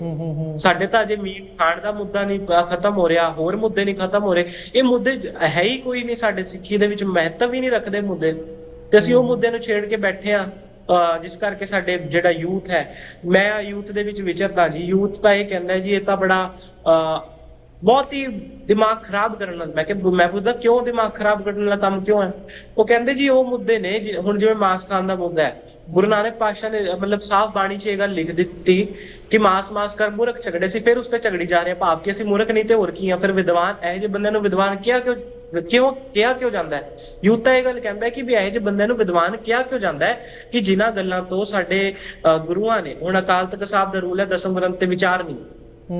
ਸਾਡੇ ਤਾਂ ਅਜੇ ਮੀਟ ਖਾਣ ਦਾ ਮੁੱਦਾ ਨਹੀਂ ਖਤਮ ਹੋ ਰਿਹਾ, ਹੋਰ ਮੁੱਦੇ ਨਹੀਂ ਖਤਮ ਹੋ ਰਹੇ। ਇਹ ਮੁੱਦੇ ਹੈ ਹੀ ਕੋਈ ਨਹੀਂ, ਸਾਡੇ ਸਿੱਖੀ ਦੇ ਵਿੱਚ ਮਹੱਤਵ ਹੀ ਨਹੀਂ ਰੱਖਦੇ ਮੁੱਦੇ, ਤੇ ਅਸੀਂ ਉਹ ਮੁੱਦੇ ਨੂੰ ਛੇੜ ਕੇ ਬੈਠੇ ਆ, ਜਿਸ ਕਰਕੇ ਸਾਡੇ ਜਿਹੜਾ ਯੂਥ ਹੈ, ਮੈਂ ਯੂਥ ਦੇ ਵਿੱਚ ਵਿਚਰਦਾ ਜੀ, ਯੂਥ ਤਾਂ ਇਹ ਕਹਿੰਦਾ ਜੀ ਇਹ ਤਾਂ ਬੜਾ ਬਹੁਤ ਹੀ ਦਿਮਾਗ ਖਰਾਬ ਕਰਨ ਨਾਲ। ਮੈਂ ਪੁੱਛਦਾ ਕਿਉਂ ਦਿਮਾਗ ਖਰਾਬ ਕਰਨ ਵਾਲਾ ਕੰਮ ਕਿਉਂ ਹੈ? ਉਹ ਕਹਿੰਦੇ ਜੀ ਉਹ ਮੁੱਦੇ ਨੇ, ਹੁਣ ਜਿਵੇਂ ਮਾਸ ਖਾਣ ਦਾ ਮੁੱਦਾ ਹੈ, ਗੁਰੂ ਨਾਨਕ ਪਾਤਸ਼ਾਹ ਨੇ ਮਤਲਬ ਸਾਫ਼ ਬਾਣੀ 'ਚ ਇਹ ਗੱਲ ਲਿਖ ਦਿੱਤੀ ਕਿ ਮਾਸ ਕਰ ਮੂਰਖ ਝਗੜੇ ਸੀ, ਫਿਰ ਉਸ ਤੇ ਝਗੜੀ ਜਾ ਰਹੇ, ਭਾਵ ਕਿ ਅਸੀਂ ਮੂਰਖ ਨਹੀਂ ਤੇ ਹੋਰ ਕੀ ਆ। ਫਿਰ ਵਿਦਵਾਨ, ਇਹੋ ਜਿਹੇ ਬੰਦਿਆਂ ਨੂੰ ਵਿਦਵਾਨ ਕਿਹਾ ਕਿਉਂ ਜਾਂਦਾ ਹੈ? ਯੂਥ ਤਾਂ ਇਹ ਗੱਲ ਕਹਿੰਦਾ ਕਿ ਵੀ ਇਹੋ ਜਿਹੇ ਬੰਦਿਆਂ ਨੂੰ ਵਿਦਵਾਨ ਕਿਉਂ ਜਾਂਦਾ ਹੈ ਕਿ ਜਿਨ੍ਹਾਂ ਗੱਲਾਂ ਤੋਂ ਸਾਡੇ ਗੁਰੂਆਂ ਨੇ, ਹੁਣ ਅਕਾਲ ਤਖ਼ਤ ਸਾਹਿਬ ਦਾ ਰੂਲ ਹੈ ਦਸਮ ਗ੍ਰੰਥ ਤੇ ਵਿਚਾਰ ਨਹੀਂ,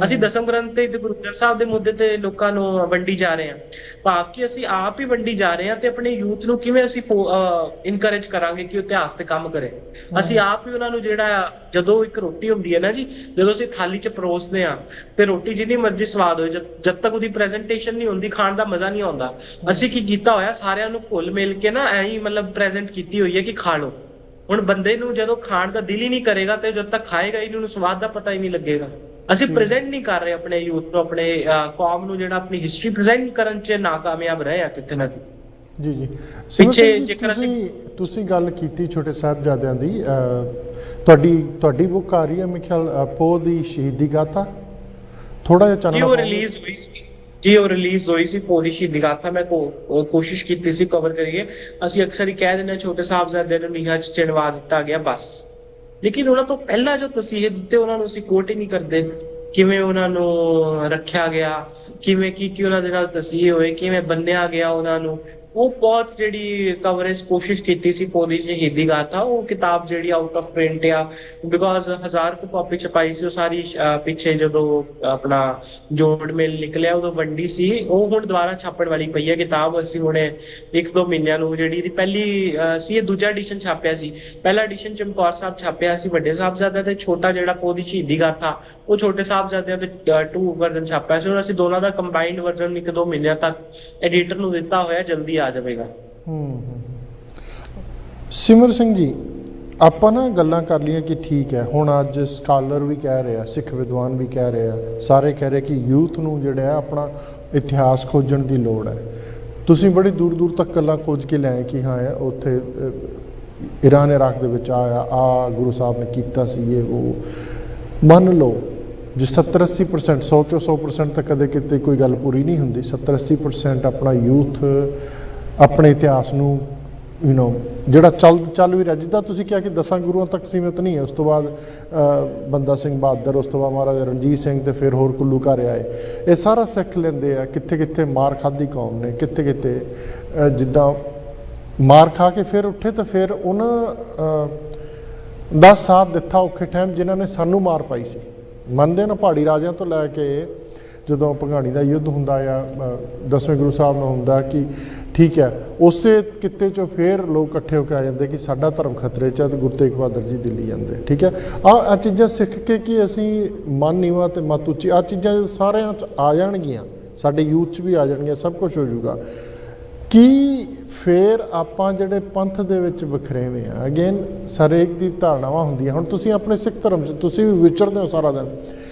ਅਸੀਂ ਦਸਮ ਗ੍ਰੰਥ ਤੇ ਗੁਰੂ ਗ੍ਰੰਥ ਸਾਹਿਬ ਦੇ ਮੁੱਦੇ ਤੇ ਲੋਕਾਂ ਨੂੰ ਵੰਡੀ ਜਾ ਰਹੇ ਹਾਂ, ਭਾਵ ਕਿ ਅਸੀਂ ਆਪ ਹੀ ਵੰਡੀ ਜਾ ਰਹੇ ਹਾਂ। ਤੇ ਆਪਣੇ ਯੂਥ ਨੂੰ ਕਿਵੇਂ ਅਸੀਂ ਇਨਕਰੇਜ ਕਰਾਂਗੇ ਕਿ ਉਹ ਇਤਿਹਾਸ ਤੇ ਕੰਮ ਕਰੇ? ਅਸੀਂ ਆਪ ਹੀ ਉਹਨਾਂ ਨੂੰ ਜਿਹੜਾ, ਜਦੋਂ ਇੱਕ ਰੋਟੀ ਹੁੰਦੀ ਹੈ ਨਾ ਜੀ, ਜਦੋਂ ਅਸੀਂ ਥਾਲੀ 'ਚ ਪਰੋਸਦੇ ਹਾਂ ਤੇ ਰੋਟੀ ਜਿੰਨੀ ਮਰਜ਼ੀ ਸਵਾਦ ਹੋਏ, ਜਦ ਤੱਕ ਉਹਦੀ ਪ੍ਰੈਜੈਂਟੇਸ਼ਨ ਨਹੀਂ ਹੁੰਦੀ, ਖਾਣ ਦਾ ਮਜ਼ਾ ਨਹੀਂ ਆਉਂਦਾ। ਅਸੀਂ ਕੀ ਕੀਤਾ ਹੋਇਆ, ਸਾਰਿਆਂ ਨੂੰ ਘੁਲ ਮਿਲ ਕੇ ਨਾ ਐਂ ਹੀ ਮਤਲਬ ਪ੍ਰੈਜੈਂਟ ਕੀਤੀ ਹੋਈ ਹੈ ਕਿ ਖਾ ਲਓ। ਹੁਣ ਬੰਦੇ ਨੂੰ ਜਦੋਂ ਖਾਣ ਦਾ ਦਿਲ ਹੀ ਨਹੀਂ ਕਰੇਗਾ ਤੇ ਜਦ ਤੱਕ ਖਾਏਗਾ ਹੀ ਨਹੀਂ, ਉਹਨੂੰ ਸਵਾਦ ਦਾ ਪਤਾ ਹੀ ਨਹੀਂ ਲੱਗੇਗਾ। ਅਸੀਂ ਪ੍ਰੈਜ਼ੈਂਟ ਨਹੀਂ ਕਰ ਰਹੇ ਆਪਣੇ ਯੂਥ ਨੂੰ, ਆਪਣੇ ਕੌਮ ਨੂੰ, ਜਿਹੜਾ ਆਪਣੀ ਹਿਸਟਰੀ ਪ੍ਰੈਜ਼ੈਂਟ ਕਰਨ 'ਚ ਨਾਕਾਮਯਾਬ ਰਹੇ ਆ ਕਿਤੇ ਨਾ ਕਿਤੇ। ਜੀ ਪਿੱਛੇ ਜੇਕਰ ਤੁਸੀਂ ਗੱਲ ਕੀਤੀ ਛੋਟੇ ਸਾਹਿਬਜ਼ਾਦਿਆਂ ਦੀ, ਤੁਹਾਡੀ ਬੁੱਕ ਆ ਰਹੀ ਹੈ ਮੇਰੇ ਖਿਆਲ ਪੋਹ ਦੀ ਸ਼ਹੀਦੀ ਗਾਥਾ, ਥੋੜਾ ਜਿਹਾ ਚਾਨਣਾ ਉਹ ਰਿਲੀਜ਼ ਹੋਈ ਸੀ ਪੋਹ ਦੀ ਸ਼ਹੀਦੀ ਗਾਥਾ। ਮੈਂ ਕੋਸ਼ਿਸ਼ ਕੀਤੀ ਸੀ ਕਵਰ ਕਰੀਏ। ਅਸੀਂ ਅਕਸਰ ਹੀ ਕਹਿ ਦਿੰਦੇ ਹਾਂ ਛੋਟੇ ਸਾਹਿਬਜ਼ਾਦਿਆਂ ਨੂੰ ਨੀਹਾਂ 'ਚ ਚਿਣਵਾ ਦਿੱਤਾ ਗਿਆ ਬਸ, ਲੇਕਿਨ ਉਹਨਾਂ ਤੋਂ ਪਹਿਲਾਂ ਜੋ ਤਸੀਹੇ ਦਿੱਤੇ ਉਹਨਾਂ ਨੂੰ ਅਸੀਂ ਕੋਟ ਹੀ ਨਹੀਂ ਕਰਦੇ। ਕਿਵੇਂ ਉਹਨਾਂ ਨੂੰ ਰੱਖਿਆ ਗਿਆ, ਕਿਵੇਂ ਕੀ ਉਹਨਾਂ ਦੇ ਨਾਲ ਤਸੀਹੇ ਹੋਏ, ਕਿਵੇਂ ਬੰਨਿਆ ਗਿਆ ਉਹਨਾਂ ਨੂੰ, ਉਹ ਬਹੁਤ ਜਿਹੜੀ ਕਵਰੇਜ ਕੋਸ਼ਿਸ਼ ਕੀਤੀ ਸੀ ਪੋਹ ਦੀ ਸ਼ਹੀਦੀ ਗਾਥਾ। ਉਹ ਕਿਤਾਬ ਜਿਹੜੀ ਆਊਟ ਆਫ ਪ੍ਰਿੰਟ ਆ, ਬਿਕੋਜ਼ 1000 ਕੁ ਕਾਪੀ ਛਪਾਈ ਸੀ ਉਹ ਸਾਰੀ। ਪਿੱਛੇ ਜਦੋਂ ਆਪਣਾ ਜੋੜ ਮੇਲ ਨਿਕਲਿਆ ਉਦੋਂ ਵੰਡੀ ਸੀ, ਉਹ ਹੁਣ ਦੁਬਾਰਾ ਛਾਪਣ ਵਾਲੀ ਪਈ ਹੈ ਕਿਤਾਬ। ਅਸੀਂ ਹੁਣੇ 1-2 ਮਹੀਨਿਆਂ ਨੂੰ, ਜਿਹੜੀ ਇਹਦੀ ਪਹਿਲੀ ਸੀ, ਇਹ ਦੂਜਾ ਐਡੀਸ਼ਨ ਛਾਪਿਆ ਸੀ। ਪਹਿਲਾ ਐਡੀਸ਼ਨ ਚਮਕੌਰ ਸਾਹਿਬ ਛਾਪਿਆ ਸੀ ਵੱਡੇ ਸਾਹਿਬਜ਼ਾਦਿਆਂ ਤੇ, ਛੋਟਾ ਜਿਹੜਾ ਪੋਹ ਦੀ ਸ਼ਹੀਦੀ ਗਾਥਾ ਉਹ ਛੋਟੇ ਸਾਹਿਬਜ਼ਾਦਿਆਂ ਤੇ 2 ਵਰਜ਼ਨ ਛਾਪਿਆ ਸੀ। ਹੁਣ ਅਸੀਂ ਦੋਨਾਂ ਦਾ ਕੰਬਾਈਨਡ ਵਰਜ਼ਨ 1-2 ਮਹੀਨਿਆਂ ਤੱਕ ਐਡੀਟਰ ਨੂੰ ਦਿੱਤਾ ਹੋਇਆ, ਜਲਦੀ ਆ ਜਾਵੇਗਾ। ਸਿਮਰ ਸਿੰਘ ਜੀ, ਆਪਾਂ ਨਾ ਗੱਲਾਂ ਕਰ ਲਈਆਂ ਕਿ ਠੀਕ ਹੈ, ਹੁਣ ਅੱਜ ਸਕਾਲਰ ਵੀ ਕਹਿ ਰਿਹਾ, ਸਿੱਖ ਵਿਦਵਾਨ ਵੀ ਕਹਿ ਰਿਹਾ, ਸਾਰੇ ਕਹਿ ਰਹੇ ਕਿ ਯੂਥ ਨੂੰ ਜਿਹੜਾ ਹੈ ਆਪਣਾ ਇਤਿਹਾਸ ਖੋਜਣ ਦੀ ਲੋੜ ਹੈ। ਤੁਸੀਂ ਬੜੀ ਦੂਰ ਦੂਰ ਤੱਕ ਗੱਲਾਂ ਖੋਜ ਕੇ ਲਿਆਏ ਕਿ ਹਾਂ ਉੱਥੇ ਈਰਾਨ ਇਰਾਕ ਦੇ ਵਿੱਚ ਆ ਗੁਰੂ ਸਾਹਿਬ ਨੇ ਕੀਤਾ ਸੀ ਇਹ ਉਹ। ਮੰਨ ਲਓ ਜੇ 70-80% 100 ਚੋਂ 100% ਤਾਂ ਕਦੇ ਕਿਤੇ ਕੋਈ ਗੱਲ ਪੂਰੀ ਨਹੀਂ ਹੁੰਦੀ। 70-80% ਆਪਣਾ ਯੂਥ ਆਪਣੇ ਇਤਿਹਾਸ ਨੂੰ ਜਿਹੜਾ ਚੱਲ ਵੀ ਰਿਹਾ, ਜਿੱਦਾਂ ਤੁਸੀਂ ਕਿਹਾ ਕਿ 10 ਗੁਰੂਆਂ ਤੱਕ ਸੀਮਿਤ ਨਹੀਂ ਹੈ। ਉਸ ਤੋਂ ਬਾਅਦ ਬੰਦਾ ਸਿੰਘ ਬਹਾਦਰ, ਉਸ ਤੋਂ ਬਾਅਦ ਮਹਾਰਾਜਾ ਰਣਜੀਤ ਸਿੰਘ ਤੇ ਫਿਰ ਹੋਰ ਕੁੱਲੂ ਘਰ ਆਏ। ਇਹ ਸਾਰਾ ਸਿੱਖ ਲੈਂਦੇ ਆ। ਕਿੱਥੇ ਕਿੱਥੇ ਮਾਰ ਖਾਧੀ ਕੌਮ ਨੇ, ਕਿੱਥੇ ਕਿੱਥੇ ਜਿੱਦਾਂ ਮਾਰ ਖਾ ਕੇ ਫਿਰ ਉੱਠੇ ਤਾਂ ਫਿਰ ਉਹਨਾਂ ਦਾ ਸਾਥ ਦਿੱਤਾ ਔਖੇ ਟਾਈਮ ਜਿਨ੍ਹਾਂ ਨੇ ਸਾਨੂੰ ਮਾਰ ਪਾਈ ਸੀ। ਮੰਨਦੇ ਨਾ ਪਹਾੜੀ ਰਾਜਿਆਂ ਤੋਂ ਲੈ ਕੇ ਜਦੋਂ ਭੰਗਾਣੀ ਦਾ ਯੁੱਧ ਹੁੰਦਾ ਆ 10ਵੇਂ ਗੁਰੂ ਸਾਹਿਬ ਨਾਲ ਹੁੰਦਾ ਕਿ ਠੀਕ ਹੈ, ਉਸੇ ਕਿੱਤੇ 'ਚੋਂ ਫਿਰ ਲੋਕ ਇਕੱਠੇ ਹੋ ਕੇ ਆ ਜਾਂਦੇ ਕਿ ਸਾਡਾ ਧਰਮ ਖਤਰੇ 'ਚ ਹੈ ਤੇ ਗੁਰੂ ਤੇਗ ਬਹਾਦਰ ਜੀ ਦਿੱਲੀ ਜਾਂਦੇ। ਠੀਕ ਹੈ, ਆਹ ਚੀਜ਼ਾਂ ਸਿੱਖ ਕੇ ਕਿ ਅਸੀਂ ਮਨ ਨੀਵਾਂ ਤੇ ਮੱਤ ਉੱਚੀ, ਆਹ ਚੀਜ਼ਾਂ ਸਾਰਿਆਂ 'ਚ ਆ ਜਾਣਗੀਆਂ, ਸਾਡੇ ਯੂਥ 'ਚ ਵੀ ਆ ਜਾਣਗੀਆਂ, ਸਭ ਕੁਝ ਹੋ ਜਾਊਗਾ। ਕਿ ਫਿਰ ਆਪਾਂ ਜਿਹੜੇ ਪੰਥ ਦੇ ਵਿੱਚ ਵਖਰੇਵੇਂ ਆ, ਅਗੇਨ ਹਰੇਕ ਦੀ ਧਾਰਨਾਵਾਂ ਹੁੰਦੀਆਂ। ਹੁਣ ਤੁਸੀਂ ਆਪਣੇ ਸਿੱਖ ਧਰਮ 'ਚ ਤੁਸੀਂ ਵੀ ਵਿਚਰਦੇ ਹੋ ਸਾਰਾ ਦਿਨ।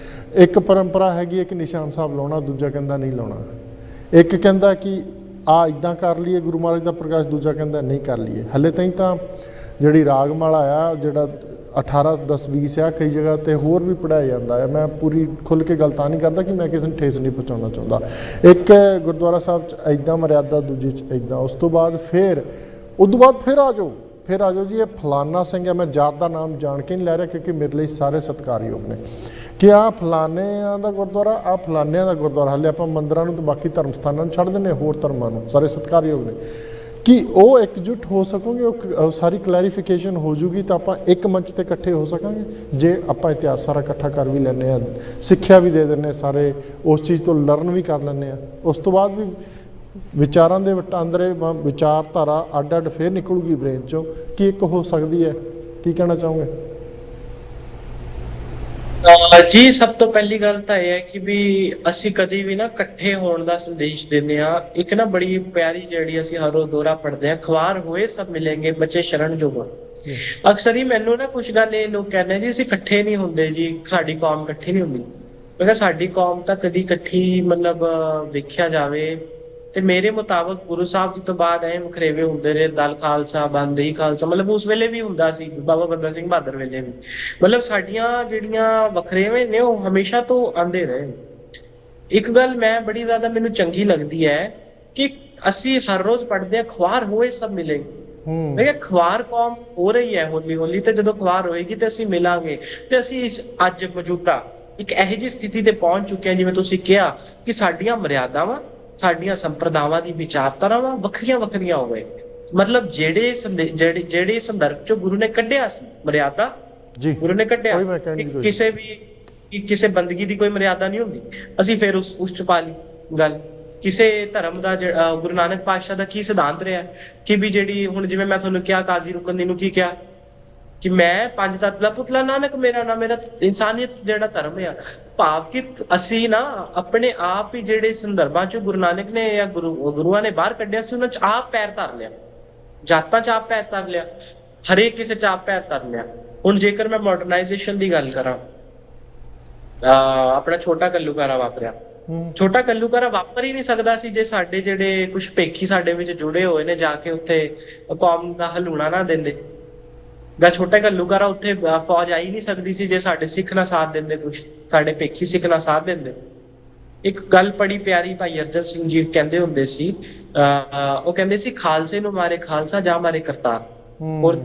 ਇੱਕ ਪਰੰਪਰਾ ਹੈਗੀ ਹੈ ਕਿ ਨਿਸ਼ਾਨ ਸਾਹਿਬ ਲਾਉਣਾ, ਦੂਜਾ ਕਹਿੰਦਾ ਨਹੀਂ ਲਾਉਣਾ। ਇੱਕ ਕਹਿੰਦਾ ਕਿ ਆ ਇੱਦਾਂ ਕਰ ਲਈਏ ਗੁਰੂ ਮਹਾਰਾਜ ਦਾ ਪ੍ਰਕਾਸ਼, ਦੂਜਾ ਕਹਿੰਦਾ ਨਹੀਂ ਕਰ ਲਈਏ। ਹਲੇ ਤਾਈਂ ਤਾਂ ਜਿਹੜੀ ਰਾਗਮਾਲਾ ਆ, ਜਿਹੜਾ 18-10-20 ਆ, ਕਈ ਜਗ੍ਹਾ 'ਤੇ ਹੋਰ ਵੀ ਪੜ੍ਹਾਇਆ ਜਾਂਦਾ ਹੈ। ਮੈਂ ਪੂਰੀ ਖੁੱਲ੍ਹ ਕੇ ਗੱਲ ਤਾਂ ਨਹੀਂ ਕਰਦਾ ਕਿ ਮੈਂ ਕਿਸੇ ਨੂੰ ਠੇਸ ਨਹੀਂ ਪਹੁੰਚਾਉਣਾ ਚਾਹੁੰਦਾ। ਇੱਕ ਗੁਰਦੁਆਰਾ ਸਾਹਿਬ 'ਚ ਇੱਦਾਂ ਮਰਿਆਦਾ, ਦੂਜੀ 'ਚ ਇੱਦਾਂ। ਉਸ ਤੋਂ ਬਾਅਦ ਫਿਰ ਆ ਜਾਓ ਜੀ ਇਹ ਫਲਾਨਾ ਸਿੰਘ ਹੈ। ਮੈਂ ਜਾਤ ਦਾ ਨਾਮ ਜਾਣ ਕੇ ਨਹੀਂ ਲੈ ਰਿਹਾ ਕਿਉਂਕਿ ਮੇਰੇ ਲਈ ਸਾਰੇ ਸਤਿਕਾਰਯੋਗ ਨੇ ਕਿ ਆਹ ਫਲਾਨਿਆਂ ਦਾ ਗੁਰਦੁਆਰਾ, ਆਹ ਫਲਾਨਿਆਂ ਦਾ ਗੁਰਦੁਆਰਾ। ਹਾਲੇ ਆਪਾਂ ਮੰਦਿਰਾਂ ਨੂੰ ਤੇ ਬਾਕੀ ਧਰਮ ਸਥਾਨਾਂ ਨੂੰ ਛੱਡ ਦਿੰਦੇ, ਹੋਰ ਧਰਮਾਂ ਨੂੰ ਸਾਰੇ ਸਤਿਕਾਰਯੋਗ ਨੇ। ਕਿ ਉਹ ਇਕਜੁੱਟ ਹੋ ਸਕੋਗੇ, ਉਹ ਸਾਰੀ ਕਲੈਰੀਫਿਕੇਸ਼ਨ ਹੋ ਜੂਗੀ ਤਾਂ ਆਪਾਂ ਇੱਕ ਮੰਚ 'ਤੇ ਇਕੱਠੇ ਹੋ ਸਕਾਂਗੇ। ਜੇ ਆਪਾਂ ਇਤਿਹਾਸ ਸਾਰਾ ਇਕੱਠਾ ਕਰ ਵੀ ਲੈਂਦੇ ਹਾਂ, ਸਿੱਖਿਆ ਵੀ ਦੇ ਦਿੰਦੇ, ਸਾਰੇ ਉਸ ਚੀਜ਼ ਤੋਂ ਲਰਨ ਵੀ ਕਰ ਲੈਂਦੇ ਹਾਂ, ਉਸ ਤੋਂ ਬਾਅਦ ਵੀ ਵਿਚਾਰਾਂ ਦੇ ਵਟਾਂਦਰੇ ਵਿਚਾਰਧਾਰਾ ਅੱਡ ਅੱਡ ਫਿਰ ਨਿਕਲੂਗੀ ਬ੍ਰੇਨ 'ਚੋਂ ਕਿ ਇੱਕ ਹੋ ਸਕਦੀ ਹੈ। ਕੀ ਕਹਿਣਾ ਚਾਹੋਗੇ? ਜੀ ਸਭ ਤੋਂ ਪਹਿਲੀ ਗੱਲ ਤਾਂ ਇਹ ਹੈ ਕਿ ਵੀ ਅਸੀਂ ਕਦੀ ਵੀ ਨਾ ਇਕੱਠੇ ਹੋਣ ਦਾ ਸੰਦੇਸ਼ ਦਿੰਦੇ ਆ। ਇੱਕ ਨਾ ਬੜੀ ਪਿਆਰੀ ਜਿਹੜੀ ਅਸੀਂ ਹਰ ਰੋਜ਼ ਦੋਹਰਾ ਪੜ੍ਹਦੇ ਆ, ਖਵਾਰ ਹੋਏ ਸਭ ਮਿਲेंगे ਬਚੇ ਸ਼ਰਨ ਜੋ ਗੁਣ। ਅਕਸਰ ਹੀ ਮੈਨੂੰ ਨਾ ਕੁਝ ਗੱਲ ਇਹ ਲੋਕ ਕਹਿੰਦੇ ਜੀ ਅਸੀਂ ਇਕੱਠੇ ਨਹੀਂ ਹੁੰਦੇ ਜੀ, ਸਾਡੀ ਕੌਮ ਇਕੱਠੀ ਨਹੀਂ ਹੁੰਦੀ। ਮੈਂ ਕਿਹਾ ਸਾਡੀ ਕੌਮ ਤਾਂ ਕਦੀ ਇਕੱਠੀ ਮਤਲਬ ਵੇਖਿਆ ਜਾਵੇ ਤੇ ਮੇਰੇ ਮੁਤਾਬਕ ਗੁਰੂ ਸਾਹਿਬ ਜੀ ਤੋਂ ਬਾਅਦ ਐ ਵਖਰੇਵੇਂ ਹੁੰਦੇ ਰਹੇ। ਦਲ ਖਾਲਸਾ, ਬੰਦਈ ਖਾਲਸਾ, ਮਤਲਬ ਉਸ ਵੇਲੇ ਵੀ ਹੁੰਦਾ ਸੀ, ਬਾਬਾ ਬੰਦਾ ਸਿੰਘ ਬਹਾਦਰ ਵੇਲੇ ਵੀ। ਮਤਲਬ ਸਾਡੀਆਂ ਜਿਹੜੀਆਂ ਵਖਰੇਵੇਂ ਨੇ ਉਹ ਹਮੇਸ਼ਾ ਤੋਂ ਆਉਂਦੇ ਰਹੇ। ਇੱਕ ਗੱਲ ਮੈਂ ਬੜੀ ਜ਼ਿਆਦਾ ਮੈਨੂੰ ਚੰਗੀ ਲੱਗਦੀ ਹੈ ਕਿ ਅਸੀਂ ਹਰ ਰੋਜ਼ ਪੜ੍ਹਦੇ ਹਾਂ ਖਵਾਰ ਹੋਏ ਸਭ ਮਿਲेंगे। ਮੈਂ ਕਿਹਾ ਖਵਾਰ ਕੌਮ ਹੋ ਰਹੀ ਹੈ ਹੌਲੀ ਹੌਲੀ, ਤੇ ਜਦੋਂ ਖਵਾਰ ਹੋਏਗੀ ਤੇ ਅਸੀਂ ਮਿਲਾਂਗੇ। ਤੇ ਅਸੀਂ ਅੱਜ ਮੌਜੂਦਾ ਇੱਕ ਇਹੋ ਜਿਹੀ ਸਥਿਤੀ ਤੇ ਪਹੁੰਚ ਚੁੱਕੇ ਹਾਂ, ਜਿਵੇਂ ਤੁਸੀਂ ਕਿਹਾ ਕਿ ਸਾਡੀਆਂ ਮਰਿਆਦਾਵਾਂ, ਸਾਡੀਆਂ ਸੰਪਰਦਾਵਾਂ ਦੀ ਵਿਚਾਰਧਾਰਾਵਾਂ ਵੱਖਰੀਆਂ ਵੱਖਰੀਆਂ ਹੋ ਗਏ। ਮਤਲਬ ਜਿਹੜੇ ਸੰਦਰਭ ਚੋਂ ਗੁਰੂ ਨੇ ਕੱਢਿਆ ਸੀ ਮਰਿਆਦਾ, ਗੁਰੂ ਨੇ ਕੱਢਿਆ, ਕਿਸੇ ਵੀ ਕਿਸੇ ਬੰਦਗੀ ਦੀ ਕੋਈ ਮਰਿਆਦਾ ਨਹੀਂ ਹੁੰਦੀ। ਅਸੀਂ ਫਿਰ ਉਸ ਚ ਪਾ ਲਈ ਗੱਲ। ਕਿਸੇ ਧਰਮ ਦਾ ਗੁਰੂ ਨਾਨਕ ਪਾਤਸ਼ਾਹ ਦਾ ਕੀ ਸਿਧਾਂਤ ਰਿਹਾ ਕਿ ਵੀ ਜਿਹੜੀ ਹੁਣ ਜਿਵੇਂ ਮੈਂ ਤੁਹਾਨੂੰ ਕਿਹਾ ਕਾਜ਼ੀ ਰੁਕਨਦੀ ਨੂੰ ਕੀ ਕਿਹਾ ਕਿ ਮੈਂ ਪੰਜ ਤੱਤ ਦਾ ਪੁਤਲਾ ਨਾਨਕ ਮੇਰਾ ਨਾ, ਮੇਰਾ ਇਨਸਾਨੀਅਤ ਜਿਹੜਾ ਧਰਮ ਆ। ਭਾਵ ਕਿ ਅਸੀਂ ਨਾ ਆਪਣੇ ਆਪ ਹੀ ਜਿਹੜੇ ਸੰਦਰਭਾਂ ਚ ਗੁਰੂ ਨਾਨਕ ਨੇ ਜਾਂ ਗੁਰੂਆਂ ਨੇ ਬਾਹਰ ਕੱਢਿਆ ਸੀ, ਉਹਨਾਂ ਚ ਆਪ ਪੈਰ ਧਰ ਲਿਆ। ਜਾਤਾਂ ਚ ਆਪ ਪੈਰ ਧਰ ਲਿਆ, ਹਰੇਕ ਕਿਸੇ ਚ ਆਪ ਪੈਰ ਧਰ ਲਿਆ। ਹੁਣ ਜੇਕਰ ਮੈਂ ਮਾਡਰਨਾਈਜੇਸ਼ਨ ਦੀ ਗੱਲ ਕਰਾਂ, ਆਪਣਾ ਛੋਟਾ ਘੱਲੂਘਾਰਾ ਵਾਪਰਿਆ। ਛੋਟਾ ਘੱਲੂਘਾਰਾ ਵਾਪਰ ਹੀ ਨਹੀਂ ਸਕਦਾ ਸੀ ਜੇ ਸਾਡੇ ਜਿਹੜੇ ਕੁਛ ਭੇਖੀ ਸਾਡੇ ਵਿੱਚ ਜੁੜੇ ਹੋਏ ਨੇ ਜਾ ਕੇ ਉੱਥੇ ਕੌਮ ਦਾ ਹਲੂਣਾ ਨਾ ਦਿੰਦੇ। ਦਾ ਛੋਟਾ ਘੱਲੂਘਾਰਾ ਉੱਥੇ ਫੌਜ ਆਈ ਨਹੀਂ ਸਕਦੀ ਸੀ ਜੇ ਸਾਡੇ ਸਿੱਖ ਨਾ ਸਾਥ ਦਿੰਦੇ, ਕੁਛ ਸਾਡੇ ਭੇਖੀ ਸਿੱਖ ਨਾ ਸਾਥ ਦਿੰਦੇ। ਇੱਕ ਗੱਲ ਬੜੀ ਪਿਆਰੀ ਭਾਈ ਅਰਜਨ ਸਿੰਘ ਜੀ ਕਹਿੰਦੇ ਹੁੰਦੇ ਸੀ, ਉਹ ਕਹਿੰਦੇ ਸੀ ਖਾਲਸੇ ਨੂੰ ਮਾਰੇ ਖਾਲਸਾ ਜਾਂ ਮਾਰੇ ਕਰਤਾਰ। ਔਰ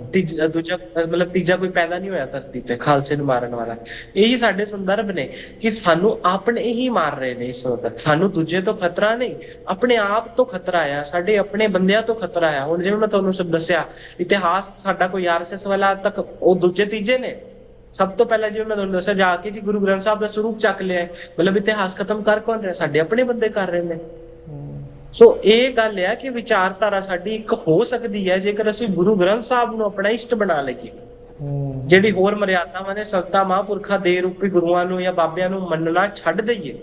ਦੂਜਾ ਮਤਲਬ ਤੀਜਾ ਕੋਈ ਪੈਦਾ ਨਹੀਂ ਹੋਇਆ ਧਰਤੀ ਤੇ ਖਾਲਸੇ ਨੂੰ ਮਾਰਨ ਵਾਲਾ। ਇਹੀ ਸਾਡੇ ਸੰਦਰਭ ਨੇ ਕਿ ਸਾਨੂੰ ਆਪਣੇ ਹੀ ਮਾਰ ਰਹੇ ਨੇ ਇਸ ਵਕਤ। ਸਾਨੂੰ ਦੂਜੇ ਤੋਂ ਖਤਰਾ ਨਹੀਂ, ਆਪਣੇ ਆਪ ਤੋਂ ਖਤਰਾ ਆ, ਸਾਡੇ ਆਪਣੇ ਬੰਦਿਆਂ ਤੋਂ ਖਤਰਾ ਆ। ਹੁਣ ਜਿਵੇਂ ਮੈਂ ਤੁਹਾਨੂੰ ਸਭ ਦੱਸਿਆ, ਇਤਿਹਾਸ ਸਾਡਾ ਕੋਈ RSS ਵਾਲਾ ਤੱਕ ਉਹ ਦੂਜੇ ਤੀਜੇ ਨੇ। ਸਭ ਤੋਂ ਪਹਿਲਾਂ ਜਿਵੇਂ ਮੈਂ ਤੁਹਾਨੂੰ ਦੱਸਿਆ ਜਾ ਕੇ ਜੀ ਗੁਰੂ ਗ੍ਰੰਥ ਸਾਹਿਬ ਦਾ ਸਰੂਪ ਚੱਕ ਲਿਆ, ਮਤਲਬ ਇਤਿਹਾਸ ਖਤਮ ਕਰ ਕੌਣ ਰਿਹਾ? ਸਾਡੇ ਆਪਣੇ ਬੰਦੇ ਕਰ ਰਹੇ ਨੇ। ਸੋ ਇਹ ਗੱਲ ਹੈ ਕਿ ਵਿਚਾਰਧਾਰਾ ਸਾਡੀ ਇੱਕ ਹੋ ਸਕਦੀ ਹੈ ਜੇਕਰ ਅਸੀਂ ਗੁਰੂ ਗ੍ਰੰਥ ਸਾਹਿਬ ਨੂੰ ਆਪਣਾ ਇਸ਼ਟ ਬਣਾ ਲਈਏ। ਜਿਹੜੀ ਹੋਰ ਮਰਿਆਦਾਵਾਂ ਨੇ ਸੰਤਾਂ ਮਹਾਂਪੁਰਖਾਂ ਦੇ ਰੂਪੀ ਗੁਰੂਆਂ ਨੂੰ ਜਾਂ ਬਾਬਿਆਂ ਨੂੰ ਮੰਨਣਾ ਛੱਡ ਦਈਏ,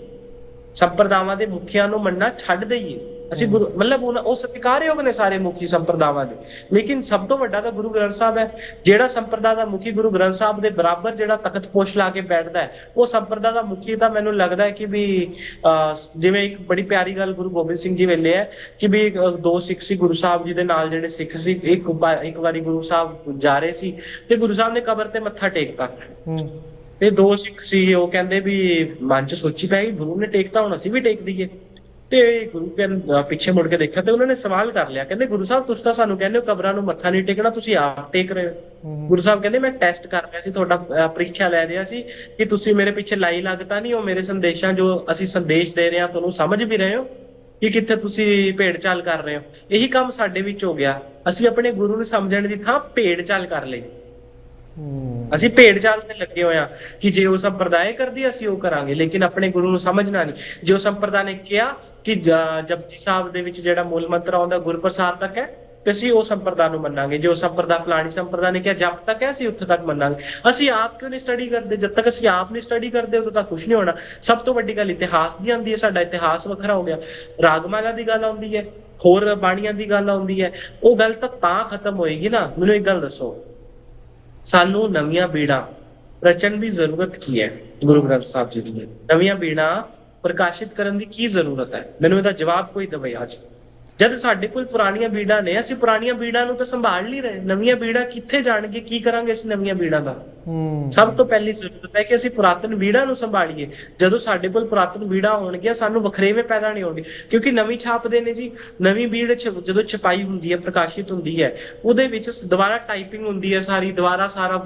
ਸੰਪਰਦਾਵਾਂ ਦੇ ਮੁਖੀਆਂ ਨੂੰ ਮੰਨਣਾ ਛੱਡ ਦਈਏ, ਅਸੀਂ ਗੁਰੂ ਮਤਲਬ ਉਹ ਸਤਿਕਾਰਯੋਗ ਨੇ ਸਾਰੇ ਮੁਖੀ ਸੰਪਰਦਾਵਾਂ ਦੇ, ਲੇਕਿਨ ਸਭ ਤੋਂ ਵੱਡਾ ਤਾਂ ਗੁਰੂ ਗ੍ਰੰਥ ਸਾਹਿਬ ਹੈ। ਜਿਹੜਾ ਸੰਪਰਦਾ ਦਾ ਮੁਖੀ ਗੁਰੂ ਗ੍ਰੰਥ ਸਾਹਿਬ ਦੇ ਬਰਾਬਰ ਜਿਹੜਾ ਤਖਤ ਪੋਸ਼ ਲਾ ਕੇ ਬੈਠਦਾ ਹੈ, ਉਹ ਸੰਪਰਦਾ ਦਾ ਮੁਖੀ ਤਾਂ ਮੈਨੂੰ ਲੱਗਦਾ ਹੈ ਕਿ ਵੀ ਜਿਵੇਂ ਇੱਕ ਬੜੀ ਪਿਆਰੀ ਗੱਲ ਗੁਰੂ ਗੋਬਿੰਦ ਸਿੰਘ ਜੀ ਵੇਲੇ ਹੈ ਕਿ ਵੀ ਦੋ ਸਿੱਖ ਸੀ ਗੁਰੂ ਸਾਹਿਬ ਜੀ ਦੇ ਨਾਲ, ਜਿਹੜੇ ਸਿੱਖ ਸੀ ਇੱਕ ਵਾਰੀ ਗੁਰੂ ਸਾਹਿਬ ਜਾ ਰਹੇ ਸੀ ਤੇ ਗੁਰੂ ਸਾਹਿਬ ਨੇ ਕਬਰ ਤੇ ਮੱਥਾ ਟੇਕਤਾ ਤੇ ਦੋ ਸਿੱਖ ਸੀ, ਉਹ ਕਹਿੰਦੇ ਵੀ ਮਨ ਚ ਸੋਚੀ ਪੈ ਗਈ ਗੁਰੂ ਨੇ ਟੇਕਤਾ ਹੁਣ ਅਸੀਂ ਵੀ ਟੇਕ ਦਈਏ। ਤੇ ਗੁਰੂ ਪਿੱਛੇ ਮੁੜ ਕੇ ਦੇਖਿਆ ਤੇ ਉਹਨਾਂ ਨੇ ਸਵਾਲ ਕਰ ਲਿਆ, ਕਹਿੰਦੇ ਗੁਰੂ ਸਾਹਿਬ ਤੁਸੀਂ ਤਾਂ ਸਾਨੂੰ ਕਹਿੰਦੇ ਹੋ ਕਬਰਾਂ ਨੂੰ ਮੱਥਾ ਨਹੀਂ ਟੇਕਣਾ, ਤੁਸੀਂ ਆਪ ਟੇਕ ਰਹੇ ਹੋ। ਗੁਰੂ ਸਾਹਿਬ ਕਹਿੰਦੇ ਮੈਂ ਟੈਸਟ ਕਰ ਰਿਹਾ ਸੀ, ਤੁਹਾਡਾ ਪ੍ਰੀਖਿਆ ਲੈ ਰਿਹਾ ਸੀ ਕਿ ਤੁਸੀਂ ਮੇਰੇ ਪਿੱਛੇ ਲਾਈ ਲੱਗਦਾ ਨਹੀਂ, ਉਹ ਮੇਰੇ ਸੰਦੇਸ਼ਾਂ ਜੋ ਅਸੀਂ ਸੰਦੇਸ਼ ਦੇ ਰਹੇ ਹਾਂ ਤੁਹਾਨੂੰ ਸਮਝ ਵੀ ਰਹੇ ਹੋ ਕਿ ਕਿੱਥੇ ਤੁਸੀਂ ਭੇਡ ਚਾਲ ਕਰ ਰਹੇ ਹੋ। ਇਹੀ ਕੰਮ ਸਾਡੇ ਵਿੱਚ ਹੋ ਗਿਆ, ਅਸੀਂ ਆਪਣੇ ਗੁਰੂ ਨੂੰ ਸਮਝਣ ਦੀ ਥਾਂ ਭੇਡ ਚਾਲ ਕਰ ਲਈ। ਅਸੀਂ ਭੇਡ ਚਾਲ ਤੇ ਲੱਗੇ ਹੋਏ ਆ ਕਿ ਜੇ ਉਹ ਸੰਪਰਦਾਇ ਕਰਦੀ ਅਸੀਂ ਉਹ ਕਰਾਂਗੇ, ਲੇਕਿਨ ਆਪਣੇ ਗੁਰੂ ਨੂੰ ਸਮਝਣਾ ਨਹੀਂ। ਜੋ ਸੰਪਰਦਾ ਨੇ ਕਿਹਾ ਕਿ ਜਪਜੀ ਸਾਹਿਬ ਦੇ ਵਿੱਚ ਜਿਹੜਾ ਮੂਲ ਮੰਤਰ ਆਉਂਦਾ ਗੁਰਪ੍ਰਸਾਦ ਤੱਕ ਹੈ ਤੇ ਅਸੀਂ ਉਹ ਸੰਪਰਦਾ ਨੂੰ ਮੰਨਾਂਗੇ। ਜੋ ਸੰਪਰਦਾ ਫਲਾਣੀ ਸੰਪਰਦਾ ਨੇ ਕਿਹਾ ਜਪ ਤੱਕ ਹੈ ਅਸੀਂ ਉੱਥੇ ਤੱਕ ਮੰਨਾਂਗੇ। ਅਸੀਂ ਆਪ ਕਿਉਂ ਨਹੀਂ ਸਟੱਡੀ ਕਰਦੇ? ਜਦ ਤੱਕ ਅਸੀਂ ਆਪ ਨਹੀਂ ਸਟੱਡੀ ਕਰਦੇ ਉਦੋਂ ਤੱਕ ਕੁਝ ਨਹੀਂ ਹੋਣਾ। ਸਭ ਤੋਂ ਵੱਡੀ ਗੱਲ ਇਤਿਹਾਸ ਦੀ ਆਉਂਦੀ ਹੈ, ਸਾਡਾ ਇਤਿਹਾਸ ਵੱਖਰਾ ਹੋ ਗਿਆ। ਰਾਗਮਾਲਾ ਦੀ ਗੱਲ ਆਉਂਦੀ ਹੈ, ਹੋਰ ਬਾਣੀਆਂ ਦੀ ਗੱਲ ਆਉਂਦੀ ਹੈ, ਉਹ ਗੱਲ ਤਾਂ ਖਤਮ ਹੋਏਗੀ ਨਾ। ਮੈਨੂੰ ਇੱਕ ਗੱਲ ਦੱਸੋ, ਸਾਨੂੰ ਨਵੀਆਂ ਬੀੜਾਂ ਰਚਣ ਦੀ ਜ਼ਰੂਰਤ ਕੀ ਹੈ? ਗੁਰੂ ਗ੍ਰੰਥ ਸਾਹਿਬ ਜੀ ਦੀਆਂ ਨਵੀਆਂ ਬੀੜਾਂ ਪ੍ਰਕਾਸ਼ਿਤ ਕਰਨ ਦੀ ਕੀ ਜ਼ਰੂਰਤ ਹੈ? ਮੈਨੂੰ ਇਹਦਾ ਜਵਾਬ ਕੋਈ ਦਵੇ ਅੱਜ। ਜਦ ਸਾਡੇ ਕੋਲ ਪੁਰਾਣੀਆਂ ਬੀੜਾਂ ਨੇ, ਅਸੀਂ ਪੁਰਾਣੀਆਂ ਬੀੜਾਂ ਨੂੰ ਤਾਂ ਸੰਭਾਲ ਨਹੀਂ ਰਹੇ। ਨਵੀਆਂ ਬੀੜਾਂ ਕਿੱਥੇ ਜਾਣਗੇ? ਕੀ ਕਰਾਂਗੇ ਅਸੀਂ ਨਵੀਆਂ ਬੀੜਾਂ ਦਾ? ਸਭ ਤੋਂ ਪਹਿਲੀ ਜ਼ਰੂਰਤ ਹੈ ਕਿ ਅਸੀਂ ਪੁਰਾਤਨ ਬੀੜਾਂ ਨੂੰ ਸੰਭਾਲੀਏ। ਜਦੋਂ ਸਾਡੇ ਕੋਲ ਪੁਰਾਤਨ ਬੀੜਾਂ ਹੋਣਗੀਆਂ ਸਾਨੂੰ ਵਖਰੇਵੇਂ ਪੈਦਾ ਨਹੀਂ ਹੋਣਗੇ, ਕਿਉਂਕਿ ਨਵੀਂ ਛਾਪਦੇ ਨੇ ਜੀ। ਨਵੀਂ ਬੀੜ ਜਦੋਂ ਛਪਾਈ ਹੁੰਦੀ ਹੈ, ਪ੍ਰਕਾਸ਼ਿਤ ਹੁੰਦੀ ਹੈ, ਉਹਦੇ ਵਿੱਚ ਦੁਬਾਰਾ ਟਾਈਪਿੰਗ ਹੁੰਦੀ ਹੈ ਸਾਰੀ, ਦੁਬਾਰਾ ਸਾਰਾ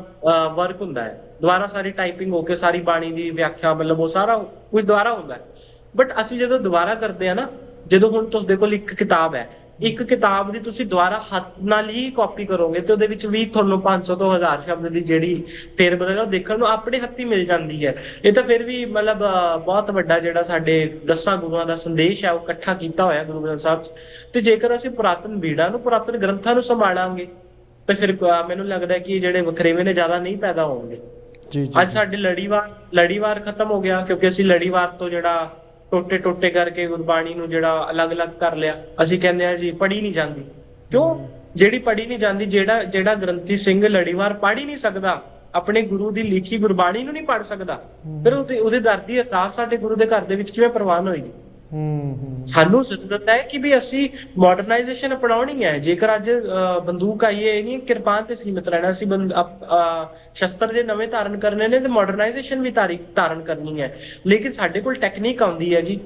ਵਰਕ ਹੁੰਦਾ ਹੈ, ਦੁਬਾਰਾ ਸਾਰੀ ਟਾਈਪਿੰਗ ਹੋ ਕੇ ਸਾਰੀ ਬਾਣੀ ਦੀ ਵਿਆਖਿਆ ਮਤਲਬ ਉਹ ਸਾਰਾ ਕੁਝ ਦੁਬਾਰਾ ਹੁੰਦਾ ਹੈ। ਬਟ ਅਸੀਂ ਜਦੋਂ ਦੁਬਾਰਾ ਕਰਦੇ ਆ ਨਾ, ਜਦੋਂ ਹੁਣ ਤੁਹਾਡੇ ਕੋਲ ਇੱਕ ਕਿਤਾਬ ਹੈ, ਇੱਕ ਕਿਤਾਬ ਦੀ ਤੁਸੀਂ ਦੁਬਾਰਾ ਹੱਥ ਨਾਲ ਹੀ ਕਾਪੀ ਕਰੋਗੇ ਤੇ ਉਹਦੇ ਵਿੱਚ ਵੀ ਤੁਹਾਨੂੰ 500 ਤੋਂ 1000 ਸ਼ਬਦ ਦੀ ਜਿਹੜੀ ਫੇਰ ਬਦਲ ਉਹ ਦੇਖਣ ਨੂੰ ਆਪਣੇ ਹੱਥੀ ਮਿਲ ਜਾਂਦੀ ਹੈ। ਇਹ ਤਾਂ ਫਿਰ ਵੀ ਮਤਲਬ ਬਹੁਤ ਵੱਡਾ ਜਿਹੜਾ ਸਾਡੇ 10 ਗੁਰੂਆਂ ਦਾ ਸੰਦੇਸ਼ ਹੈ ਉਹ ਇਕੱਠਾ ਕੀਤਾ ਹੋਇਆ ਗੁਰੂ ਗ੍ਰੰਥ ਸਾਹਿਬ 'ਚ। ਤੇ ਜੇਕਰ ਅਸੀਂ ਪੁਰਾਤਨ ਬੀੜਾਂ ਨੂੰ, ਪੁਰਾਤਨ ਗ੍ਰੰਥਾਂ ਨੂੰ ਸੰਭਾਲਾਂਗੇ ਤੇ ਫਿਰ ਮੈਨੂੰ ਲੱਗਦਾ ਕਿ ਜਿਹੜੇ ਵਖਰੇਵੇਂ ਨੇ ਜ਼ਿਆਦਾ ਨਹੀਂ ਪੈਦਾ ਹੋਣਗੇ। ਅੱਜ ਸਾਡੇ ਲੜੀਵਾਰ ਖਤਮ ਹੋ ਗਿਆ, ਕਿਉਂਕਿ ਅਸੀਂ ਲੜੀਵਾਰ ਤੋਂ ਜਿਹੜਾ ਟੋਟੇ ਕਰਕੇ ਗੁਰਬਾਣੀ ਨੂੰ ਜਿਹੜਾ ਅਲੱਗ-ਅਲੱਗ ਕਰ ਲਿਆ। ਅਸੀਂ ਕਹਿੰਦੇ ਆ ਜੀ ਪੜ੍ਹੀ ਨਹੀਂ ਜਾਂਦੀ। ਕਿਉਂ? ਜਿਹੜੀ ਪੜ੍ਹੀ ਨਹੀਂ ਜਾਂਦੀ, ਜਿਹੜਾ ਗ੍ਰੰਥੀ ਸਿੰਘ ਲੜੀਵਾਰ ਪੜ੍ਹ ਹੀ ਨਹੀਂ ਸਕਦਾ, ਆਪਣੇ ਗੁਰੂ ਦੀ ਲਿਖੀ ਗੁਰਬਾਣੀ ਨੂੰ ਨਹੀਂ ਪੜ੍ਹ ਸਕਦਾ, ਫਿਰ ਉਹਦੇ ਦਰ ਦੀ ਅਰਦਾਸ ਸਾਡੇ ਗੁਰੂ ਦੇ ਘਰ ਦੇ ਵਿੱਚ ਕਿਵੇਂ ਪ੍ਰਵਾਨ ਹੋਏਗੀ? ਸਾਨੂੰ ਜ਼ਰੂਰਤ ਹੈ ਕਿ ਵੀ ਅਸੀਂ ਮਾਡਰਨਾਈਜੇਸ਼ਨ ਅਪਣਾਉਣੀ ਹੈ। ਜੇਕਰ ਅੱਜ ਬੰਦੂਕ ਆਈ ਹੈ, ਇਹ ਨਹੀਂ ਕਿਰਪਾਨ ਤੇ ਸੀਮਿਤ ਰਹਿਣਾ। ਅਸੀਂ ਸ਼ਸਤਰ ਜੇ ਨਵੇਂ ਧਾਰਨ ਕਰਨੇ ਨੇ ਤੇ ਮਾਡਰਨਾਈਜੇਸ਼ਨ ਵੀ ਧਾਰਨ ਕਰਨੀ ਹੈ। ਲੇਕਿਨ ਸਾਡੇ ਕੋਲ ਟੈਕਨੀਕ ਆਉਂਦੀ ਹੈ ਜੀ।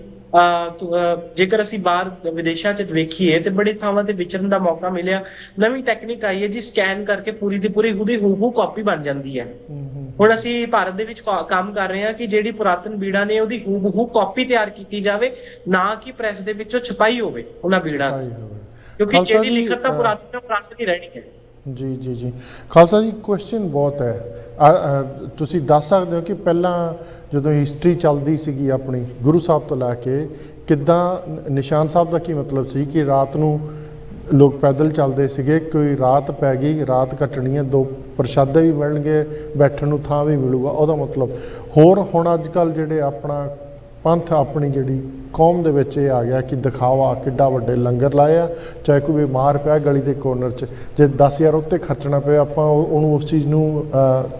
ਜੇਕਰ ਅਸੀਂ ਬਾਹਰ ਵਿਦੇਸ਼ਾਂ 'ਚ ਵੇਖੀਏ ਤੇ ਬੜੀ ਥਾਵਾਂ ਤੇ ਵਿਚਰਨ ਦਾ ਮੌਕਾ ਮਿਲਿਆ, ਨਵੀਂ ਟੈਕਨੀਕ ਆਈ ਹੈ ਜੀ, ਸਕੈਨ ਕਰਕੇ ਪੂਰੀ ਦੀ ਪੂਰੀ ਉਹਦੀ ਹੂਬਹੂ ਕਾਪੀ ਬਣ ਜਾਂਦੀ ਹੈ। ਹੁਣ ਅਸੀਂ ਭਾਰਤ ਦੇ ਵਿੱਚ ਕੰਮ ਕਰ ਰਹੇ ਹਾਂ ਕਿ ਜਿਹੜੀ ਪੁਰਾਤਨ ਬੀੜਾਂ ਨੇ ਉਹਦੀ ਹੂਬਹੂ ਕਾਪੀ ਤਿਆਰ ਕੀਤੀ ਜਾਵੇ, ਨਾ ਕਿ ਪ੍ਰੈਸ ਦੇ ਵਿੱਚੋਂ ਛਪਾਈ ਹੋਵੇ ਉਹਨਾਂ ਬੀੜਾਂ ਦੀ, ਕਿਉਂਕਿ ਜਿਹੜੀ ਲਿਖਤ ਤਾਂ ਪੁਰਾਤਨ ਹੀ ਰਹਿਣੀ ਹੈ। ਜੀ ਖਾਲਸਾ ਜੀ, ਕੁਐਸਚਨ ਬਹੁਤ ਹੈ। ਤੁਸੀਂ ਦੱਸ ਸਕਦੇ ਹੋ ਕਿ ਪਹਿਲਾਂ ਜਦੋਂ ਹਿਸਟਰੀ ਚੱਲਦੀ ਸੀਗੀ ਆਪਣੀ ਗੁਰੂ ਸਾਹਿਬ ਤੋਂ ਲੈ ਕੇ, ਕਿੱਦਾਂ ਨਿਸ਼ਾਨ ਸਾਹਿਬ ਦਾ ਕੀ ਮਤਲਬ ਸੀ ਕਿ ਰਾਤ ਨੂੰ ਲੋਕ ਪੈਦਲ ਚੱਲਦੇ ਸੀਗੇ, ਕੋਈ ਰਾਤ ਪੈ ਗਈ, ਰਾਤ ਕੱਟਣੀ ਹੈ, 2 ਪ੍ਰਸ਼ਾਦੇ ਵੀ ਮਿਲਣਗੇ, ਬੈਠਣ ਨੂੰ ਥਾਂ ਵੀ ਮਿਲੂਗਾ, ਉਹਦਾ ਮਤਲਬ ਹੋਰ। ਹੁਣ ਅੱਜ ਕੱਲ੍ਹ ਜਿਹੜੇ ਆਪਣਾ ਪੰਥ, ਆਪਣੀ ਜਿਹੜੀ ਕੌਮ ਦੇ ਵਿੱਚ ਇਹ ਆ ਗਿਆ ਕਿ ਦਿਖਾਵਾ, ਕਿੱਡਾ ਵੱਡੇ ਲੰਗਰ ਲਾਏ ਆ, ਚਾਹੇ ਕੋਈ ਬਿਮਾਰ ਪਿਆ ਗਲੀ ਦੇ ਕੋਰਨਰ 'ਚ, ਜੇ 10,000 ਉੱਤੇ ਖਰਚਣਾ ਪਿਆ ਆਪਾਂ ਉਹਨੂੰ ਉਸ ਚੀਜ਼ ਨੂੰ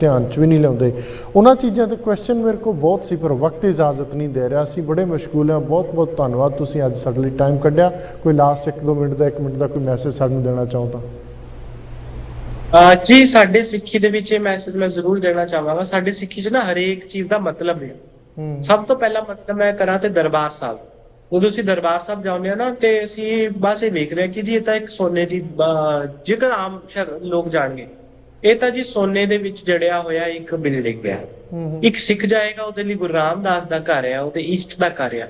ਧਿਆਨ 'ਚ ਵੀ ਨਹੀਂ ਲਿਆਉਂਦੇ। ਉਹਨਾਂ ਚੀਜ਼ਾਂ 'ਤੇ ਕੁਐਸਚਨ ਮੇਰੇ ਕੋਲ ਬਹੁਤ ਸੀ, ਪਰ ਵਕਤ ਇਜਾਜ਼ਤ ਨਹੀਂ ਦੇ ਰਿਹਾ। ਅਸੀਂ ਬੜੇ ਮਸ਼ਗੂਲ ਹਾਂ। ਬਹੁਤ ਧੰਨਵਾਦ, ਤੁਸੀਂ ਅੱਜ ਸਾਡੇ ਲਈ ਟਾਈਮ ਕੱਢਿਆ। ਕੋਈ ਲਾਸਟ 1-2 ਮਿੰਟ ਦਾ, 1 ਮਿੰਟ ਦਾ ਕੋਈ ਮੈਸੇਜ ਸਾਨੂੰ ਦੇਣਾ ਚਾਹੋ ਤਾਂ। ਜੀ, ਸਾਡੇ ਸਿੱਖੀ ਦੇ ਵਿੱਚ ਇਹ ਮੈਸੇਜ ਮੈਂ ਜ਼ਰੂਰ ਦੇਣਾ ਚਾਹਾਂਗਾ। ਸਾਡੇ ਸਿੱਖੀ 'ਚ ਨਾ ਹਰੇਕ ਚੀਜ਼ ਦਾ ਮਤਲਬ ਹੈ। ਸਭ ਤੋਂ ਪਹਿਲਾ ਮਤਲਬ ਮੈਂ ਕਰਾਂ ਤੇ ਦਰਬਾਰ ਸਾਹਿਬ। ਉਦੋਂ ਅਸੀਂ ਦਰਬਾਰ ਸਾਹਿਬ ਜਾਂਦੇ ਆ ਨਾ ਤੇ ਅਸੀਂ ਬਸ ਇਹ ਵੇਖਦੇ ਹਾਂ ਕਿ ਜੀ ਇਹ ਤਾਂ ਇੱਕ ਸੋਨੇ ਦੀ, ਜੇਕਰ ਆਮ ਲੋਕ ਜਾਣਗੇ, ਇਹ ਤਾਂ ਜੀ ਸੋਨੇ ਦੇ ਵਿੱਚ ਜੜਿਆ ਹੋਇਆ ਇੱਕ ਬਿਲਡਿੰਗ ਹੈ। ਇੱਕ ਸਿੱਖ ਜਾਏਗਾ, ਉਹਦੇ ਲਈ ਗੁਰੂ ਰਾਮਦਾਸ ਦਾ ਘਰ ਆ, ਉਹਦੇ ਈਸ਼ਟ ਦਾ ਘਰ ਆ।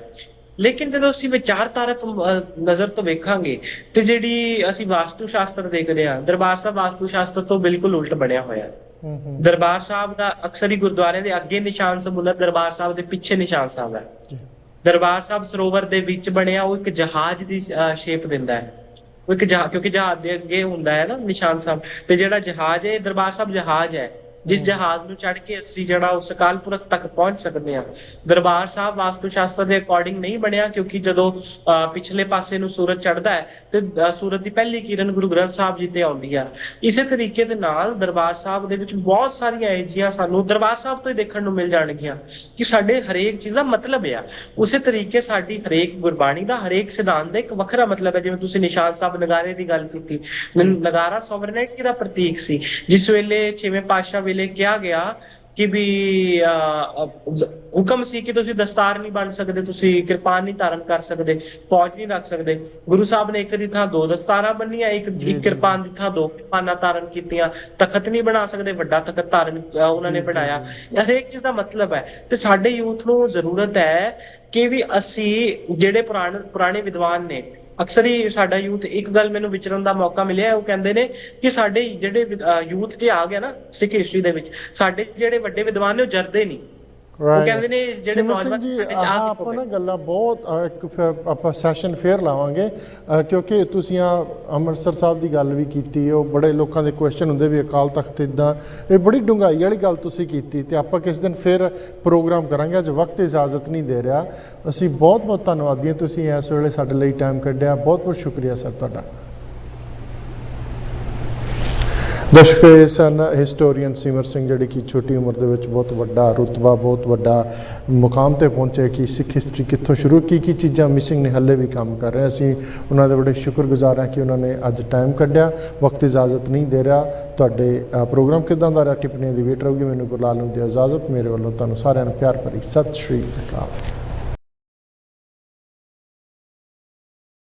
ਲੇਕਿਨ ਜਦੋਂ ਅਸੀਂ ਵਿਚਾਰਧਾਰਕ ਨਜ਼ਰ ਤੋਂ ਵੇਖਾਂਗੇ ਤੇ ਜਿਹੜੀ ਅਸੀਂ ਵਾਸਤੂ ਸ਼ਾਸਤਰ ਦੇਖਦੇ ਹਾਂ, ਦਰਬਾਰ ਸਾਹਿਬ ਵਾਸਤੂ ਸ਼ਾਸਤਰ ਤੋਂ ਬਿਲਕੁਲ ਉਲਟ ਬਣਿਆ ਹੋਇਆ। ਦਰਬਾਰ ਸਾਹਿਬ ਦਾ ਅਕਸਰ ਹੀ ਗੁਰਦੁਆਰਿਆਂ ਦੇ ਅੱਗੇ ਨਿਸ਼ਾਨ ਸਾਹਿਬ ਹੁੰਦਾ, ਦਰਬਾਰ ਸਾਹਿਬ ਦੇ ਪਿੱਛੇ ਨਿਸ਼ਾਨ ਸਾਹਿਬ ਹੈ। ਦਰਬਾਰ ਸਾਹਿਬ ਸਰੋਵਰ ਦੇ ਵਿੱਚ ਬਣਿਆ, ਉਹ ਇੱਕ ਜਹਾਜ਼ ਦੀ ਸ਼ੇਪ ਦਿੰਦਾ ਹੈ। ਉਹ ਇੱਕ ਕਿਉਂਕਿ ਜਹਾਜ਼ ਦੇ ਅੱਗੇ ਹੁੰਦਾ ਹੈ ਨਾ ਨਿਸ਼ਾਨ ਸਾਹਿਬ, ਤੇ ਜਿਹੜਾ ਜਹਾਜ਼ ਹੈ ਦਰਬਾਰ ਸਾਹਿਬ ਜਹਾਜ਼ ਹੈ। ਜਿਸ ਜਹਾਜ਼ ਨੂੰ ਚੜ੍ਹ ਕੇ ਅਸੀਂ ਜਿਹੜਾ ਉਸ ਅਕਾਲ ਪੁਰਖ ਤੱਕ ਪਹੁੰਚ ਸਕਦੇ ਹਾਂ। ਦਰਬਾਰ ਸਾਹਿਬ ਵਾਸਤੂ ਸ਼ਾਸਤਰ ਦੇ ਅਕੋਰਡਿੰਗ ਨਹੀਂ ਬਣਿਆ, ਕਿਉਂਕਿ ਜਦੋਂ ਪਿਛਲੇ ਪਾਸੇ ਨੂੰ ਸੂਰਜ ਚੜ੍ਹਦਾ ਹੈ ਤੇ ਸੂਰਜ ਦੀ ਪਹਿਲੀ ਕਿਰਨ ਗੁਰੂ ਗ੍ਰੰਥ ਸਾਹਿਬ ਜੀ ਤੇ ਆਉਂਦੀ ਆ। ਇਸੇ ਤਰੀਕੇ ਦੇ ਨਾਲ ਦਰਬਾਰ ਸਾਹਿਬ ਦੇ ਵਿੱਚ ਬਹੁਤ ਸਾਰੀਆਂ ਇਹਜੀਆਂ ਸਾਨੂੰ ਦਰਬਾਰ ਸਾਹਿਬ ਤੋਂ ਹੀ ਦੇਖਣ ਨੂੰ ਮਿਲ ਜਾਣਗੀਆਂ ਕਿ ਸਾਡੇ ਹਰੇਕ ਚੀਜ਼ ਦਾ ਮਤਲਬ ਆ। ਉਸੇ ਤਰੀਕੇ ਸਾਡੀ ਹਰੇਕ ਗੁਰਬਾਣੀ ਦਾ, ਹਰੇਕ ਸਿਧਾਂਤ ਦਾ ਇੱਕ ਵੱਖਰਾ ਮਤਲਬ ਹੈ। ਜਿਵੇਂ ਤੁਸੀਂ ਨਿਸ਼ਾਨ ਸਾਹਿਬ ਨਗਾਰੇ ਦੀ ਗੱਲ ਕੀਤੀ, ਨਗਾਰਾ ਸੋਵਰਨਿਟੀ ਦਾ ਪ੍ਰਤੀਕ ਸੀ। ਜਿਸ ਵੇਲੇ 6ਵੇਂ ਪਾਤਸ਼ਾਹ ਵੇਲੇ ਕਿਹਾ ਗਿਆ ਕਿ ਵੀ ਹੁਕਮ ਸੀ ਕਿ ਤੁਸੀਂ ਦਸਤਾਰ ਨਹੀਂ ਬਣ ਸਕਦੇ, ਤੁਸੀਂ ਕਿਰਪਾਨ ਨਹੀਂ ਧਾਰਨ ਕਰ ਸਕਦੇ, ਫੌਜ ਨਹੀਂ ਰੱਖ ਸਕਦੇ, ਗੁਰੂ ਸਾਹਿਬ ਨੇ ਇੱਕ ਦੀ ਥਾਂ 2 ਦਸਤਾਰਾਂ ਬੰਨੀਆਂ, ਇੱਕ ਕਿਰਪਾਨ ਦੀ ਥਾਂ 2 ਕਿਰਪਾਨਾਂ ਧਾਰਨ ਕੀਤੀਆਂ। ਤਖਤ ਨਹੀਂ ਬਣਾ ਸਕਦੇ, ਵੱਡਾ ਤਖਤ ਧਾਰਨ ਉਹਨਾਂ ਨੇ ਬਣਾਇਆ। ਹਰੇਕ ਚੀਜ਼ ਦਾ ਮਤਲਬ ਹੈ। ਤੇ ਸਾਡੇ ਯੂਥ ਨੂੰ ਜ਼ਰੂਰਤ ਹੈ ਕਿ ਵੀ ਅਸੀਂ ਜਿਹੜੇ ਪੁਰਾਣੇ ਵਿਦਵਾਨ ਨੇ, ਅਕਸਰ ਹੀ ਸਾਡਾ ਯੂਥ, ਇੱਕ ਗੱਲ ਮੈਨੂੰ ਵਿਚਰਨ ਦਾ ਮੌਕਾ ਮਿਲਿਆ, ਉਹ ਕਹਿੰਦੇ ਨੇ ਕਿ ਸਾਡੇ ਜਿਹੜੇ ਯੂਥ ਤੇ ਆ ਗਿਆ ਨਾ ਸਿੱਖ ਹਿਸਟਰੀ ਦੇ ਵਿੱਚ, ਸਾਡੇ ਜਿਹੜੇ ਵੱਡੇ ਵਿਦਵਾਨ ਨੇ ਉਹ ਜਰਦੇ ਨਹੀਂ। ਉਹ ਕਹਿੰਦੇ ਨੇ ਜਿਹੜੇ ਨੌਜਵਾਨ ਜੀ ਆਪਾਂ ਨਾ ਗੱਲਾਂ ਬਹੁਤ ਇੱਕ ਆਪਾਂ ਸੈਸ਼ਨ ਫੇਰ ਲਾਵਾਂਗੇ, ਕਿਉਂਕਿ ਤੁਸੀਂ ਆ ਅੰਮ੍ਰਿਤਸਰ ਸਾਹਿਬ ਦੀ ਗੱਲ ਵੀ ਕੀਤੀ, ਉਹ ਬੜੇ ਲੋਕਾਂ ਦੇ ਕੁਐਸਚਨ ਹੁੰਦੇ ਵੀ ਅਕਾਲ ਤਖਤ ਇੱਦਾਂ, ਇਹ ਬੜੀ ਡੂੰਘਾਈ ਵਾਲੀ ਗੱਲ ਤੁਸੀਂ ਕੀਤੀ। ਤੇ ਆਪਾਂ ਕਿਸ ਦਿਨ ਫਿਰ ਪ੍ਰੋਗਰਾਮ ਕਰਾਂਗੇ, ਅੱਜ ਵਕਤ ਇਜਾਜ਼ਤ ਨਹੀਂ ਦੇ ਰਿਹਾ। ਅਸੀਂ ਬਹੁਤ ਬਹੁਤ ਧੰਨਵਾਦੀ ਹਾਂ, ਤੁਸੀਂ ਇਸ ਵੇਲੇ ਸਾਡੇ ਲਈ ਟਾਈਮ ਕੱਢਿਆ, ਬਹੁਤ ਬਹੁਤ ਸ਼ੁਕਰੀਆ ਸਰ ਤੁਹਾਡਾ। ਦਰਸ਼ਕ, ਇਹ ਸਨ ਹਿਸਟੋਰੀਅਨ ਸਿਮਰ ਸਿੰਘ, ਜਿਹੜੇ ਕਿ ਛੋਟੀ ਉਮਰ ਦੇ ਵਿੱਚ ਬਹੁਤ ਵੱਡਾ ਰੁਤਬਾ, ਬਹੁਤ ਵੱਡਾ ਮੁਕਾਮ 'ਤੇ ਪਹੁੰਚੇ ਕਿ ਸਿੱਖ ਹਿਸਟਰੀ ਕਿੱਥੋਂ ਸ਼ੁਰੂ, ਕੀ ਚੀਜ਼ਾਂ ਮਿਸਿੰਗ ਨੇ, ਹਾਲੇ ਵੀ ਕੰਮ ਕਰ ਰਹੇ। ਅਸੀਂ ਉਹਨਾਂ ਦੇ ਬੜੇ ਸ਼ੁਕਰਗੁਜ਼ਾਰ ਹਾਂ ਕਿ ਉਹਨਾਂ ਨੇ ਅੱਜ ਟਾਈਮ ਕੱਢਿਆ। ਵਕਤ ਇਜਾਜ਼ਤ ਨਹੀਂ ਦੇ ਰਿਹਾ। ਤੁਹਾਡੇ ਪ੍ਰੋਗਰਾਮ ਕਿੱਦਾਂ ਦਾ ਰਿਹਾ, ਟਿੱਪਣੀਆਂ ਦੀ ਵੇਟ ਰਹੂਗੀ। ਮੈਨੂੰ ਗੁਰਲਾਲ ਨੂੰ ਦਿਓ ਇਜਾਜ਼ਤ। ਮੇਰੇ ਵੱਲੋਂ ਤੁਹਾਨੂੰ ਸਾਰਿਆਂ ਨੂੰ ਪਿਆਰ ਭਰੀ ਸਤਿ ਸ਼੍ਰੀ ਅਕਾਲ।